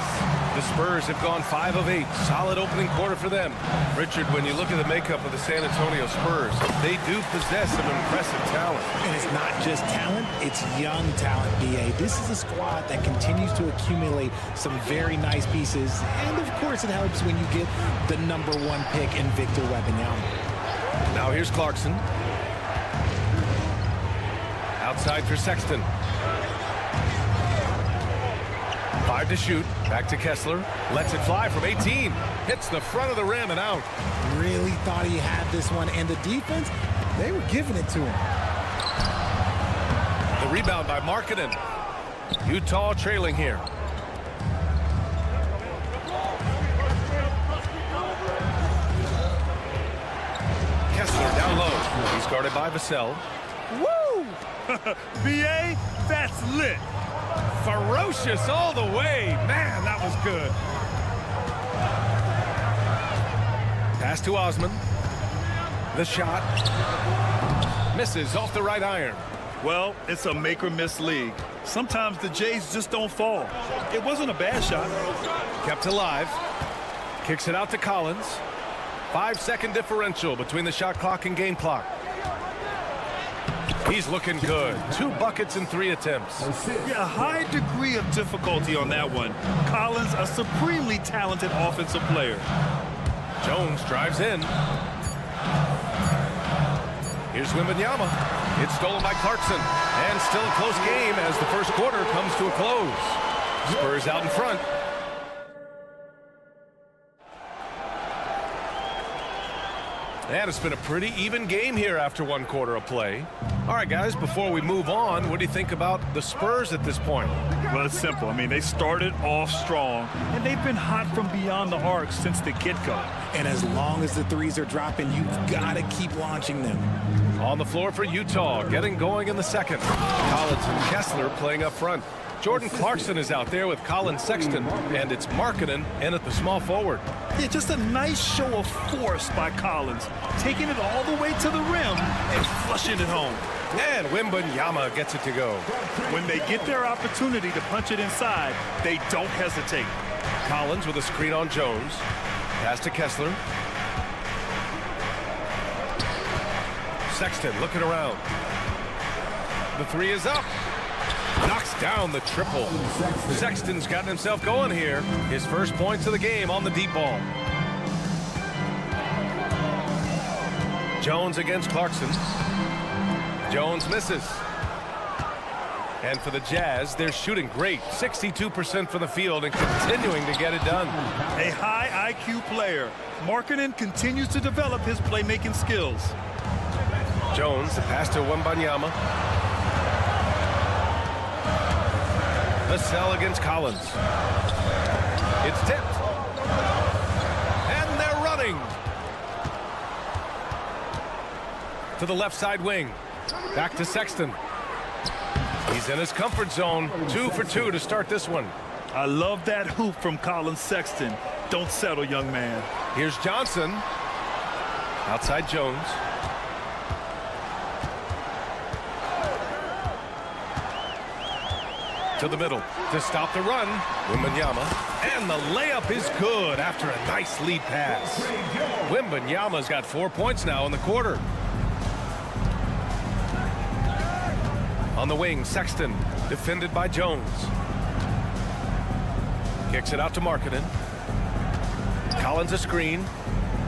The Spurs have gone 5 of 8. Solid opening quarter for them. Richard, when you look at the makeup of the San Antonio Spurs, they do possess some impressive talent. And it's not just talent, it's young talent, B.A. This is a squad that continues to accumulate some very nice pieces. And, of course, it helps when you get the #1 pick in Victor Wembanyama. Now here's Clarkson. Outside for Sexton. 5 to shoot. Back to Kessler. Lets it fly from 18. Hits the front of the rim and out. Really thought he had this one. And the defense, they were giving it to him. The rebound by Markkanen. Utah trailing here. Kessler down low. He's guarded by Vassell. Woo! BA, that's lit. Ferocious all the way. Man, that was good. Pass to Osman. The shot. Misses off the right iron. Well, it's a make-or-miss league. Sometimes the Jays just don't fall. It wasn't a bad shot. Kept alive. Kicks it out to Collins. 5-second differential between the shot clock and game clock. He's looking good. 2 buckets in 3 attempts. Yeah, a high degree of difficulty on that one. Collins, a supremely talented offensive player. Jones drives in. Here's Wembanyama. It's stolen by Clarkson. And still a close game as the first quarter comes to a close. Spurs out in front. And it's been a pretty even game here after 1 quarter of play. All right, guys, before we move on, what do you think about the Spurs at this point? Well, it's simple. I mean, they started off strong, and they've been hot from beyond the arc since the get-go. And as long as the threes are dropping, you've got to keep launching them. On the floor for Utah, getting going in the second. Collins and Kessler playing up front. Jordan Clarkson is out there with Colin Sexton, and it's Markkanen in at the small forward. Yeah, just a nice show of force by Collins, taking it all the way to the rim and flushing it home. And Wembanyama gets it to go. When they get their opportunity to punch it inside, they don't hesitate. Collins with a screen on Jones. Pass to Kessler. Sexton looking around. The 3 is up. Knocks down the triple. Sexton's gotten himself going here. His first points of the game on the deep ball. Jones against Clarkson. Jones misses. And for the Jazz, they're shooting great. 62% from the field and continuing to get it done. A high IQ player. Markkanen continues to develop his playmaking skills. Jones, the pass to Wembanyama. Vassell against Collins. It's tipped. And they're running. To the left side wing. Back to Sexton. He's in his comfort zone. 2 for 2 to start this one. I love that hoop from Colin Sexton. Don't settle, young man. Here's Johnson. Outside Jones. To the middle to stop the run. Wembanyama. And the layup is good after a nice lead pass. Wembanyama's got 4 points now in the quarter. On the wing, Sexton, defended by Jones. Kicks it out to Markkanen. Collins a screen.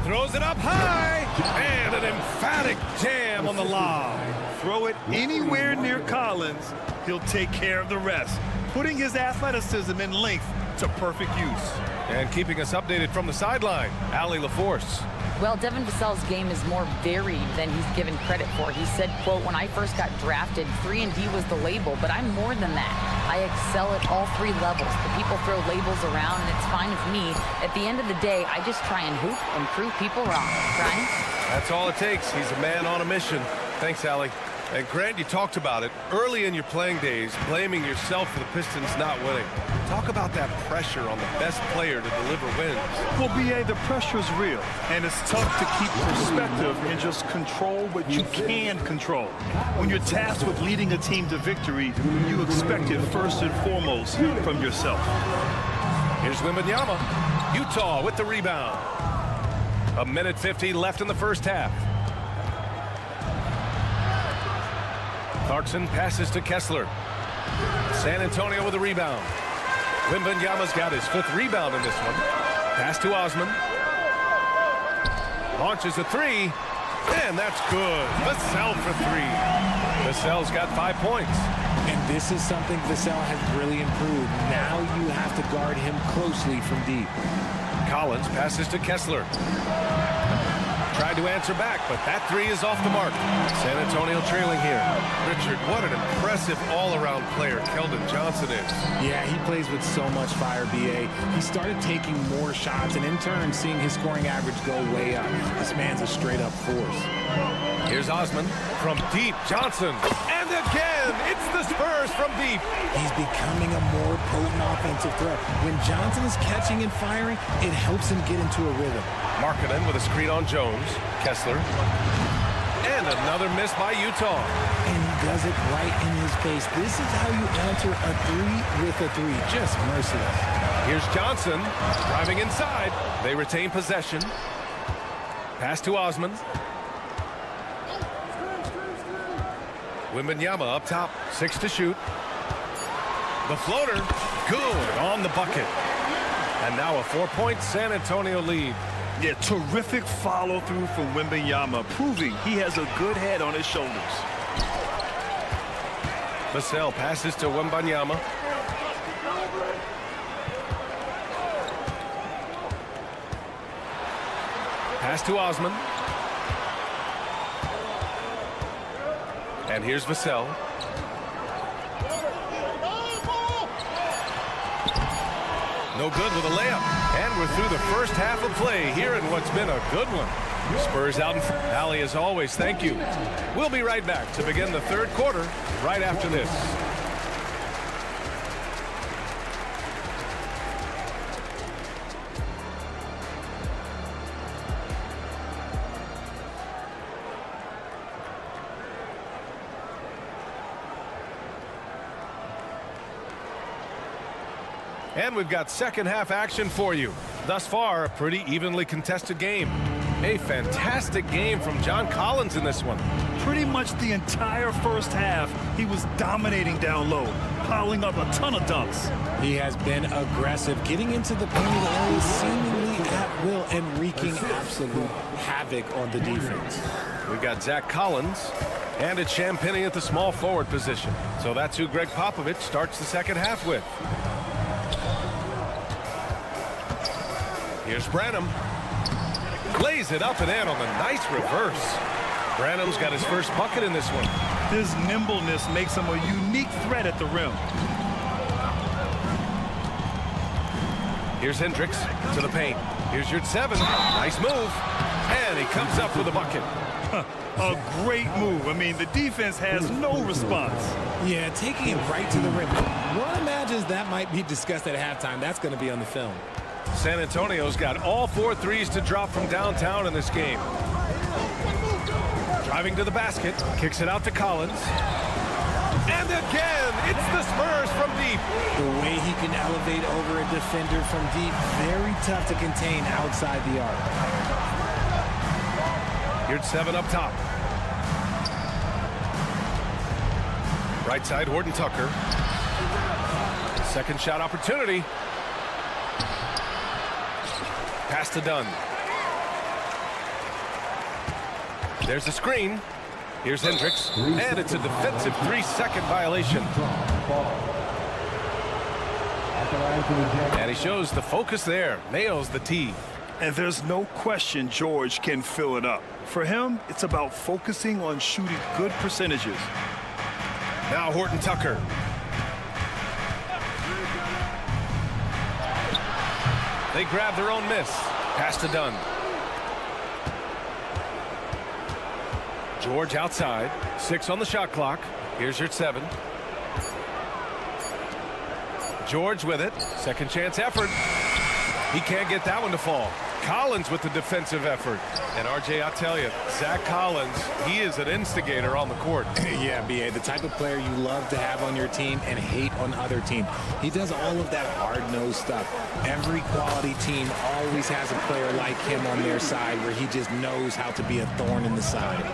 Throws it up high. And an emphatic jam on the lob. Throw it anywhere near Collins, he'll take care of the rest, putting his athleticism and length to perfect use. And keeping us updated from the sideline, Allie LaForce. Well, Devin Vassell's game is more varied than he's given credit for. He said, quote, when I first got drafted, 3-and-D was the label, but I'm more than that. I excel at all 3 levels. The people throw labels around, and it's fine with me. At the end of the day, I just try and hoop and prove people wrong. Brian? That's all it takes. He's a man on a mission. Thanks, Allie. And Grant, you talked about it early in your playing days, blaming yourself for the Pistons not winning. Talk about that pressure on the best player to deliver wins. Well, BA, the pressure's real, and it's tough to keep perspective and just control what you can control. When you're tasked with leading a team to victory, you expect it first and foremost from yourself. Here's Wembanyama. Utah with the rebound. 1:50 left in the first half. Clarkson passes to Kessler. San Antonio with a rebound. Wembanyama's got his 5th rebound in this one. Pass to Osman. Launches a 3. And that's good. Vassell for 3. Vassell's got 5 points. And this is something Vassell has really improved. Now you have to guard him closely from deep. Collins passes to Kessler. tried to answer back, but that three is off the mark. San Antonio trailing here. Richard, what an impressive all-around player Keldon Johnson is. Yeah, he plays with so much fire, BA. He started taking more shots, and in turn, seeing his scoring average go way up. This man's a straight-up force. Here's Osman from deep. Johnson. And again, it's the Spurs from deep. He's becoming a more potent offensive threat. When Johnson is catching and firing, it helps him get into a rhythm. Markkanen with a screen on Jones. Kessler. And another miss by Utah. And he does it right in his face. This is how you answer a three with a three. Just merciless. Here's Johnson driving inside. They retain possession. Pass to Osman. Wembanyama up top, 6 to shoot. The floater, good on the bucket. And now a 4-point San Antonio lead. Yeah, terrific follow-through from Wembanyama, proving he has a good head on his shoulders. Vassell passes to Wembanyama. Pass to Osman. And here's Vassell. No good with a layup. And we're through the first half of play here in what's been a good one. Spurs out in front. Allie, as always, thank you. We'll be right back to begin the third quarter right after this. And we've got second half action for you. Thus far, a pretty evenly contested game. A fantastic game from John Collins in this one. Pretty much the entire first half, he was dominating down low, piling up a ton of dunks. He has been aggressive, getting into the painted area seemingly at will and wreaking absolute havoc on the defense. We've got Zach Collins, and it's Champagnie at the small forward position. So that's who Greg Popovich starts the second half with. Here's Branham. Lays it up and in on the nice reverse. Branham's got his first bucket in this one. His nimbleness makes him a unique threat at the rim. Here's Hendricks to the paint. Here's your 7. Nice move. And he comes up with a bucket. A great move. I mean, the defense has no response. Yeah, taking it right to the rim. One imagines that might be discussed at halftime. That's going to be on the film. San Antonio's got all 4 threes to drop from downtown in this game. Driving to the basket, kicks it out to Collins. And again, it's the Spurs from deep. The way he can elevate over a defender from deep, very tough to contain outside the arc. Here's 7 up top. Right side, Horton Tucker. Second shot opportunity. Pass to Dunn. There's a screen. Here's Hendricks. And it's a defensive 3-second violation. And he shows the focus there. Nails the tee. And there's no question George can fill it up. For him, it's about focusing on shooting good percentages. Now Horton Tucker. They grab their own miss. Pass to Dunn. George outside. 6 on the shot clock. Here's your 7. George with it. Second chance effort. He can't get that one to fall. Collins with the defensive effort. And RJ, I'll tell you, Zach Collins, he is an instigator on the court. Yeah, BA, the type of player you love to have on your team and hate on other teams. He does all of that hard-nosed stuff. Every quality team always has a player like him on their side where he just knows how to be a thorn in the side.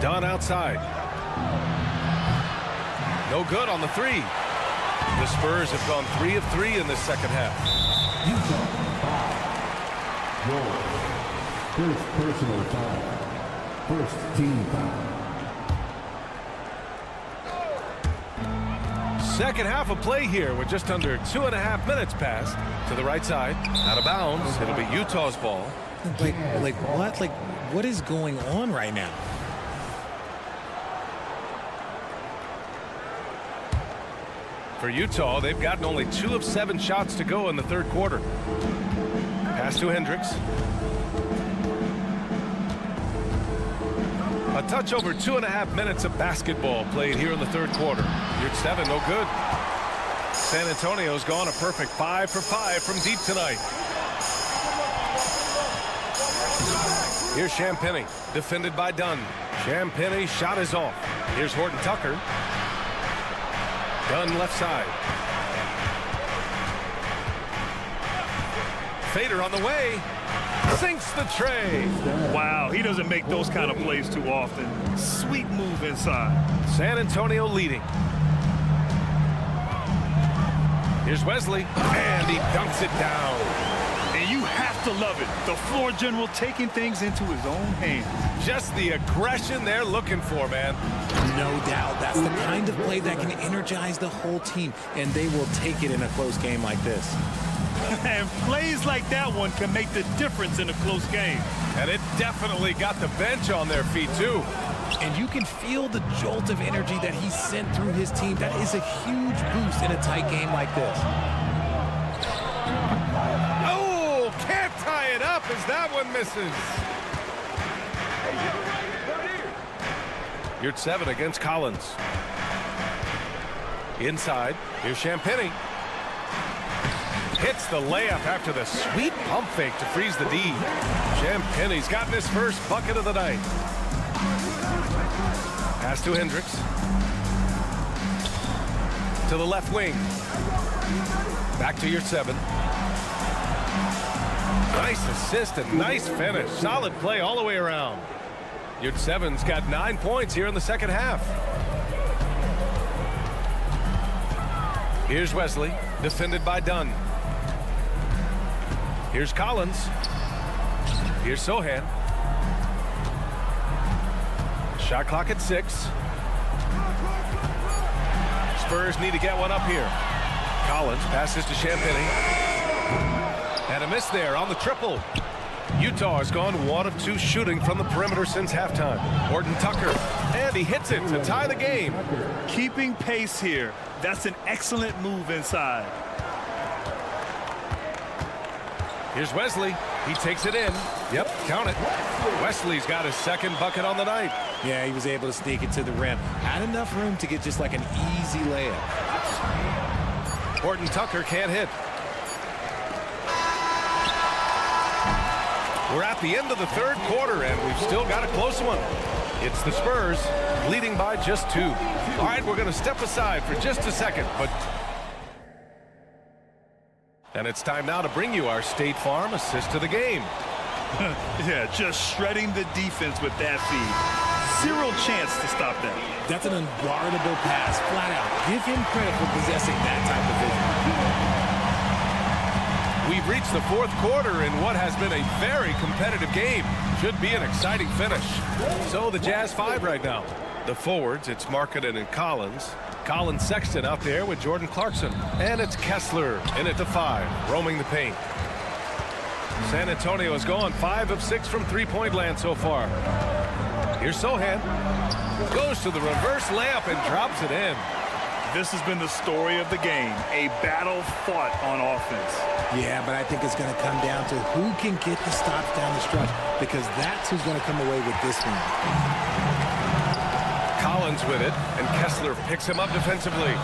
Dunn outside. No good on the 3. The Spurs have gone 3 of 3 in this second half. First personal foul. First team foul. Second half of play here with just under 2.5 minutes passed. To the right side, out of bounds. It'll be Utah's ball. Like what? Like, what is going on right now? For Utah, they've gotten only 2 of 7 shots to go in the third quarter. Pass to Hendricks. A touch over 2.5 minutes of basketball played here in the third quarter. You're at 7, no good. San Antonio's gone a perfect 5 for 5 from deep tonight. Here's Champagny, defended by Dunn. Champagny shot is off. Here's Horton Tucker. Dunn left side. Fader on the way. Sinks the tray. Wow, he doesn't make those kind of plays too often. Sweet move inside. San Antonio leading. Here's Wesley, and he dunks it down. And you have to love it. The floor general taking things into his own hands. Just the aggression they're looking for, man. No doubt. That's the kind of play that can energize the whole team, and they will take it in a close game like this. And plays like that one can make the difference in a close game. And it definitely got the bench on their feet, too. And you can feel the jolt of energy that he sent through his team. That is a huge boost in a tight game like this. Oh, can't tie it up as that one misses. You're at 7 against Collins. Inside, here's Champagny. Hits the layup after the sweet pump fake to freeze the D. Champagny's gotten his first bucket of the night. Pass to Hendricks. To the left wing. Back to your 7. Nice assist and nice finish. Solid play all the way around. Your 7's got 9 points here in the second half. Here's Wesley, defended by Dunn. Here's Collins. Here's Sohan. Shot clock at 6. Spurs need to get one up here. Collins passes to Champagny. And a miss there on the triple. Utah has gone 1 of 2 shooting from the perimeter since halftime. Horton Tucker, and he hits it to tie the game. Keeping pace here. That's an excellent move inside. Here's Wesley. He takes it in. Yep, count it. Wesley's got his second bucket on the night. Yeah, he was able to sneak it to the rim. Had enough room to get just like an easy layup. Horton Tucker can't hit. We're at the end of the third quarter, and we've still got a close one. It's the Spurs leading by just 2. All right, we're going to step aside for just a second, and it's time now to bring you our State Farm assist to the game. Yeah, just shredding the defense with that feed. 0 chance to stop that. That's an unguardable pass, flat out. Give him credit for possessing that type of vision. We've reached the fourth quarter in what has been a very competitive game. Should be an exciting finish. So the Jazz 5 right now. The forwards, it's Markkanen and Collins. Colin Sexton out there with Jordan Clarkson. And it's Kessler in at the 5, roaming the paint. San Antonio has gone 5 of 6 from three-point land so far. Here's Sohan. Goes to the reverse layup and drops it in. This has been the story of the game. A battle fought on offense. Yeah, but I think it's going to come down to who can get the stops down the stretch, because that's who's going to come away with this one. Collins with it, and Kessler picks him up defensively.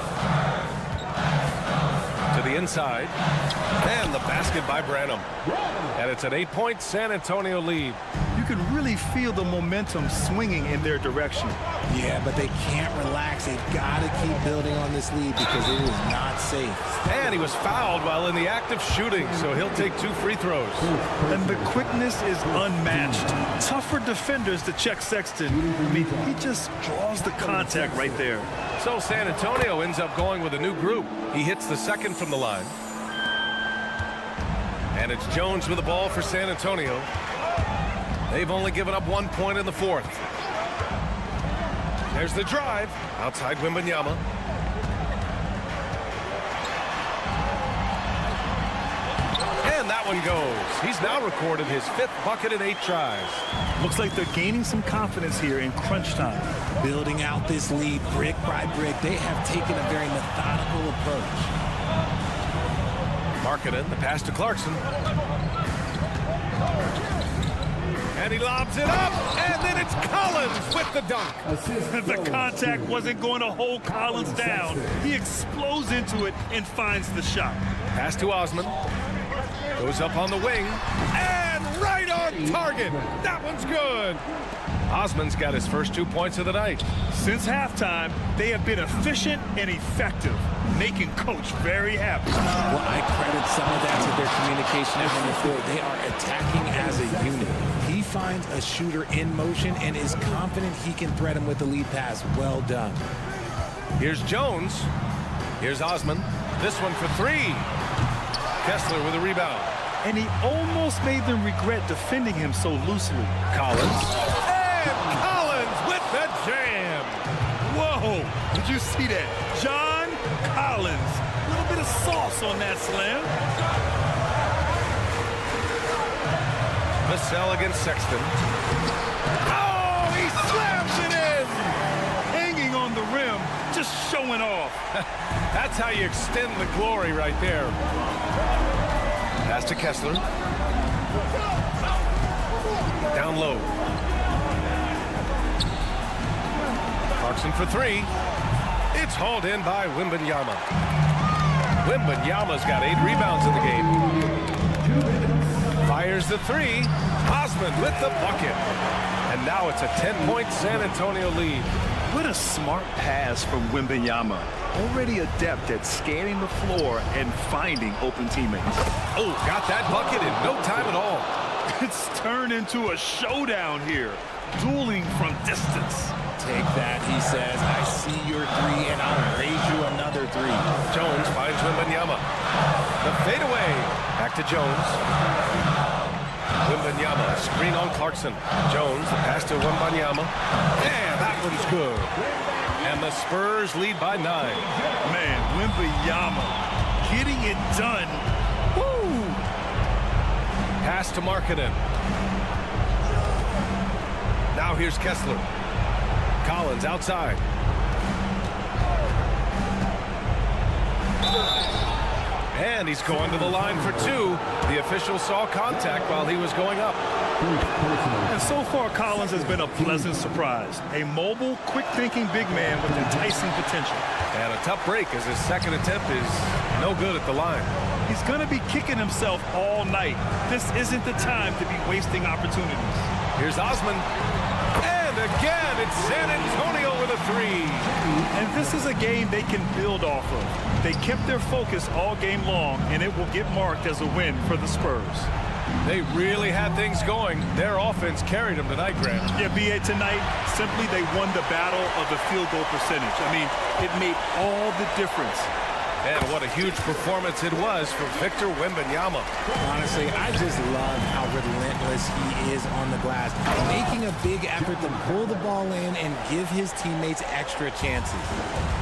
To the inside, and the basket by Branham. And it's an 8-point San Antonio lead. You can really feel the momentum swinging in their direction. Yeah, but they can't relax. They've got to keep building on this lead because it is not safe. And he was fouled while in the act of shooting, so he'll take 2 free throws. And the quickness is unmatched. Tough for defenders to check Sexton. I mean, he just draws the contact right there. So San Antonio ends up going with a new group. He hits the second from the line. And it's Jones with the ball for San Antonio. They've only given up 1 point in the fourth. There's the drive. Outside Wembanyama. that one goes. He's now recorded his 5th bucket in 8 tries. Looks like they're gaining some confidence here in crunch time. Building out this lead brick by brick, they have taken a very methodical approach. Markkanen, the pass to Clarkson. And he lobs it up, and then it's Collins with the dunk. The contact wasn't going to hold Collins down. He explodes into it and finds the shot. Pass to Osman. Goes up on the wing, and right on target. That one's good. Osman's got his first 2 points of the night. Since halftime, they have been efficient and effective, making Coach very happy. Well, I credit some of that to their communication out on the floor. They are attacking as a unit. He finds a shooter in motion and is confident he can thread him with the lead pass. Well done. Here's Jones. Here's Osman. This one for 3. Kessler with a rebound. And he almost made them regret defending him so loosely. Collins. And Collins with the jam. Whoa, did you see that? John Collins. A little bit of sauce on that slam. Vassell against Sexton. Oh, he slams it in! Hanging on the rim, just showing off. That's how you extend the glory right there. Pass to Kessler. Down low. Clarkson for 3. It's hauled in by Wembanyama. Wembanyama's got 8 rebounds in the game. Fires the 3. Osman with the bucket. And now it's a 10-point San Antonio lead. What a smart pass from Wembanyama. Already adept at scanning the floor and finding open teammates. Oh, got that bucket in no time at all. It's turned into a showdown here. Dueling from distance. Take that, he says. I see your 3, and I'll raise you another 3. Jones finds Wembanyama. The fadeaway. Back to Jones. Wembanyama, screen on Clarkson. Jones, the pass to Wembanyama. And that one's good. And the Spurs lead by 9. Man, Wembanyama getting it done. Woo! Pass to Markkanen. Now here's Kessler. Collins outside. And he's going to the line for 2. The official saw contact while he was going up. And so far, Collins has been a pleasant surprise. A mobile, quick-thinking big man with enticing potential. And a tough break as his second attempt is no good at the line. He's going to be kicking himself all night. This isn't the time to be wasting opportunities. Here's Osman. And again, it's San Antonio with a 3. And this is a game they can build off of. They kept their focus all game long, and it will get marked as a win for the Spurs. They really had things going. Their offense carried them tonight, Grant. Yeah, B.A., tonight, simply they won the battle of the field goal percentage. I mean, it made all the difference. And what a huge performance it was for Victor Wembanyama. Honestly, I just love how relentless he is on the glass, making a big effort to pull the ball in and give his teammates extra chances.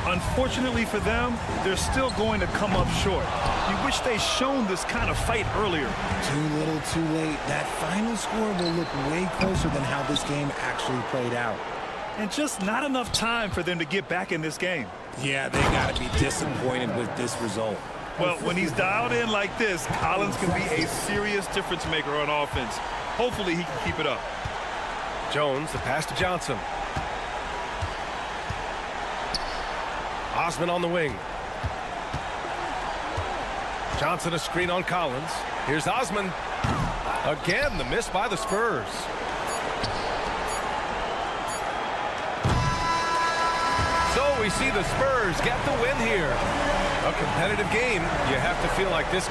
Unfortunately for them, they're still going to come up short. You wish they'd shown this kind of fight earlier. Too little, too late. That final score will look way closer than how this game actually played out. And just not enough time for them to get back in this game. Yeah, they got to be disappointed with this result. Well, when he's dialed in like this, Collins can be a serious difference maker on offense. Hopefully he can keep it up. Jones, the pass to Johnson. Osman on the wing. Johnson a screen on Collins. Here's Osman. Again, the miss by the Spurs. So we see the Spurs get the win here. A competitive game. You have to feel like this.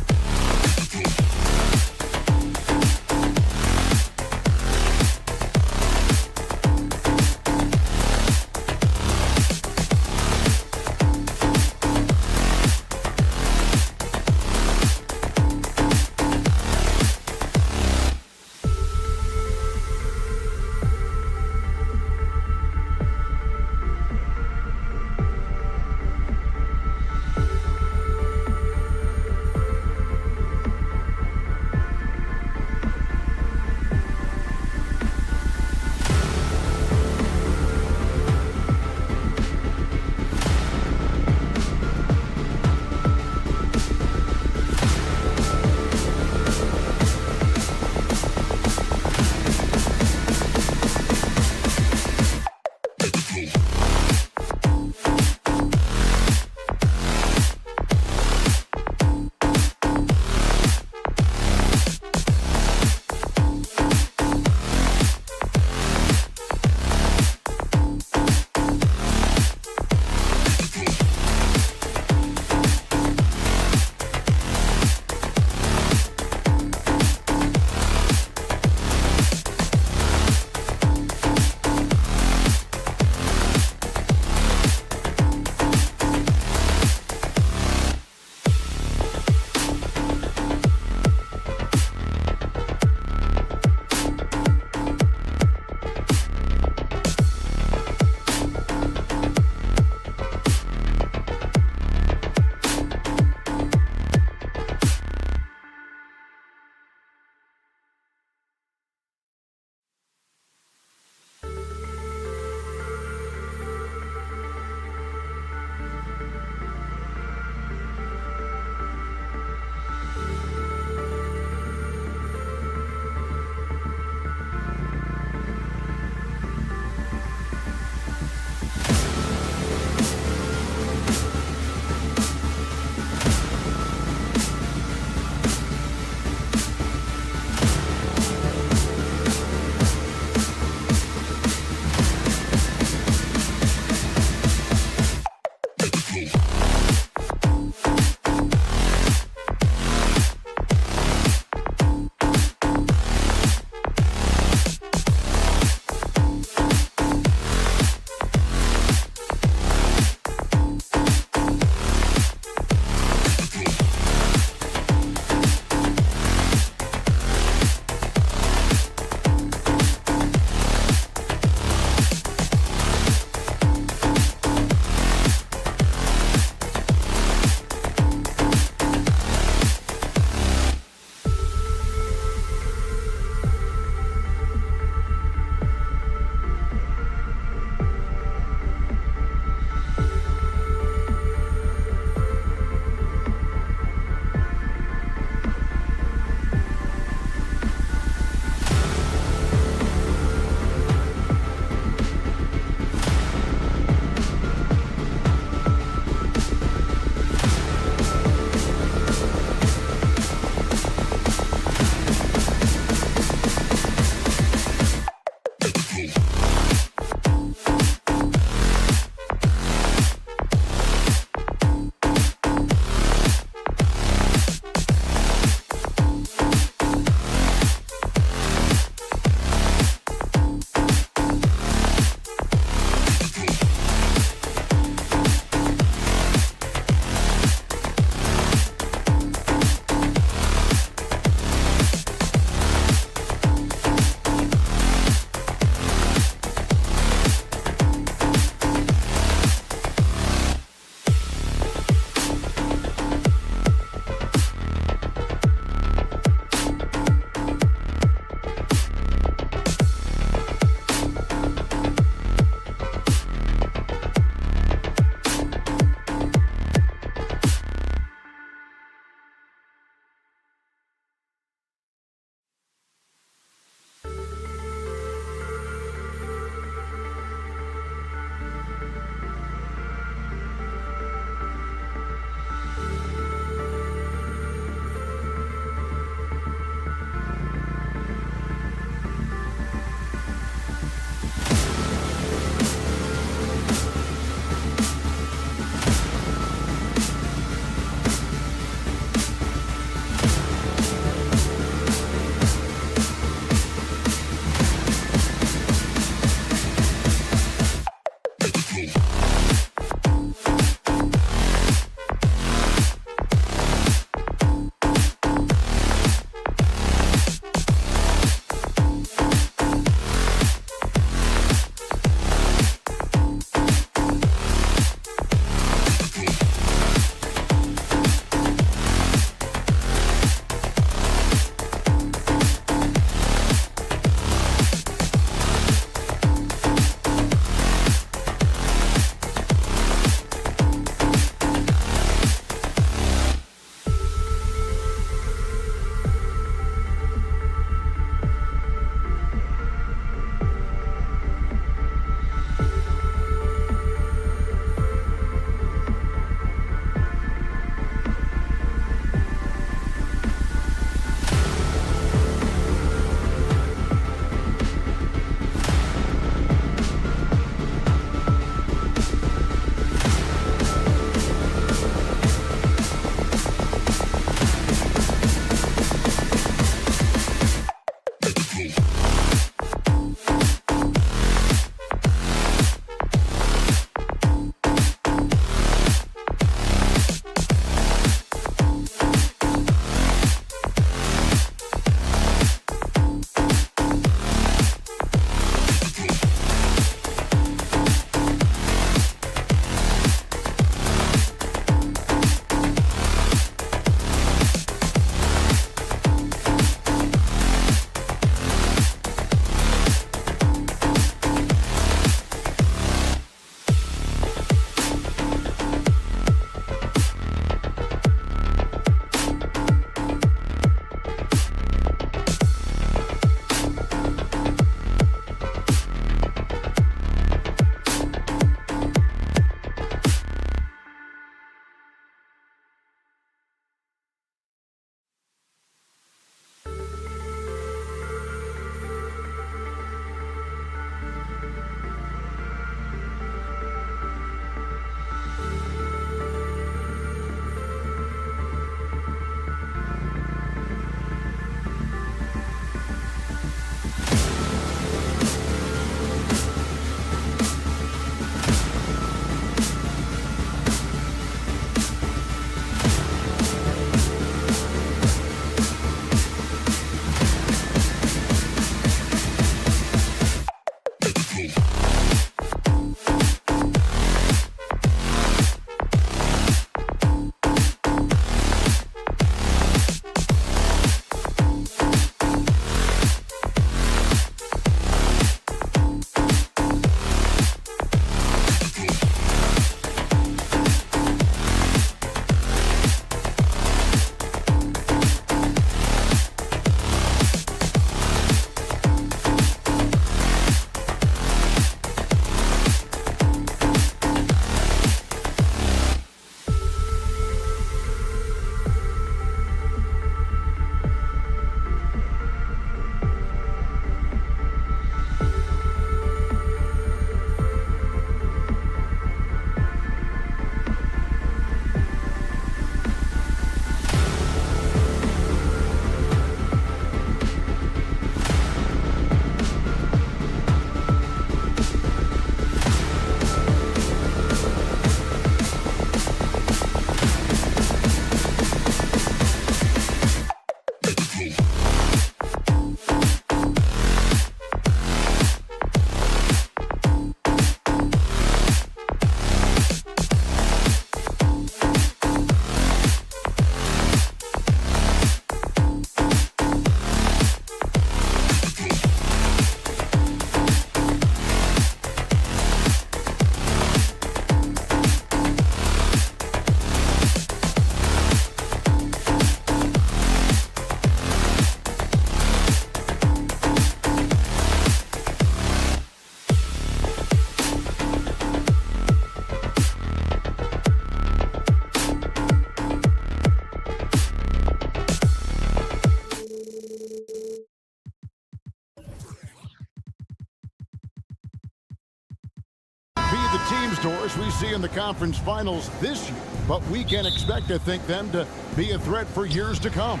teams, Doris, we see in the conference finals this year, but we can expect to think them to be a threat for years to come.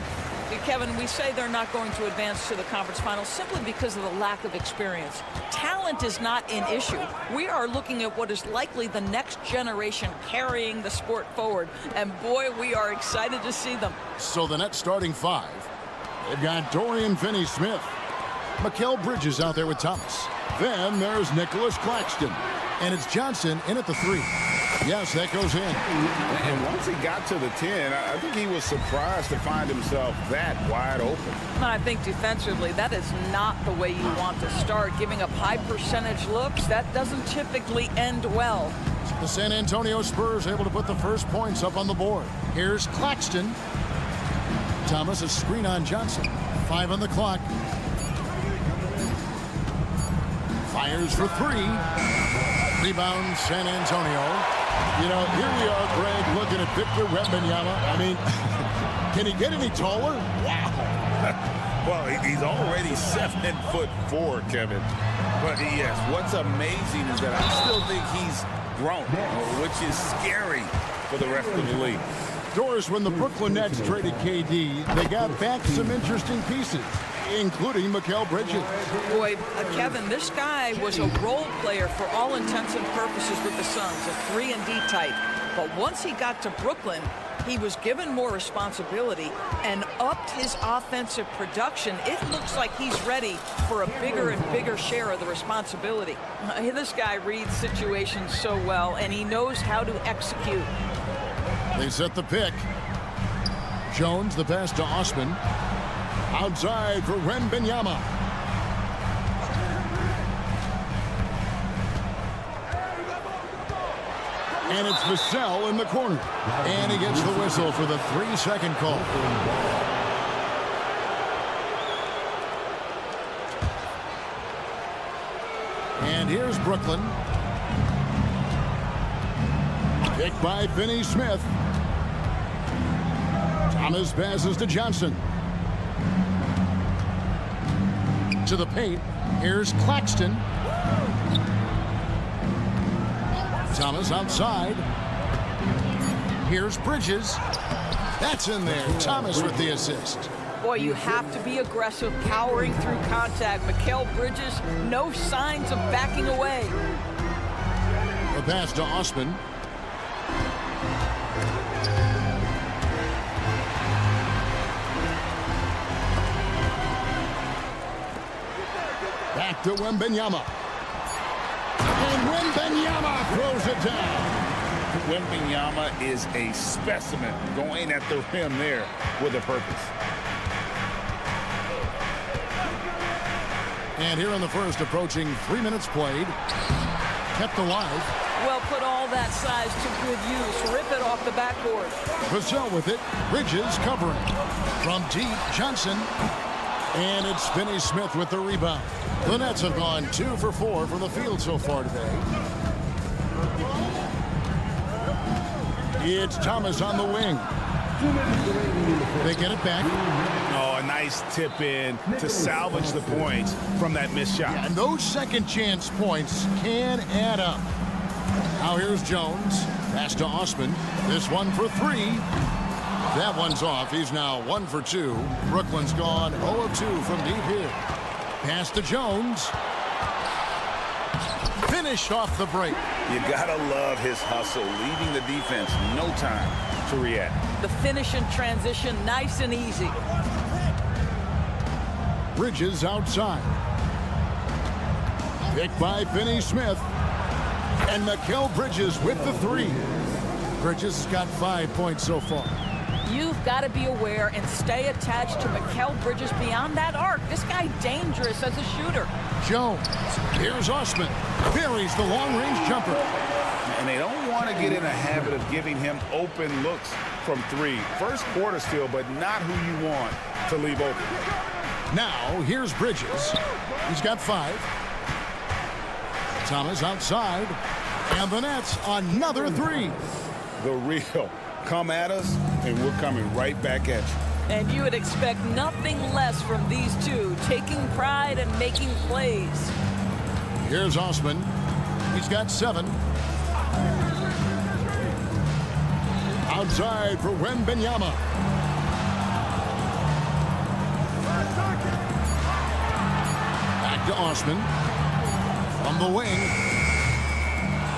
Kevin, we say they're not going to advance to the conference finals simply because of the lack of experience. Talent is not an issue. We are looking at what is likely the next generation carrying the sport forward. And boy, we are excited to see them. So the Nets starting five. They've got Dorian Finney-Smith. Mikal Bridges out there with Thomas. Then there's Nicholas Claxton. And it's Johnson in at the 3. Yes, that goes in. And once he got to the 10, I think he was surprised to find himself that wide open. I think defensively, that is not the way you want to start. Giving up high percentage looks, that doesn't typically end well. The San Antonio Spurs able to put the first points up on the board. Here's Claxton. Thomas, a screen on Johnson. 5 on the clock. Fires for 3. Rebound, San Antonio. You know, here we are, Greg, looking at Victor Wembanyama. I mean, can he get any taller? Wow. Well, he's already 7'4", Kevin. But yes, what's amazing is that I still think he's grown, which is scary for the rest of the league. Doris, when the Brooklyn Nets traded KD, they got back some interesting pieces, including Mikal Bridges. Boy, Kevin, this guy was a role player for all intents and purposes with the Suns, a 3-and-D type. But once he got to Brooklyn, he was given more responsibility and upped his offensive production. It looks like he's ready for a bigger and bigger share of the responsibility. This guy reads situations so well, and he knows how to execute. They set the pick. Jones, the pass to Osman. Outside for Wembanyama. And it's Vassell in the corner. And he gets the whistle for the 3-second call. And here's Brucklin. Picked by Finney-Smith. Thomas passes to Johnson. To the paint. Here's Claxton. Thomas outside. Here's Bridges. That's in there. Thomas with the assist. Boy, you have to be aggressive, powering through contact. Mikal Bridges, no signs of backing away. The pass to Osman. Back to Wembanyama. And Wembanyama throws it down. Wembanyama is a specimen going at the rim there with a purpose. And here in the first, approaching 3 minutes played. Kept alive. Well, put all that size to good use. Rip it off the backboard. Vassell with it. Bridges covering. From deep, Johnson. And it's Finney-Smith with the rebound. The Nets have gone 2 for 4 from the field so far today. It's Thomas on the wing. They get it back. Oh, a nice tip in to salvage the points from that missed shot. Yeah, and those second chance points can add up. Now here's Jones. Pass to Osman. This one for 3. That one's off. He's now 1 for 2. Brooklyn's gone 0 of 2 from deep here. Pass to Jones. Finish off the break. You gotta love his hustle, leaving the defense no time to react. The finish in transition, nice and easy. Bridges outside. Picked by Finney-Smith. And Mikal Bridges with the 3. Bridges has got 5 points so far. You've got to be aware and stay attached to Mikal Bridges beyond that arc. This guy dangerous as a shooter. Jones. Here's Osman. Buries the long-range jumper. And they don't want to get in a habit of giving him open looks from 3. First quarter still, but not who you want to leave open. Now, here's Bridges. He's got 5. Thomas outside. And the Nets, another 3. The real. Come at us, and we're coming right back at you. And you would expect nothing less from these two, taking pride and making plays. Here's Osman. He's got 7. Outside for Wembanyama. Back to Osman. From the wing.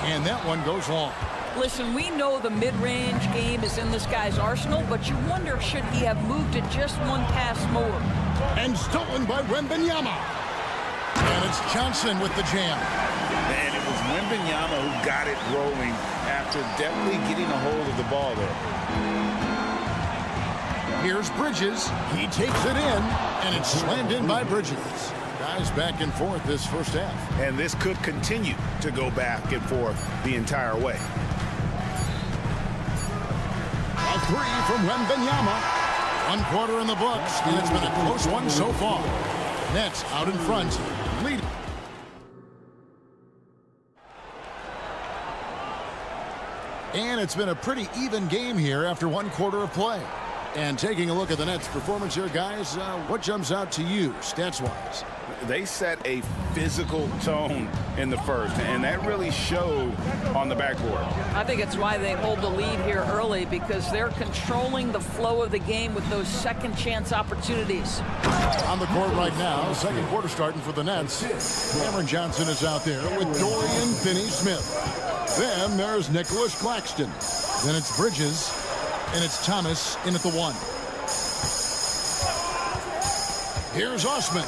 And that one goes long. Listen, we know the mid-range game is in this guy's arsenal, but you wonder, should he have moved it just one pass more? And stolen by Wembanyama. And it's Johnson with the jam. And it was Wembanyama who got it rolling after definitely getting a hold of the ball there. Here's Bridges. He takes it in, and it's slammed in by Bridges. Guys back and forth this first half. And this could continue to go back and forth the entire way. A three from Wembanyama. 1 quarter in the books, and it's been a close one so far. Nets out in front, leading. And it's been a pretty even game here after 1 quarter of play. And taking a look at the Nets' performance here, guys, what jumps out to you, stats-wise? They set a physical tone in the first, and that really showed on the backboard. I think it's why they hold the lead here early, because they're controlling the flow of the game with those second chance opportunities. On the court right now, second quarter starting for the Nets. Cameron Johnson is out there with Dorian Finney-Smith. Then there's Nicholas Claxton. Then it's Bridges, and it's Thomas in at the 1. Here's Osman.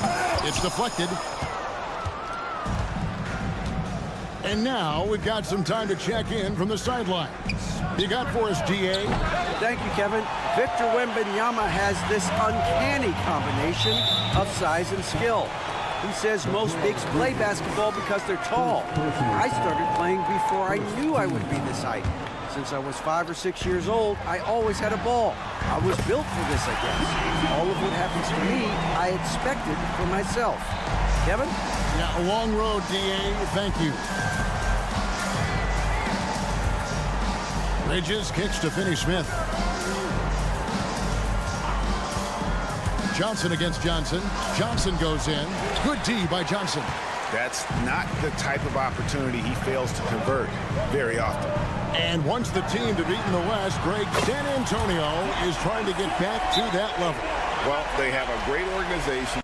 It's deflected. And now we've got some time to check in from the sidelines. You got for us, DA? Thank you, Kevin. Victor Wembanyama has this uncanny combination of size and skill. He says most bigs play basketball because they're tall. I started playing before I knew I would be this height. Since I was 5 or 6 years old, I always had a ball. I was built for this, I guess. All of what happens to me, I expected for myself. Kevin? Yeah, a long road, DA. Thank you. Bridges kicks to Finney-Smith. Johnson against Johnson. Johnson goes in. Good D by Johnson. That's not the type of opportunity he fails to convert very often. And once the team to beat in the West, Greg, San Antonio is trying to get back to that level. Well, they have a great organization.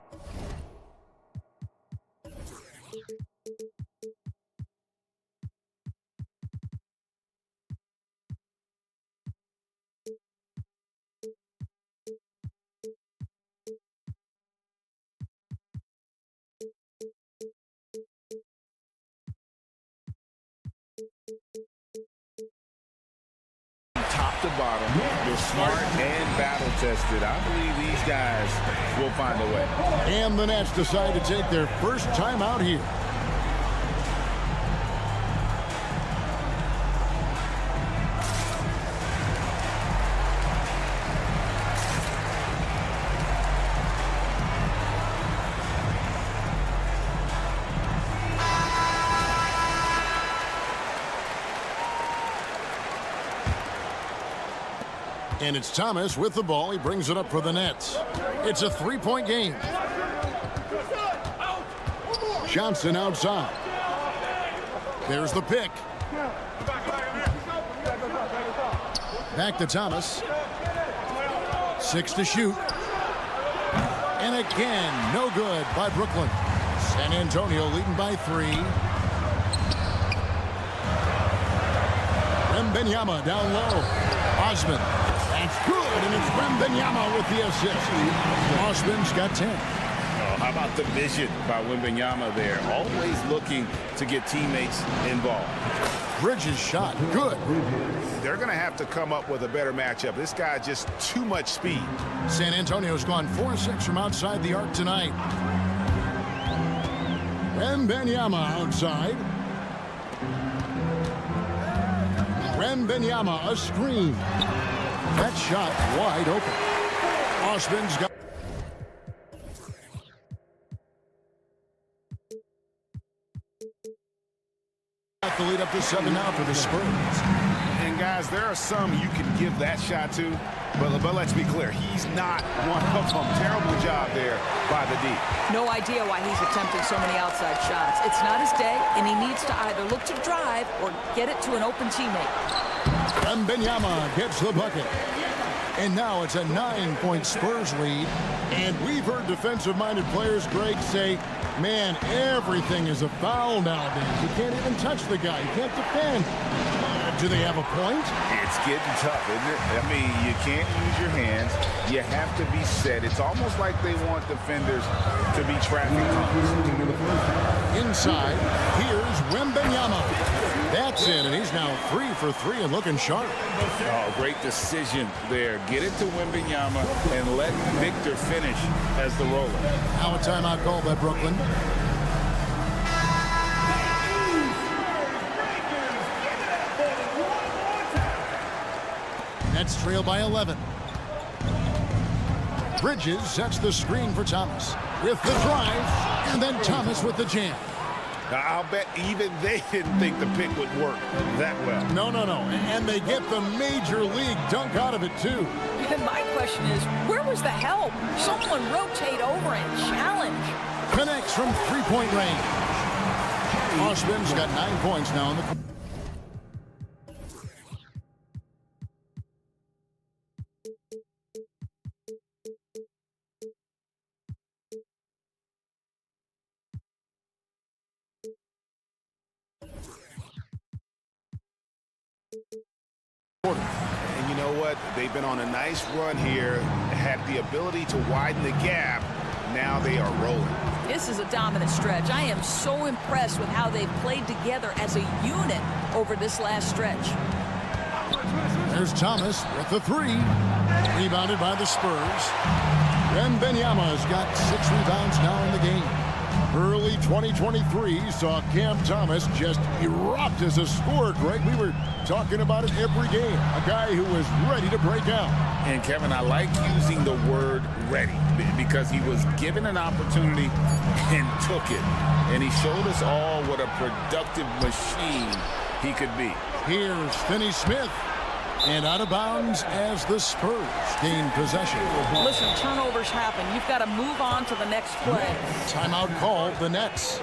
Top to bottom, they're smart and battle tested. I believe these guys will find a way. And the Nets decide to take their first time out here. And it's Thomas with the ball. He brings it up for the Nets. It's a 3-point game. Johnson outside. There's the pick. Back to Thomas. 6 to shoot. And again, no good by Brucklin. San Antonio leading by 3. Wembanyama down low. Osman. That's good, and it's Wembanyama with the assist. Osman's got 10. Oh, how about the vision by Wembanyama there? Always looking to get teammates involved. Bridges shot, good. They're going to have to come up with a better matchup. This guy just too much speed. San Antonio's gone 4-6 from outside the arc tonight. Wembanyama outside. Wembanyama, a screen. That shot wide open. Osman's got the lead up to 7 now for the Spurs. And guys, there are some you can give that shot to, But let's be clear, he's not one of them. Terrible job there by the D. No idea why he's attempting so many outside shots. It's not his day, and he needs to either look to drive or get it to an open teammate. Wembanyama gets the bucket. And now it's a 9-point Spurs lead. And we've heard defensive-minded players, Greg, say, man, everything is a foul nowadays. You can't even touch the guy. You can't defend. Do they have a point? It's getting tough, isn't it? I mean, you can't use your hands. You have to be set. It's almost like they want defenders to be traffic cones. Inside, here's Wembanyama. That's it, and he's now 3 for 3 and looking sharp. Oh, great decision there. Get it to Wembanyama and let Victor finish as the roller. Now a timeout call by Brooklyn. Nets trail by 11. Bridges sets the screen for Thomas with the drive, and then Thomas with the jam. I'll bet even they didn't think the pick would work that well. No. And they get the major league dunk out of it, too. And my question is, where was the help? Someone rotate over and challenge. Connects from three-point range. Osman's got 9 points now in the... And you know what? They've been on a nice run here, had the ability to widen the gap. Now they are rolling. This is a dominant stretch. I am so impressed with how they've played together as a unit over this last stretch. There's Thomas with the 3. Rebounded by the Spurs. Wembanyama's got 6 rebounds now in the game. Early 2023 saw Cam Thomas just erupt as a scorer, Greg. We were talking about it every game. A guy who was ready to break out. And, Kevin, I like using the word ready because he was given an opportunity and took it. And he showed us all what a productive machine he could be. Here's Finney-Smith. And out of bounds as the Spurs gain possession. Listen, turnovers happen. You've got to move on to the next play. Timeout called the Nets.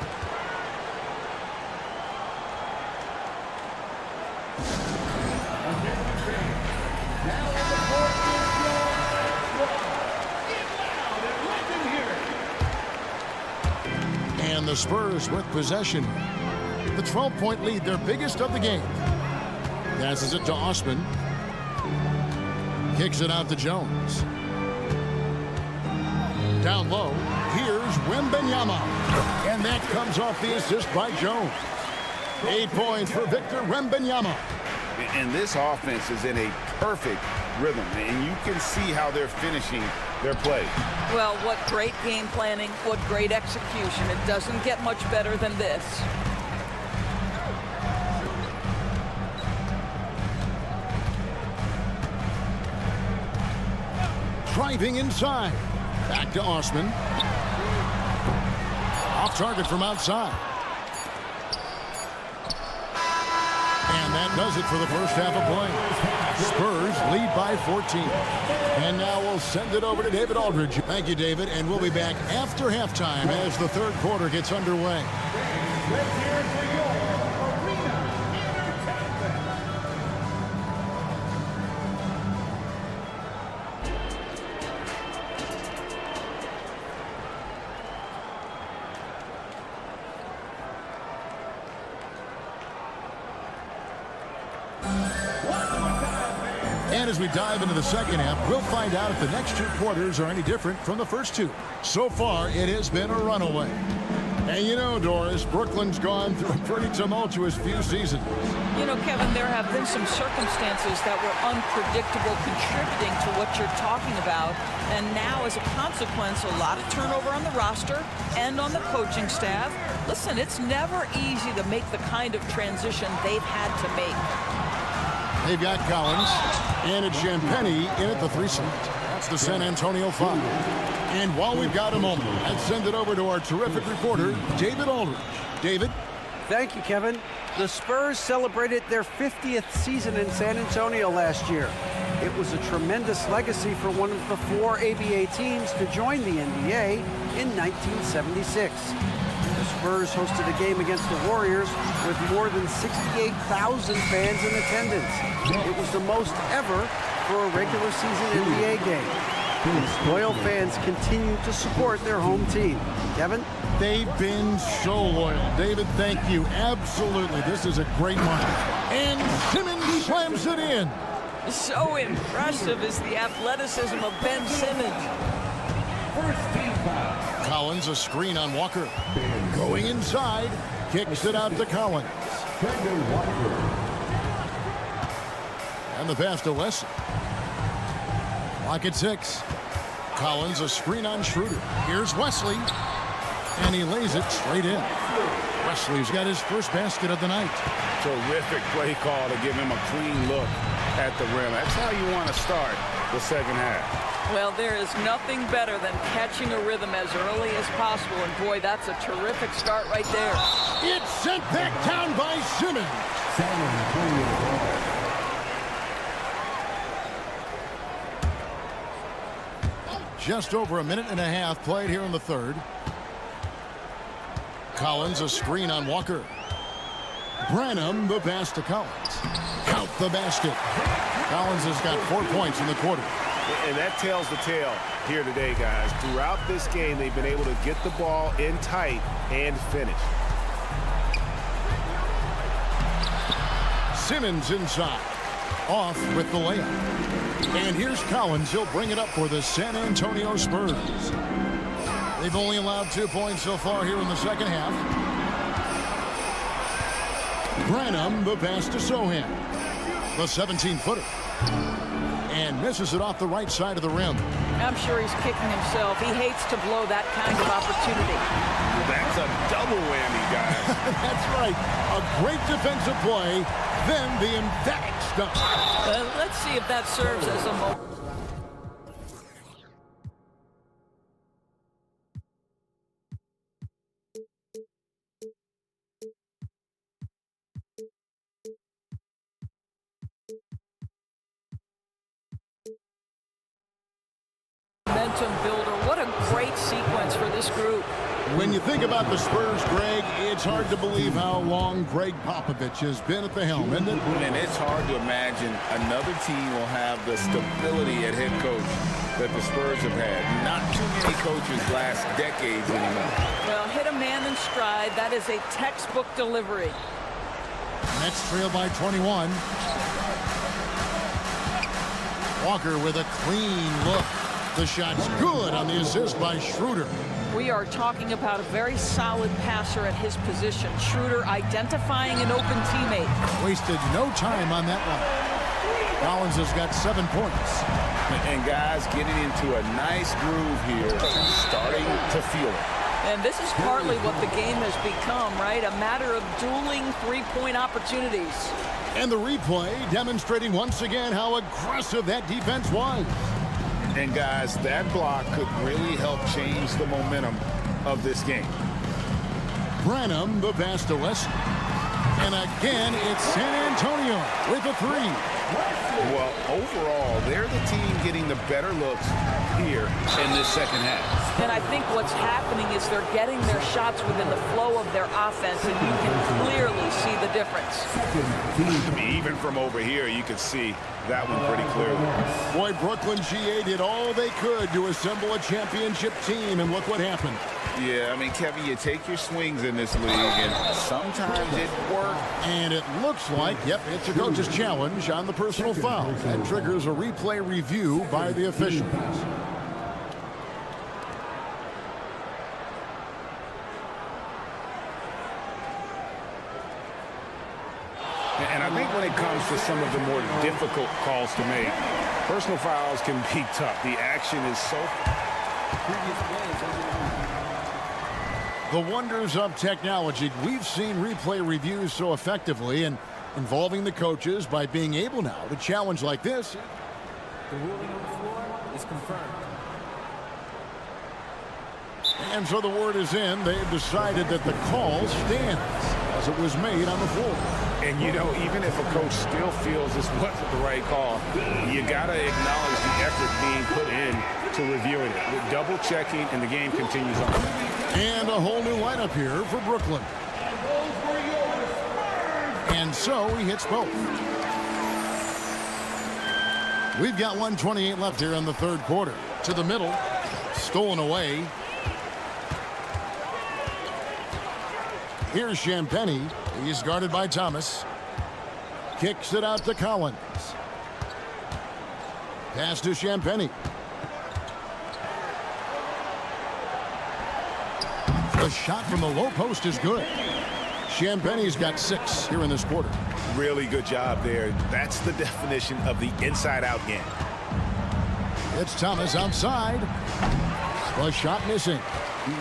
And the Spurs with possession. The 12-point lead, their biggest of the game. Passes it to Osman. Kicks it out to Jones. Down low, here's Wembanyama. And that comes off the assist by Jones. 8 points for Victor Wembanyama. And this offense is in a perfect rhythm, and you can see how they're finishing their play. Well, what great game planning, what great execution. It doesn't get much better than this. Driving inside. Back to Osman. Off target from outside. And that does it for the first half of play. Spurs lead by 14. And now we'll send it over to David Aldridge. Thank you, David. And we'll be back after halftime as the third quarter gets underway. And as we dive into the second half, we'll find out if the next 2 quarters are any different from the first 2. So far, it has been a runaway. And you know, Doris, Brooklyn's gone through a pretty tumultuous few seasons. You know, Kevin, there have been some circumstances that were unpredictable contributing to what you're talking about. And now, as a consequence, a lot of turnover on the roster and on the coaching staff. Listen, it's never easy to make the kind of transition they've had to make. They've got Collins, and it's Champagny in at the 3 slot. That's the San Antonio 5. And while we've got a moment, let's send it over to our terrific reporter, David Aldridge. David? Thank you, Kevin. The Spurs celebrated their 50th season in San Antonio last year. It was a tremendous legacy for one of the 4 ABA teams to join the NBA in 1976. The Spurs hosted a game against the Warriors with more than 68,000 fans in attendance. It was the most ever for a regular season NBA game. These loyal fans continue to support their home team. Kevin? They've been so loyal. David, thank you. Absolutely. This is a great moment. And Simmons slams it in. So impressive is the athleticism of Ben Simmons. Collins, a screen on Walker. Going inside, kicks it out to Collins. And the pass to Wesley. Lock at 6. Collins, a screen on Schroeder. Here's Wesley. And he lays it straight in. Wesley's got his first basket of the night. Terrific play call to give him a clean look at the rim. That's how you want to start the second half. Well, there is nothing better than catching a rhythm as early as possible. And boy, that's a terrific start right there. It's sent back down by Simmons. Just over a minute and a half played here in the third. Collins, a screen on Walker. Branham, the pass to Collins. Count the basket. Collins has got 4 points in the quarter. And that tells the tale here today, guys. Throughout this game, they've been able to get the ball in tight and finish. Simmons inside. Off with the layup. And here's Collins. He'll bring it up for the San Antonio Spurs. They've only allowed 2 points so far here in the second half. Branham, the pass to Sohan. The 17-footer. And misses it off the right side of the rim. I'm sure he's kicking himself. He hates to blow that kind of opportunity. That's a double whammy, guys. That's right. A great defensive play, then the emphatic stuff. Let's see if that serves as a moment. Momentum builder. What a great sequence for this group. When you think about the Spurs, Greg, it's hard to believe how long Greg Popovich has been at the helm, isn't it? And it's hard to imagine another team will have the stability at head coach that the Spurs have had. Not too many coaches last decades anymore. Well, hit a man in stride. That is a textbook delivery. Nets trail by 21. Walker with a clean look. The shot's good on the assist by Schroeder. We are talking about a very solid passer at his position. Schroeder identifying an open teammate. Wasted no time on that one. Collins has got 7 points. And guys getting into a nice groove here, starting to feel it. And this is partly what the game has become, right? A matter of dueling three-point opportunities. And the replay demonstrating once again how aggressive that defense was. And guys, that block could really help change the momentum of this game. Branham, the pass to Wesley. And again, it's San Antonio with a 3. Well, overall, they're the team getting the better looks here in this second half. And I think what's happening is they're getting their shots within the flow of their offense, and you can clearly see the difference. I mean, even from over here, you can see that one pretty clearly. Boy, Brooklyn GA did all they could to assemble a championship team, and look what happened. Yeah, I mean, Kevin, you take your swings in this league, and sometimes it works. And it looks like, yep, it's a coach's challenge on the personal foul. That triggers a replay review by the officials. And I think when it comes to some of the more difficult calls to make, personal fouls can be tough. The action is so... The wonders of technology. We've seen replay reviews so effectively and involving the coaches by being able now to challenge like this. The ruling on the floor is confirmed. And so the word is in. They've decided that the call stands as it was made on the floor. And, you know, even if a coach still feels this wasn't the right call, you got to acknowledge the effort being put in to reviewing it. With double checking, and the game continues on. And a whole new lineup here for Brucklin. And so he hits both. We've got 1:28 left here in the third quarter. To the middle. Stolen away. Here's Champagny. He's guarded by Thomas. Kicks it out to Collins. Pass to Champagny. The shot from the low post is good. Champagny's got 6 here in this quarter. Really good job there. That's the definition of the inside-out game. It's Thomas outside. The shot missing.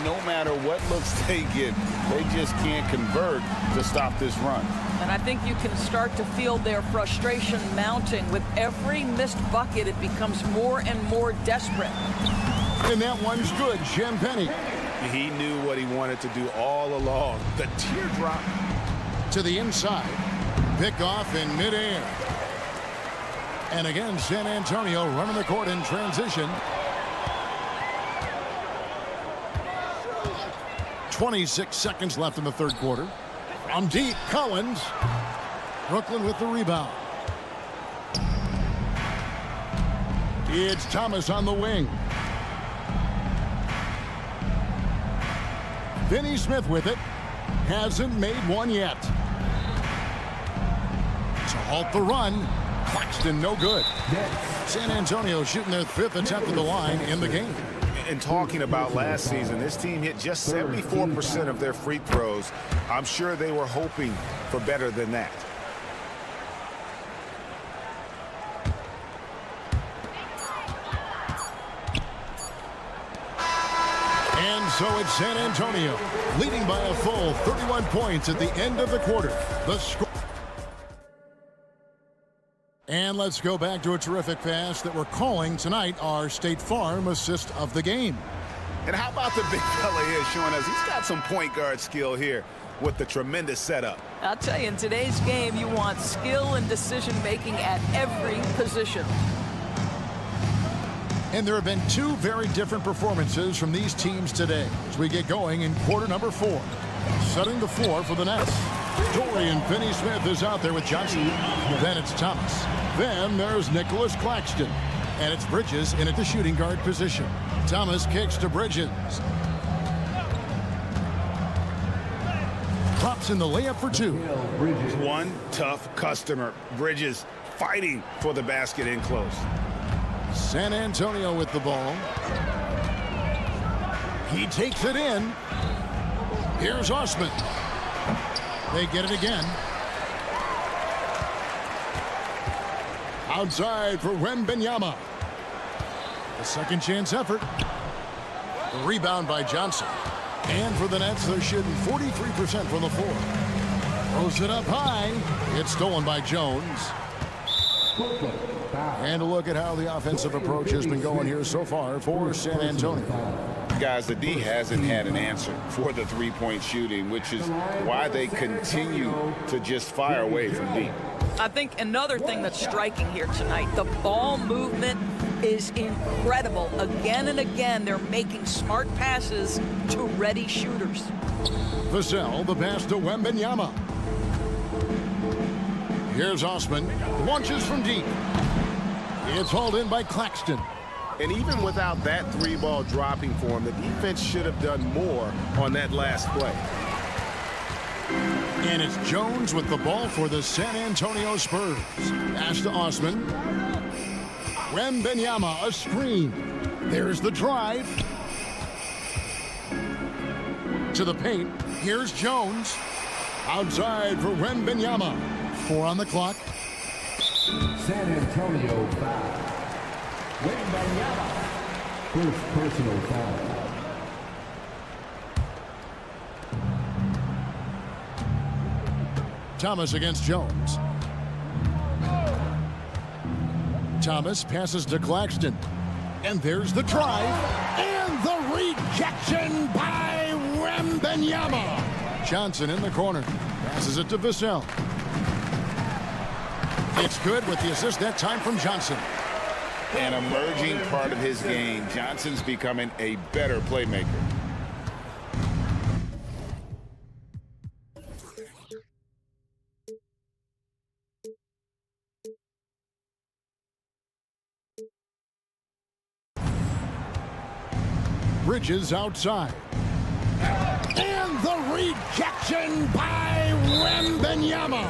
No matter what looks they get, they just can't convert to stop this run. And I think you can start to feel their frustration mounting. With every missed bucket, it becomes more and more desperate. And that one's good. Champagny. He knew what he wanted to do all along. The teardrop. To the inside. Pick off in midair. And again, San Antonio running the court in transition. 26 seconds left in the third quarter. From deep, Collins. Brucklin with the rebound. It's Thomas on the wing. Finney Smith with it. Hasn't made one yet. To halt the run. Claxton no good. San Antonio shooting their 5th attempt at the line in the game. And talking about last season, this team hit just 74% of their free throws. I'm sure they were hoping for better than that. And so it's San Antonio leading by a full 31 points at the end of the quarter. The score. And let's go back to a terrific pass that we're calling tonight our State Farm assist of the game. And how about the big fella here showing us he's got some point guard skill here with the tremendous setup. I'll tell you, in today's game, you want skill and decision-making at every position. And there have been 2 very different performances from these teams today as we get going in quarter number 4. Setting the floor for the Nets. Dorian Finney-Smith is out there with Johnson. Then it's Thomas. Then there's Nicholas Claxton. And it's Bridges in at the shooting guard position. Thomas kicks to Bridges. Drops in the layup for 2. One tough customer. Bridges fighting for the basket in close. San Antonio with the ball. He takes it in. Here's Osman. They get it again. Outside for Wembanyama. A second chance effort. The rebound by Johnson. And for the Nets, they're shooting 43% from the floor. Throws it up high. It's stolen by Jones. And a look at how the offensive approach has been going here so far for San Antonio. Guys, the D hasn't had an answer for the three-point shooting, which is why they continue to just fire away from deep. I think another thing that's striking here tonight, the ball movement is incredible. Again and again, they're making smart passes to ready shooters. Vassell, the pass to Wembanyama. Here's Osman. Launches from deep. It's hauled in by Claxton. And even without that 3-ball dropping for him, the defense should have done more on that last play. And it's Jones with the ball for the San Antonio Spurs. Pass to Osman. Wembanyama, a screen. There's the drive. To the paint. Here's Jones. Outside for Wembanyama. 4 on the clock. San Antonio foul. Wembanyama. First personal foul. Thomas against Jones. Thomas passes to Claxton. And there's the drive. And the rejection by Wembanyama. Johnson in the corner. Passes it to Vassell. It's good with the assist that time from Johnson. An emerging part of his game. Johnson's becoming a better playmaker. Bridges outside. And the rejection by Wembanyama.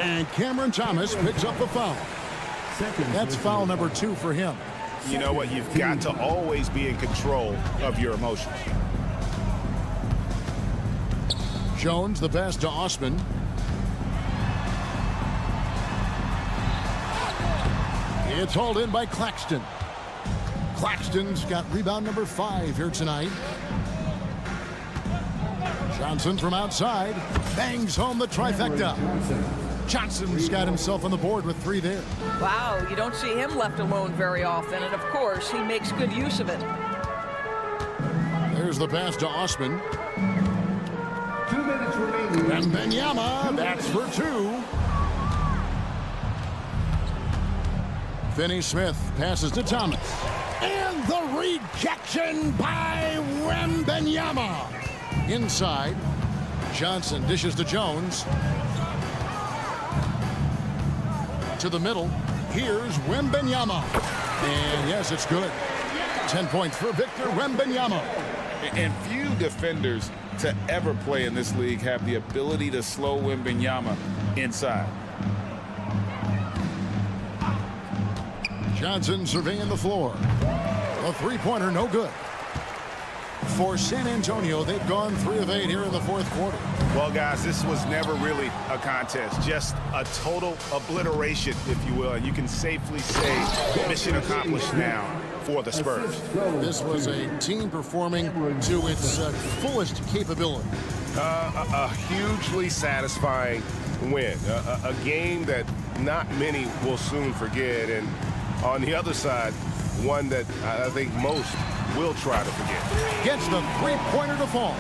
And Cameron Thomas picks up the foul. That's foul number 2 for him. You know what? You've got to always be in control of your emotions. Jones, the pass to Osman. It's hauled in by Claxton. Claxton's got rebound number 5 here tonight. Johnson from outside bangs home the trifecta. Johnson's got himself on the board with 3 there. Wow, you don't see him left alone very often, and of course, he makes good use of it. There's the pass to Osman. 2 minutes remaining. And Wembanyama, that's for 2. Finney-Smith passes to Thomas. And the rejection by Wembanyama. Inside, Johnson dishes to Jones. To the middle, here's Wembanyama. And yes, it's good. 10 points for Victor Wembanyama. And few defenders to ever play in this league have the ability to slow Wembanyama inside. Johnson surveying the floor. A three-pointer, no good. For San Antonio, they've gone 3 of 8 here in the 4th quarter. Well, guys, this was never really a contest, just a total obliteration, if you will. And you can safely say mission accomplished now for the Spurs. This was a team performing to its fullest capability. A hugely satisfying win, a game that not many will soon forget. And on the other side, one that I think most will try to forget. Gets the three-pointer to fall.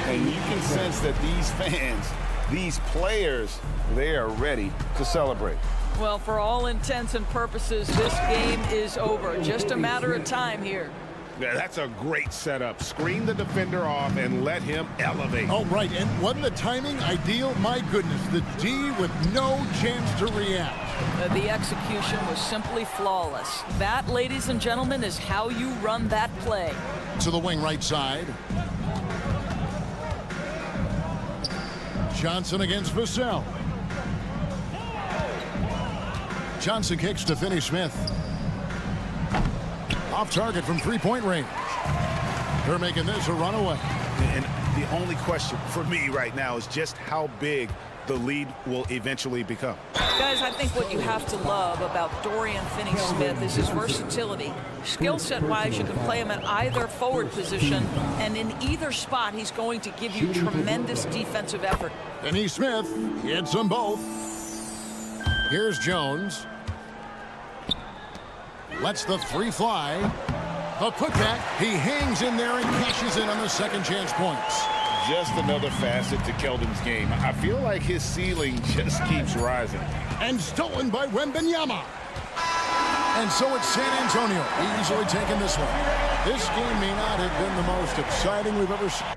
And you can sense that these fans, these players, they are ready to celebrate. Well, for all intents and purposes, this game is over. Just a matter of time here. Yeah, that's a great setup. Screen the defender off and let him elevate. Oh, right. And wasn't the timing ideal? My goodness, the D with no chance to react. The execution was simply flawless. That, ladies and gentlemen, is how you run that play. To the wing right side. Johnson against Vassell. Johnson kicks to Finney-Smith. Off target from 3-point range. They're making this a runaway. And the only question for me right now is just how big the lead will eventually become. Guys, I think what you have to love about Dorian Finney-Smith is his versatility. Skill set-wise, you can play him at either forward position, and in either spot, he's going to give you tremendous defensive effort. Finney-Smith hits them both. Here's Jones. Lets the 3 fly. The putback. He hangs in there and cashes in on the second chance points. Just another facet to Keldon's game. I feel like his ceiling just keeps rising. And stolen by Wembanyama. And so it's San Antonio easily taking this one. This game may not have been the most exciting we've ever seen.